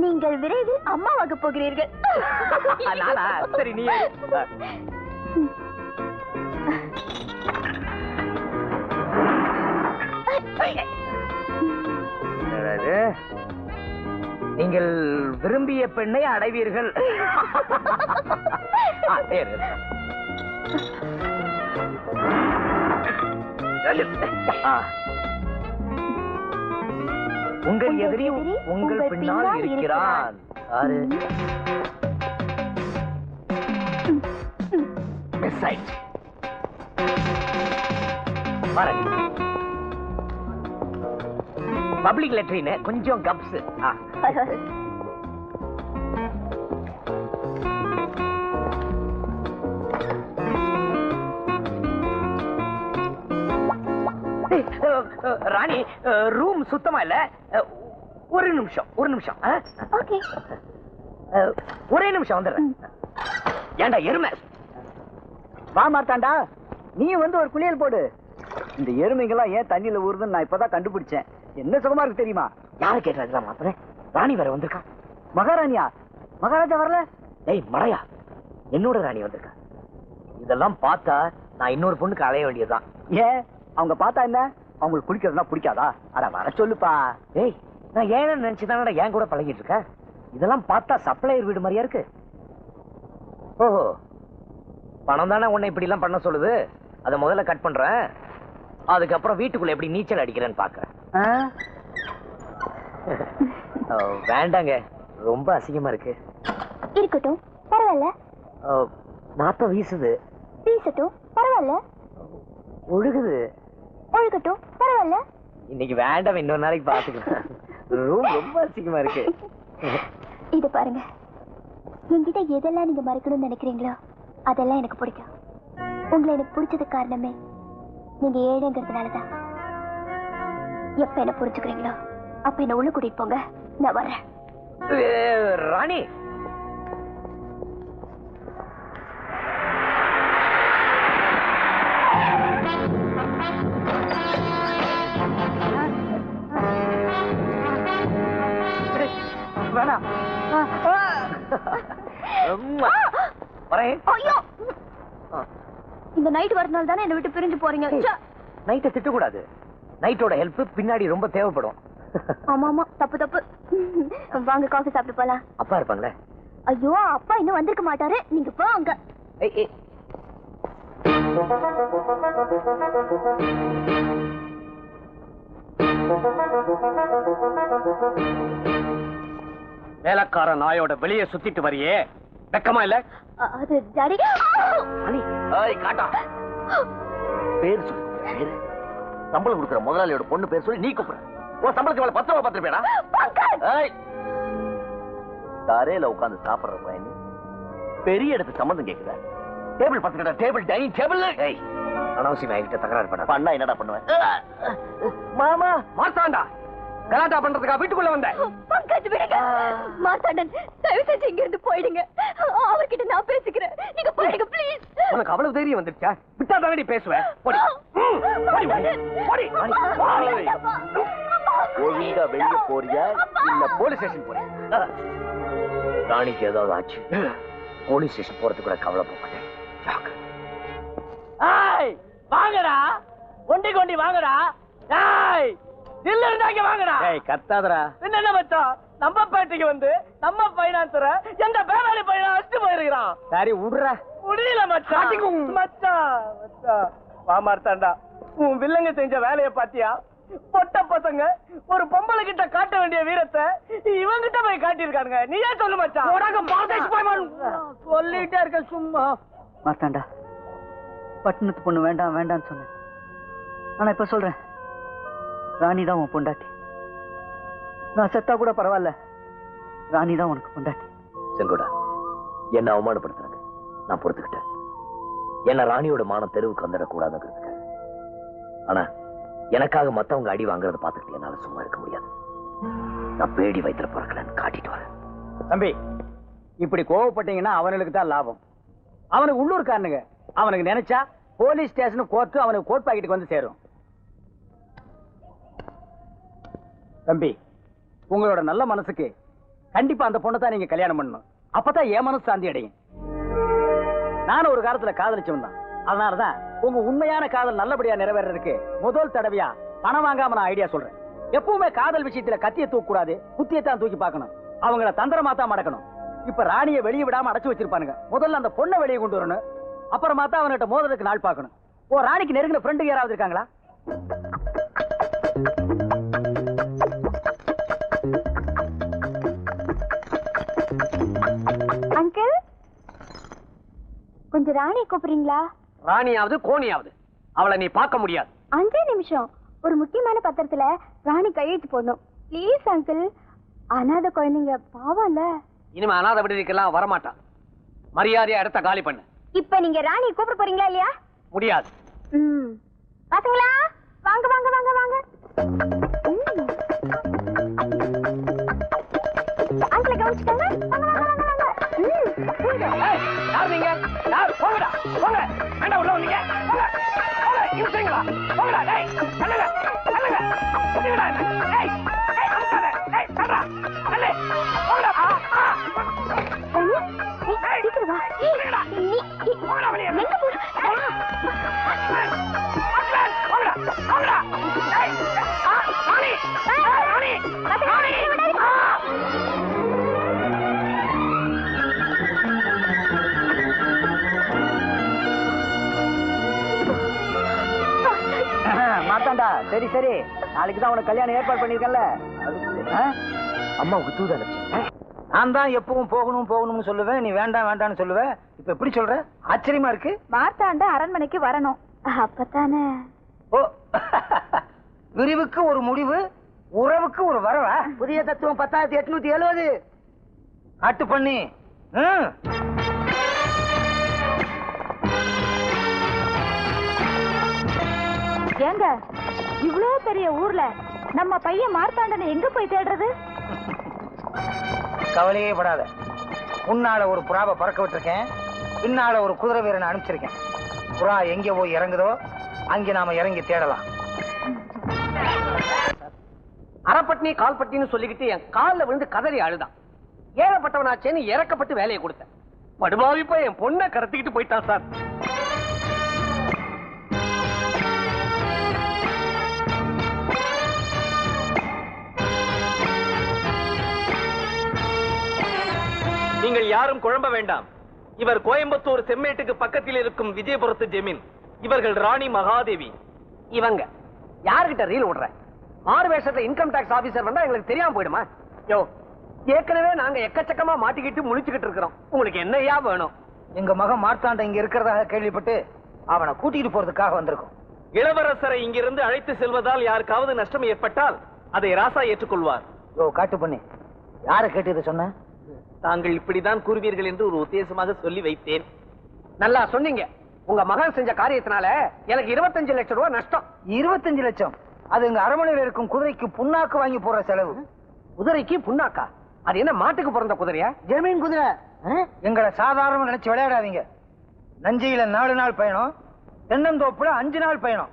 நீங்கள் விரைவில் அம்மாவாக போகிறீர்கள். நானா? சரி நீ நீங்கள் விரும்பிய பெண்ணை அடைவீர்கள். உங்கள் எதிரி உங்கள் பின்னால் இருக்கிறான். பப்ளிக் லெட்ரின் கொஞ்சம் கப்ஸ். ராணி, ரூம் சுத்தமா இல்ல. ஒரு நிமிஷம் ஒரே நிமிஷம் வந்துடுறேன். ஏண்டா எருமை, வா மாட்டாண்டா, நீ வந்து ஒரு குளியல் போடு. இந்த எருமைங்கெல்லாம் ஏன் தண்ணியில ஊறுதுன்னு நான் இப்பதான் கண்டுபிடிச்சேன். என்ன சுகமா இருக்கு தெரியுமா? யாரு கேட்டதுதான் மாத்திர. ராணி வேற வந்திருக்கா. மகாராணியா? மகாராஜா வரல? ஏய் மறையா, என்னோட ராணி வந்திருக்கா. இதெல்லாம் பார்த்தா நான் இன்னொரு பொண்ணுக்கு அலைய வேண்டியதுதான். ஏன் அவங்க பார்த்தா என்ன? அவங்களுக்கு குளிக்கிறதுனா பிடிக்காதா? அட வர சொல்லுப்பா. ஏய், நான் ஏன்னு நினைச்சுதானடா ஏன் கூட பழகிட்டு இருக்கேன். இதெல்லாம் பார்த்தா சப்ளையர் வீடு மாதிரியா இருக்கு. ஓஹோ, பணம் தானே உன்னை இப்படி எல்லாம் பண்ண சொல்லுது. அதை முதல்ல கட் பண்றேன். அதுக்கப்புறம் வீட்டுக்குள்ள எப்படி நீச்சல் அடிக்கிறேன்னு பாக்குறேன். வேண்டாங்க, ரொம்ப அசிங்கமா இருக்கு. இருக்கட்டும், பரவாயில்ல. நாத்தம் வீசுது. வீசட்டும், பரவாயில்ல. ஒழுகுது. ஒழுகட்டும், பரவாயில்ல. இன்னைக்கு வேண்டாம், இன்னொரு நாளைக்கு பாத்துக்கலாம். ரூம் ரொம்ப அசிங்கமா இருக்கு. இது பாருங்க, என்கிட்ட எதெல்லாம் நீங்க மறைக்கணும்னு நினைக்கிறீங்களோ அதெல்லாம் எனக்கு பிடிக்கும். உங்களை எனக்கு பிடிச்சது காரணமே நீங்க ஏழைங்கிறதுனாலதான். எப்ப என்ன புரிஞ்சுக்கிறீங்களோ அப்ப என்ன உள்ள கூட்டிட்டு போங்க, நான் வரேன். ராணி, வேணாம். இந்த நைட் வரதுனால தானே என்ன விட்டு பிரிஞ்சு போறீங்க. நைட்டை திட்டக்கூடாது. நைட்டோட ஹெல்ப் பின்னாடி ரொம்ப தேவைப்படும். ஆமா ஆமா, தப்பு தப்பு. வாங்க காஃபி சாப்பிட்டு போலாம். அப்பா இருப்பாங்களே? ஐயோ, அப்பா இன்னும் வந்திருக்க மாட்டாரு, நீங்க போங்க. வேலைக்கார நாயோட வெளியே சுத்திட்டு வரியே, வெக்கமா இல்ல? அது டாடி. காட்டா பேர் சொல்லு. சம்பளம் கொடுக்குற முதலாளியோட பொண்ணு பேர் சொல்லி நீ கூப்பிடுற. உன் சம்பளத்துக்கு மேல 10 ரூபா பார்த்திருப்பேடா. ஏய், தரையில உட்கார்ந்து சாப்பிடுற பையன் பெரிய இடத்து சம்பந்தம் கேக்குதா? டேபிள் பார்த்துக்கிட்ட டேபிள் டைனிங் டேபிள். ஏய், அனாவசியமா என்கிட்ட தகராறு பண்ணா என்னடா பண்ணுவேன்? மாமா மார்த்தாண்டா கலாட்டா பண்றதுக்கா வீட்டுக்குள்ள வந்த? பங்கஜ் விடுங்க. மார்த்தாண்டன் தயவு செஞ்சு இங்க இருந்து போயிடுங்க. அவர்கிட்ட நான் பேசிக்கிறேன். நீங்க போயிடுங்க ப்ளீஸ். உனக்கு அவ்வளவு தைரியம் வந்துருச்சா? விட்டா தானடி பேசுவேன். போடி போடி போடி போடி. ஒழுங்கா வெளிய போறியா இல்ல போலீஸ் ஸ்டேஷன் போறியா? ராணிக்கு ஏதாவது ஆச்சு போலீஸ் ஸ்டேஷன் போறதுக்கு கூட கவலைப்பட மாட்டேன். ஏய் வாங்கடா, ஒண்டி கொண்டி வாங்கடா. ஏய் தில்ல இருந்தாங்க வாங்கடா. ஏய் கத்தாதடா. என்ன மச்சான், நம்ம பேட்டைக்கு வந்து நம்ம பைனான்சர எந்த பேராளி பையனா அடிச்சு போயிருக்கான். சரி விடுறா. முடியல மச்சான். மச்சான் மச்சான் பாமார்த்தாண்டா, உன் வில்லங்க செஞ்ச வேலையை பாத்தியா? பொட்ட பசங்க ஒரு பொம்பளை கிட்ட காட்ட வேண்டிய வீரத்தை இவங்கிட்ட போய் காட்டியிருக்கானுங்க. நீ ஏன் சொல்லு மச்சான்? சொல்லிட்டே இருக்க சும்மா. மார்த்தாண்டா, பட்டணத்து பொண்ணு வேண்டாம் வேண்டாம்னு சொன்னேன். ஆனா இப்ப சொல்றேன், ராணி தான் உன் பொண்டாட்டி. நான் செத்தா கூட பரவாயில்ல, ராணி தான் உனக்கு பொண்டாட்டி. செங்கோடா, என்ன அவமானப்படுத்துறாங்க, நான் பொறுத்துக்கிட்டேன். என்ன ராணியோட மானம் தெருவுக்கு வந்துடக்கூடாதுங்கிறதுக்கு. ஆனா எனக்காக மத்தவங்க அடி வாங்குறத பார்த்துக்கிட்டு என்னால சும்மா இருக்க முடியாது. நான் பேடி வயிற்றுல பிறக்கலன்னு காட்டிட்டு வரேன். தம்பி, இப்படி கோவப்பட்டீங்கன்னா அவனுக்கு தான் லாபம். அவனுக்கு உள்ளூர்காரனுங்க. அவனுக்கு நினைச்சா போலீஸ் ஸ்டேஷன் கோர்ட்டு அவனுக்கு கோர்ட் பாக்கெட்டுக்கு வந்து சேரும். தம்பி, உங்களோட நல்ல மனசுக்கு கண்டிப்பா அந்த பொண்ணை தான் நீங்க கல்யாணம் பண்ணணும். அப்பதான் என் மனசு சாந்தி அடையும். நானும் ஒரு காலத்துல காதலிச்சவன் தான். அதனாலதான் உங்க உண்மையான காதல் நல்லபடியா நிறைவேறதுக்கு முதல் தடவையா பணம் வாங்காம நான் ஐடியா சொல்றேன். எப்பவுமே காதல் விஷயத்துல கத்திய தூக்க கூடாது, குத்தியத்தான் தூக்கி பார்க்கணும். அவங்கள தந்திரமா தான் மடக்கணும். இப்ப ராணியை வெளியே விடாம அடைச்சு வச்சிருப்பானுங்க. முதல்ல அந்த பொண்ணை வெளியே கொண்டு வரணும். அப்புறமா தான் அவன்கிட்ட மோதலுக்கு நாள் பார்க்கணும். ஓ, ராணிக்கு நெருங்கின ஃப்ரெண்டுக்கு யாராவது இருக்காங்களா? அங்கிள், கொஞ்சம் ராணி கூப்பிடுறீங்களா? ராணியாவது கோணியாவது அவளை நீ பார்க்க முடியாது. 5 நிமிஷம். ஒரு முக்கியமான பத்திரத்துல ராணி கையெழுத்து போடணும். Please uncle. அனாதை குழந்தைங்க பாவம்ல. இனிமே அனாதை விடுதிக்கெல்லாம் வரமாட்டான். மரியாதையா இடத்த காலி பண்ணு. இப்ப நீங்க ராணி கூப்பிட போறீங்களா இல்லையா? முடியாது. பசங்களா வாங்க வாங்க வாங்க வாங்க. அங்கிள் கவனிச்சுட்டாங்க. வாங்க வாங்க வாங்க வாங்க. யார் நீங்க? யார்? போங்கடா போங்க. வேண்டாம் உள்ள வந்தீங்க. போங்க போங்க. இவங்க போங்கடா. டேய் தள்ளுங்க தள்ளுங்க. குடிங்கடா. டேய் டேய் அம்காத. டேய் தள்ளுடா. தள்ளு. போங்கடா. ராணி, சீக்கிரம் வா. நீ போங்கடா வெளியே. எங்க போ? போங்கடா போங்கடா. டேய் ராணி ராணி ராணி. மாத்தாண்டா, சரி சரி, நாளைக்கு தான் உனக்கு கல்யாணம் ஏற்பாடு பண்ணிருக்கேன்ல. அம்மாவுக்கு தூது அனுப்பிச்சேன். நான் தான் எப்பவும் போகணும் போகணும்னு சொல்லுவேன், நீ வேண்டாம் வேண்டாம்னு சொல்லுவ. இப்ப எப்படி சொல்ற? ஆச்சரியமா இருக்கு. மார்த்தாண்ட அரண்மனைக்கு வரணும். அப்பதானே. ஓ, விரிவுக்கு ஒரு முடிவு, உறவுக்கு ஒரு வரவா? புதிய தத்துவம் 10,870 காட்டு பண்ணி. ஏங்க, இவ்ளோ பெரிய ஊர்ல நம்ம பையன் மார்த்தாண்டனை எங்க போய் தேடுறது? கவலையே படாத. முன்னால ஒரு புறாவை பறக்க விட்டுருக்கேன், பின்னால ஒரு குதிரை வீரனை அனுப்பிச்சிருக்கேன். புறா எங்க போய் இறங்குதோ அங்க நாம இறங்கி தேடலாம். அறப்பட்டினி கால்பட்டின்னு சொல்லிக்கிட்டு என் காலில் விழுந்து கதறி அழுதான். ஏழப்பட்டவனாச்சேன்னு இறக்கப்பட்டு வேலையை கொடுத்தேன். படுபாவி போய் என் பொண்ணை கடத்திக்கிட்டு போயிட்டான் சார். நீங்கள் யாரும் குழம்ப வேண்டாம். இவர் கோயம்புத்தூர் செம்மேட்டுக்கு பக்கத்தில் இருக்கும் விஜயபுரத்து ஜெமீன். இவர்கள் ராணி மகாதேவி. இவங்க யாருகிட்ட ரீல் விடுற? மாறு வேஷத்துல இன்கம் டாக்ஸ் ஆபீசர் வந்தா எங்களுக்கு தெரியாம போயிடுமா? யோ, ஏற்கனவே நாங்க எக்கச்சக்கமா மாட்டிக்கிட்டு முழிச்சுக்கிட்டு இருக்கிறோம். உங்களுக்கு என்னையா வேணும்? எங்க மகன் மார்த்தாண்ட இங்க இருக்கிறதாக கேள்விப்பட்டு அவனை கூட்டிட்டு போறதுக்காக வந்திருக்கோம். இளவரசரை இங்கிருந்து அழைத்து செல்வதால் யாருக்காவது நஷ்டம் ஏற்பட்டால் அதை ராசா ஏற்றுக்கொள்வார். காட்டு பண்ணி யாரை கேட்டு இதை சொன்ன? தாங்கள் இப்படிதான் கூறுவீர்கள் என்று ஒரு உத்தேசமாக சொல்லி வைத்தேன். நல்லா சொன்னீங்க. உங்க மகன் செஞ்ச காரியத்தினால எனக்கு 25 லட்சம் ரூபாய் நஷ்டம். 25 லட்சம்? அது எங்க அரண்மனையில் இருக்கும் குதிரைக்கு புண்ணாக்கு வாங்கி போற செலவு. குதிரைக்கு புண்ணாக்கா? அது என்ன மாட்டுக்கு பிறந்த குதிரையா? ஜமீன் குதிரை. எங்களை சாதாரண நினைச்சு விளையாடாதீங்க. நஞ்சையில 4 நாள் பயணம், தென்னந்தோப்புல 5 நாள் பயணம்.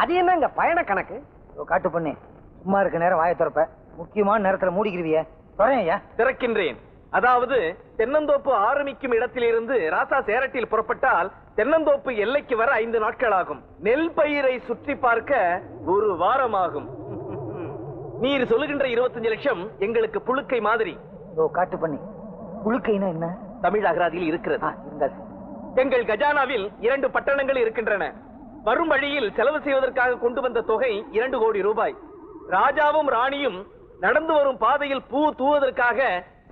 அது என்ன இங்க பயண கணக்கு? காட்டு பண்ணி சும்மா இருக்க நேரம் வாயை திறப்ப, முக்கியமான நேரத்துல மூடிக்கிருவிய. திறக்கின்றேன். அதாவது தென்னந்தோப்பு ஆரம்பிக்கும் இடத்திலிருந்து ராசா சேரட்டில் புறப்பட்டால் தென்னந்தோப்பு எல்லைக்கு வர 5 நாட்கள் ஆகும். நெல் பயிரை சுற்றி பார்க்க 1 வாரம் ஆகும். நீர் சொல்லுகின்ற 25 லட்சம் எங்களுக்கு புழுக்கை மாதிரி. காட்டு பண்ணி புழுக்கைனா என்ன? தமிழ் அகராதியில் இருக்கிறது. எங்கள் கஜானாவில் 2 பட்டணங்கள் இருக்கின்றன. வரும் வழியில் செலவு செய்வதற்காக கொண்டு வந்த தொகை 2 கோடி ரூபாய். ராஜாவும் ராணியும் நடந்து வரும் பாதையில் பூ தூவதற்காக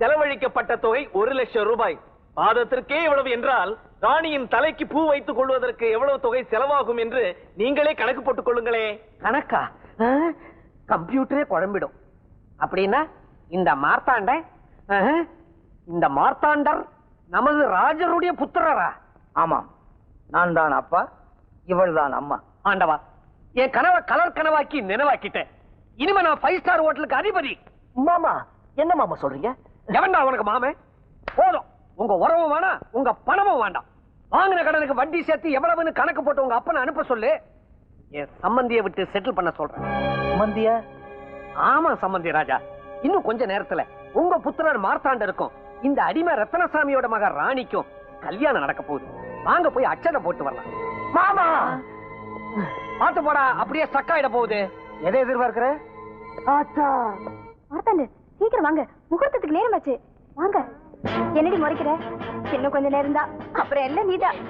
செலவழிக்கப்பட்ட தொகை 1 லட்சம் ரூபாய். பாதத்திற்கே எவ்வளவு என்றால் ராணியின் தலைக்கு பூ வைத்துக் கொள்வதற்கு எவ்வளவு தொகை செலவாகும் என்று நீங்களே கணக்கு போட்டுக் கொள்ளுங்களே. கணக்கா? கம்ப்யூட்டரே குழம்பிடும். அப்படின்னா இந்த மார்த்தாண்டர் நமது ராஜருடைய புத்திரரா? ஆமாம், நான் தான் அப்பா, இவள் தான் அம்மா. ஆண்டவா, என் கனவை கலர் கனவாக்கி நினைவாக்கிட்டேன். இனிமே நான் 5 ஸ்டார் ஹோட்டலுக்கு அதிபதி. மாமா, என்ன மாமா சொல்றீங்க? எவன்டா அவனுக்கு மாமே? போதும், உங்க உறவும் வேணாம், உங்க பணமும் வேண்டாம். வாங்கின கடனுக்கு வட்டி சேர்த்து எவ்வளவுன்னு கணக்கு போட்டு உங்க அப்பனை அனுப்ப சொல்லு. என் சம்பந்தியை விட்டு செட்டில் பண்ண சொல்றேன். சம்பந்திய? ஆமா சம்பந்தி ராஜா. இன்னும் கொஞ்ச நேரத்துல உங்க புத்திரர் மார்த்தாண்டருக்கும் இந்த அடிமை ரத்னசாமியோட மக ராணிக்கும் கல்யாணம் நடக்க போகுது. வாங்க போய் அச்சதை போட்டு வரலாம். மாமா பாத்து போடா, அப்படியே ஸ்டக்காயிட போகுது. எதை எதிர்பார்க்கிற? மார்த்தாண்டு, சீக்கிரம் வாங்க, முகூர்த்தத்துக்கு நேரமாச்சு. வாங்க. என்னடி முறைக்கிற? இன்னும் கொஞ்ச நேரம் தான், அப்புறம் எல்லாம் நீதான்.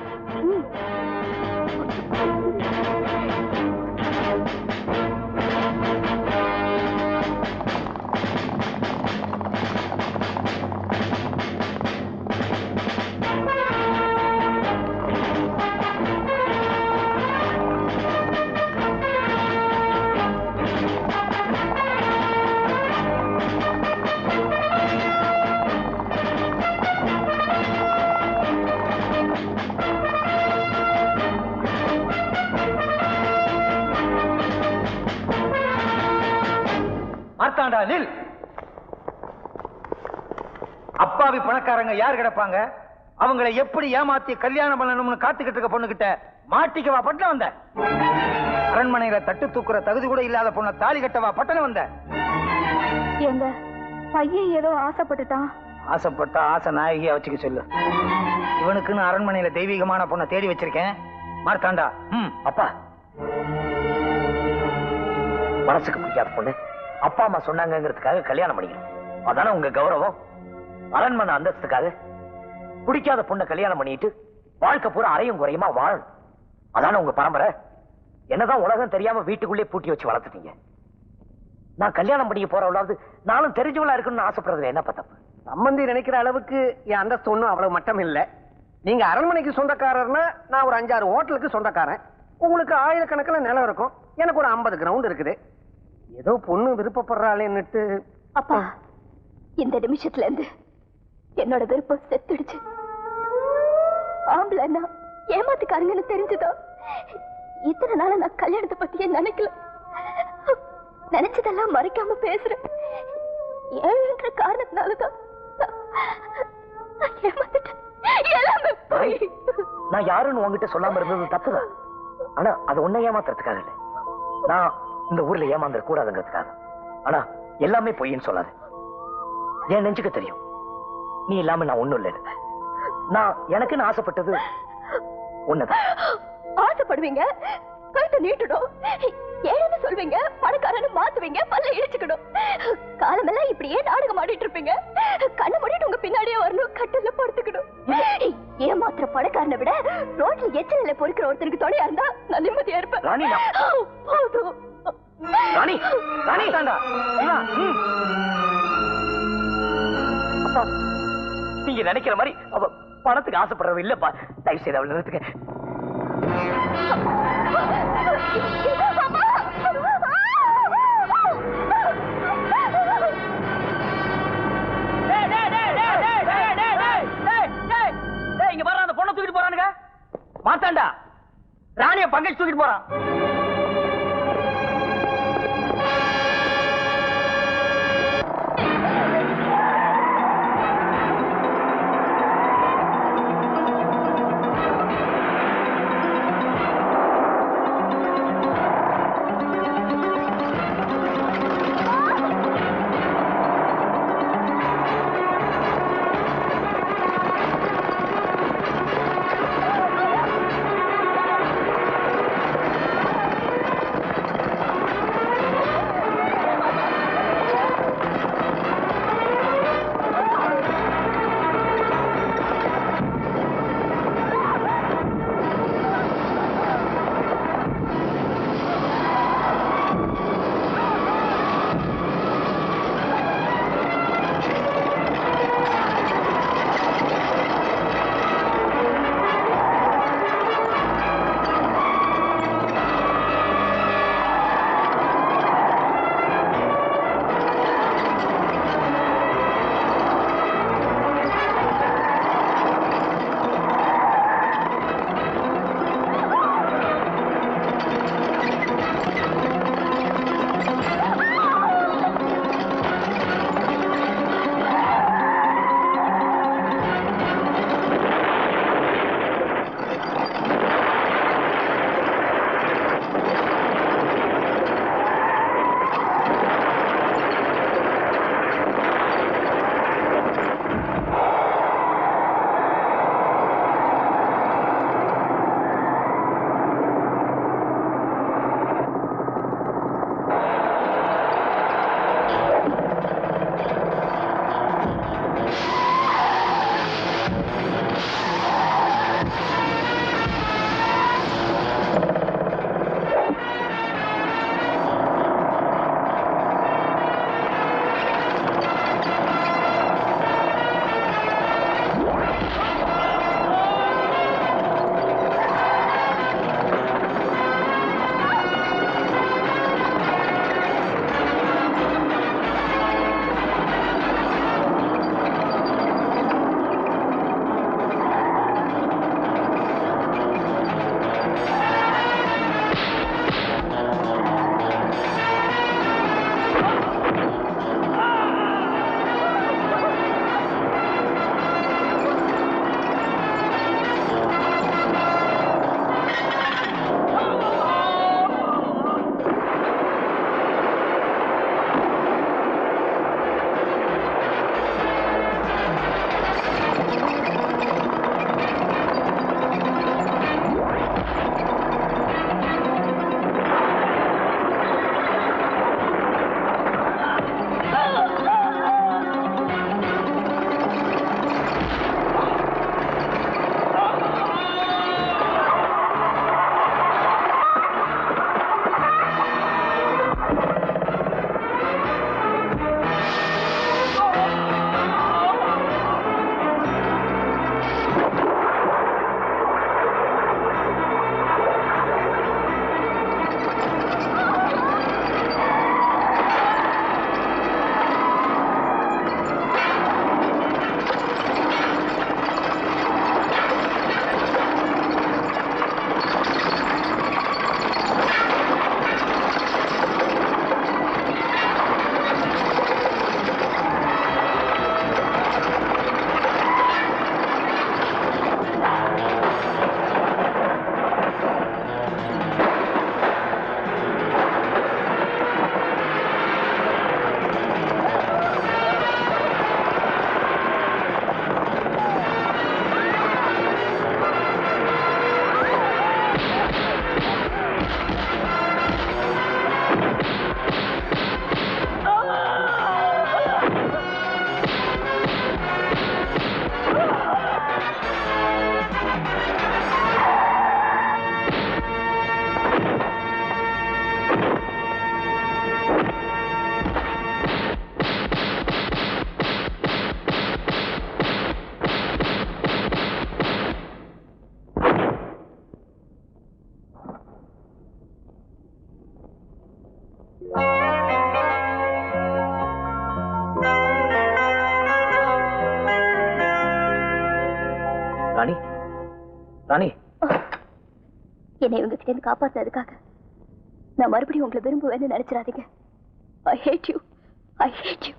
மார்த்தாண்டா நில். அப்பாவி பணக்காரங்க யார் கிடப்பாங்க? அவங்களை எப்படி ஏமாத்தி கல்யாணம் பண்ணணும்னு காத்துக்கிட்டு இருக்க பொண்ணுகிட்ட மாட்டிக்கவா பட்டணம் வந்த? அரண்மனையில தட்டு தூக்குற தகுதி கூட இல்லாத பொண்ணை தாலி கட்டவா பட்டணம் வந்த? எங்க பையன் ஏதோ ஆசைப்பட்டுட்டான். ஆசைப்பட்டா ஆசை நாயகியா வச்சுக்க சொல்லு. இவனுக்குன்னு அரண்மனையில தெய்வீகமான பொண்ணை தேடி வச்சிருக்கேன். மார்த்தாண்டா. அப்பா, மனசுக்கு பிடிக்காத பொண்ணு அப்பா அம்மா சொன்னாங்கிறதுக்காக கல்யாணம் பண்ணிக்கணும். அதான உங்க கௌரவம்? அரண்மனை அந்தஸ்துக்காக பிடிக்காத பொண்ணை கல்யாணம் பண்ணிட்டு வாழ்க்கை பூரா அறையும் குறையுமா வாழணும். அதான உங்க பரம்பரை. என்னதான் உலகம் தெரியாம வீட்டுக்குள்ளே பூட்டி வச்சு வளர்த்துட்டீங்க. நான் கல்யாணம் பண்ணிக்க போறவளாவது நானும் தெரிஞ்சவளா இருக்கணும்னு ஆசைப்படுறதுல என்ன தப்பு? சம்பந்தி நினைக்கிற அளவுக்கு என் அந்தஸ்து ஒண்ணும் அவ்வளவு மட்டம் இல்ல. நீங்க அரண்மனைக்கு சொந்தக்காரர்னா நான் ஒரு 5-6 ஹோட்டலுக்கு சொந்தக்காரன். உங்களுக்கு ஆயிரக்கணக்கில் நிலம் இருக்கும், எனக்கு ஒரு 50 கிரவுண்ட் இருக்குது. ஏதோ பொண்ணு விருப்பப்படுறாளேன்னுட்டு. அப்பா, இந்த நிமிஷத்துல இருந்து என்னோட விருப்பம் செத்துடுச்சு. ஆம்பளைன்னா ஏமாத்துக்காரங்கன்னு தெரிஞ்சதோ இத்தனை நாள நான் கல்யாணத்தை பத்தியே நினைக்கல. நினைச்சதெல்லாம் மறைக்காம பேசுறேன். ஏழுன்ற காரணத்தினாலதான் ஏமாத்துட்டேன். எல்லாமே போய். நான் யாருன்னு உங்ககிட்ட சொல்லாம இருந்தது தப்புதான். ஆனா அது உன்னை ஏமாத்துறதுக்காக இல்ல, நான் இந்த ஊர்ல ஏமாந்துட கூடாதுங்கிறதுக்காக. ஆனா எல்லாமே பொய்ன்னு சொல்லாது. என் நெஞ்சுக்கு தெரியும் நீ இல்லாம நான் ஒண்ணும் இல்லை. நான் எனக்குன்னு ஆசைப்பட்டது ஒண்ணுதான். ஆசைப்படுவீங்க, கழுத்தை நீட்டணும், ஏன்னு சொல்வீங்க, பணக்காரன்னு மாத்துவீங்க, பல்ல இழிச்சுக்கணும். காலமெல்லாம் இப்படியே நாடகம் ஆடிட்டு இருப்பீங்க. கண்ணை மூடிட்டு உங்க பின்னாடியே வரணும், கட்டில படுத்துக்கணும். ஏமாத்திர பணக்காரனை விட ரோட்ல எச்சல பொறுக்கிற ஒருத்தருக்கு துணையா இருந்தா நான் நிம்மதியா இருப்பேன். போதும். ராணி, ராணி தாண்டா. அப்பா, நீங்க நினைக்கிற மாதிரி அவ பணத்துக்கு ஆசைப்படுறவ இல்லப்பா. தயவு செய்து அவளை நிறுத்துங்க. மகேஷ் தூக்கிட்டு போறான். ராணி என்னை உங்ககிட்ட இருந்து காப்பாத்துறதுக்காக நான் மறுபடியும் உங்களை விரும்புவேன்னு நினைச்சிடாதீங்க. I hate you. I hate you.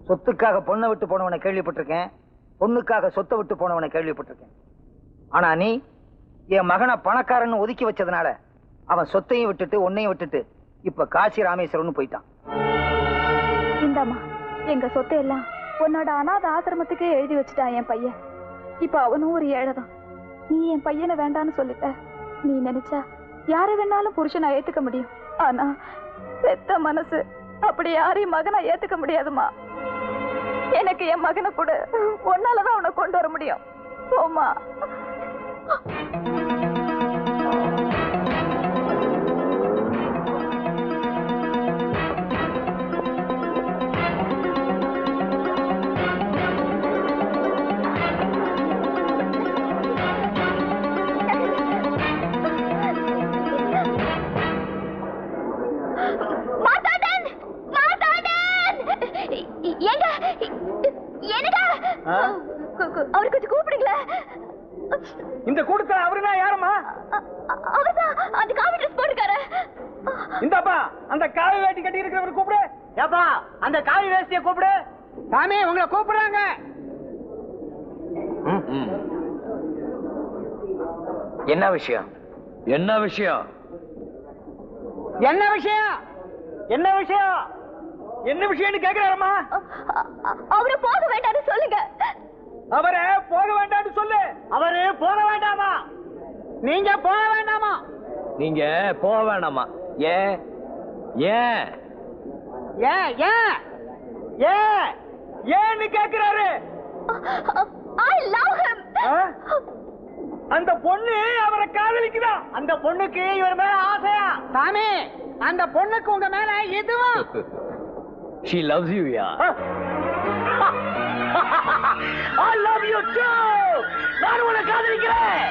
சொத்துக்காக பொண்ணை விட்டு போனவனை கேள்விப்பட்டிருக்கேன், பொண்ணுக்காக சொத்தை விட்டு போனவனை கேள்விப்பட்டிருக்கேன். ஆனா நீ என் மகனை பணக்காரன்னு ஒதுக்கி வச்சதுனால அவன் சொத்தையும் விட்டுட்டு உன்னையும் விட்டுட்டு இப்ப காசி ராமேஸ்வரம்னு போயிட்டான். இந்தாமா எங்க சொத்தை எல்லாம் உன்னோட அநாத ஆசிரமத்துக்கே எழுதி வச்சுட்டான் என் பையன். இப்ப அவனும் ஒரு ஏழைதான். நீ என் பையனை வேண்டான்னு சொல்லிட்ட. நீ நினைச்சா யாரை வேணாலும் புருஷனை ஏத்துக்க முடியும். ஆனா பெத்த மனசு அப்படி யாரையும் மகனை ஏத்துக்க முடியாதுமா. எனக்கு என் மகனை கூட ஒன்னாலதான் அவனை கொண்டு வர முடியும். போமா. அவரு கொஞ்சம் கூப்பிடுங்களா? இந்த கூட்டத்துல அவருனா யாரம்மா? அவர்தான் அந்த காவி ட்ரெஸ் போட்டுக்காரு. இந்தாப்பா அந்த காவி வேட்டி கட்டி இருக்கிறவர் கூப்பிடு. ஏப்பா அந்த காவி வேஷ்டியை கூப்பிடு. சாமி உங்களை கூப்பிடுறாங்க. என்ன விஷயம்? என்ன விஷயம்? என்ன விஷயம்? என்ன விஷயம்? என்ன விஷயம்னு கேக்குறாரம்மா? அவரை போக வேண்டாம்னு சொல்லுங்க. அவரை போக வேண்டாம்னு சொல்லு. அவரு போக வேண்டாமா? நீங்க போக வேண்டாமா? நீங்க போக வேண்டாமா? ஏன் ஏன் ஏன் ஏன் ஏன் ஏன்னு கேக்குறாரு. I love him. அந்த பொண்ணு அவரை காதலிக்குதா? அந்த பொண்ணுக்கு இவர் மேல ஆசையா? சாமி அந்த பொண்ணுக்கு உங்க மேல எதுவும்? She loves you, yeah. I love you too. நான் உன்னை காதலிக்கிறேன்.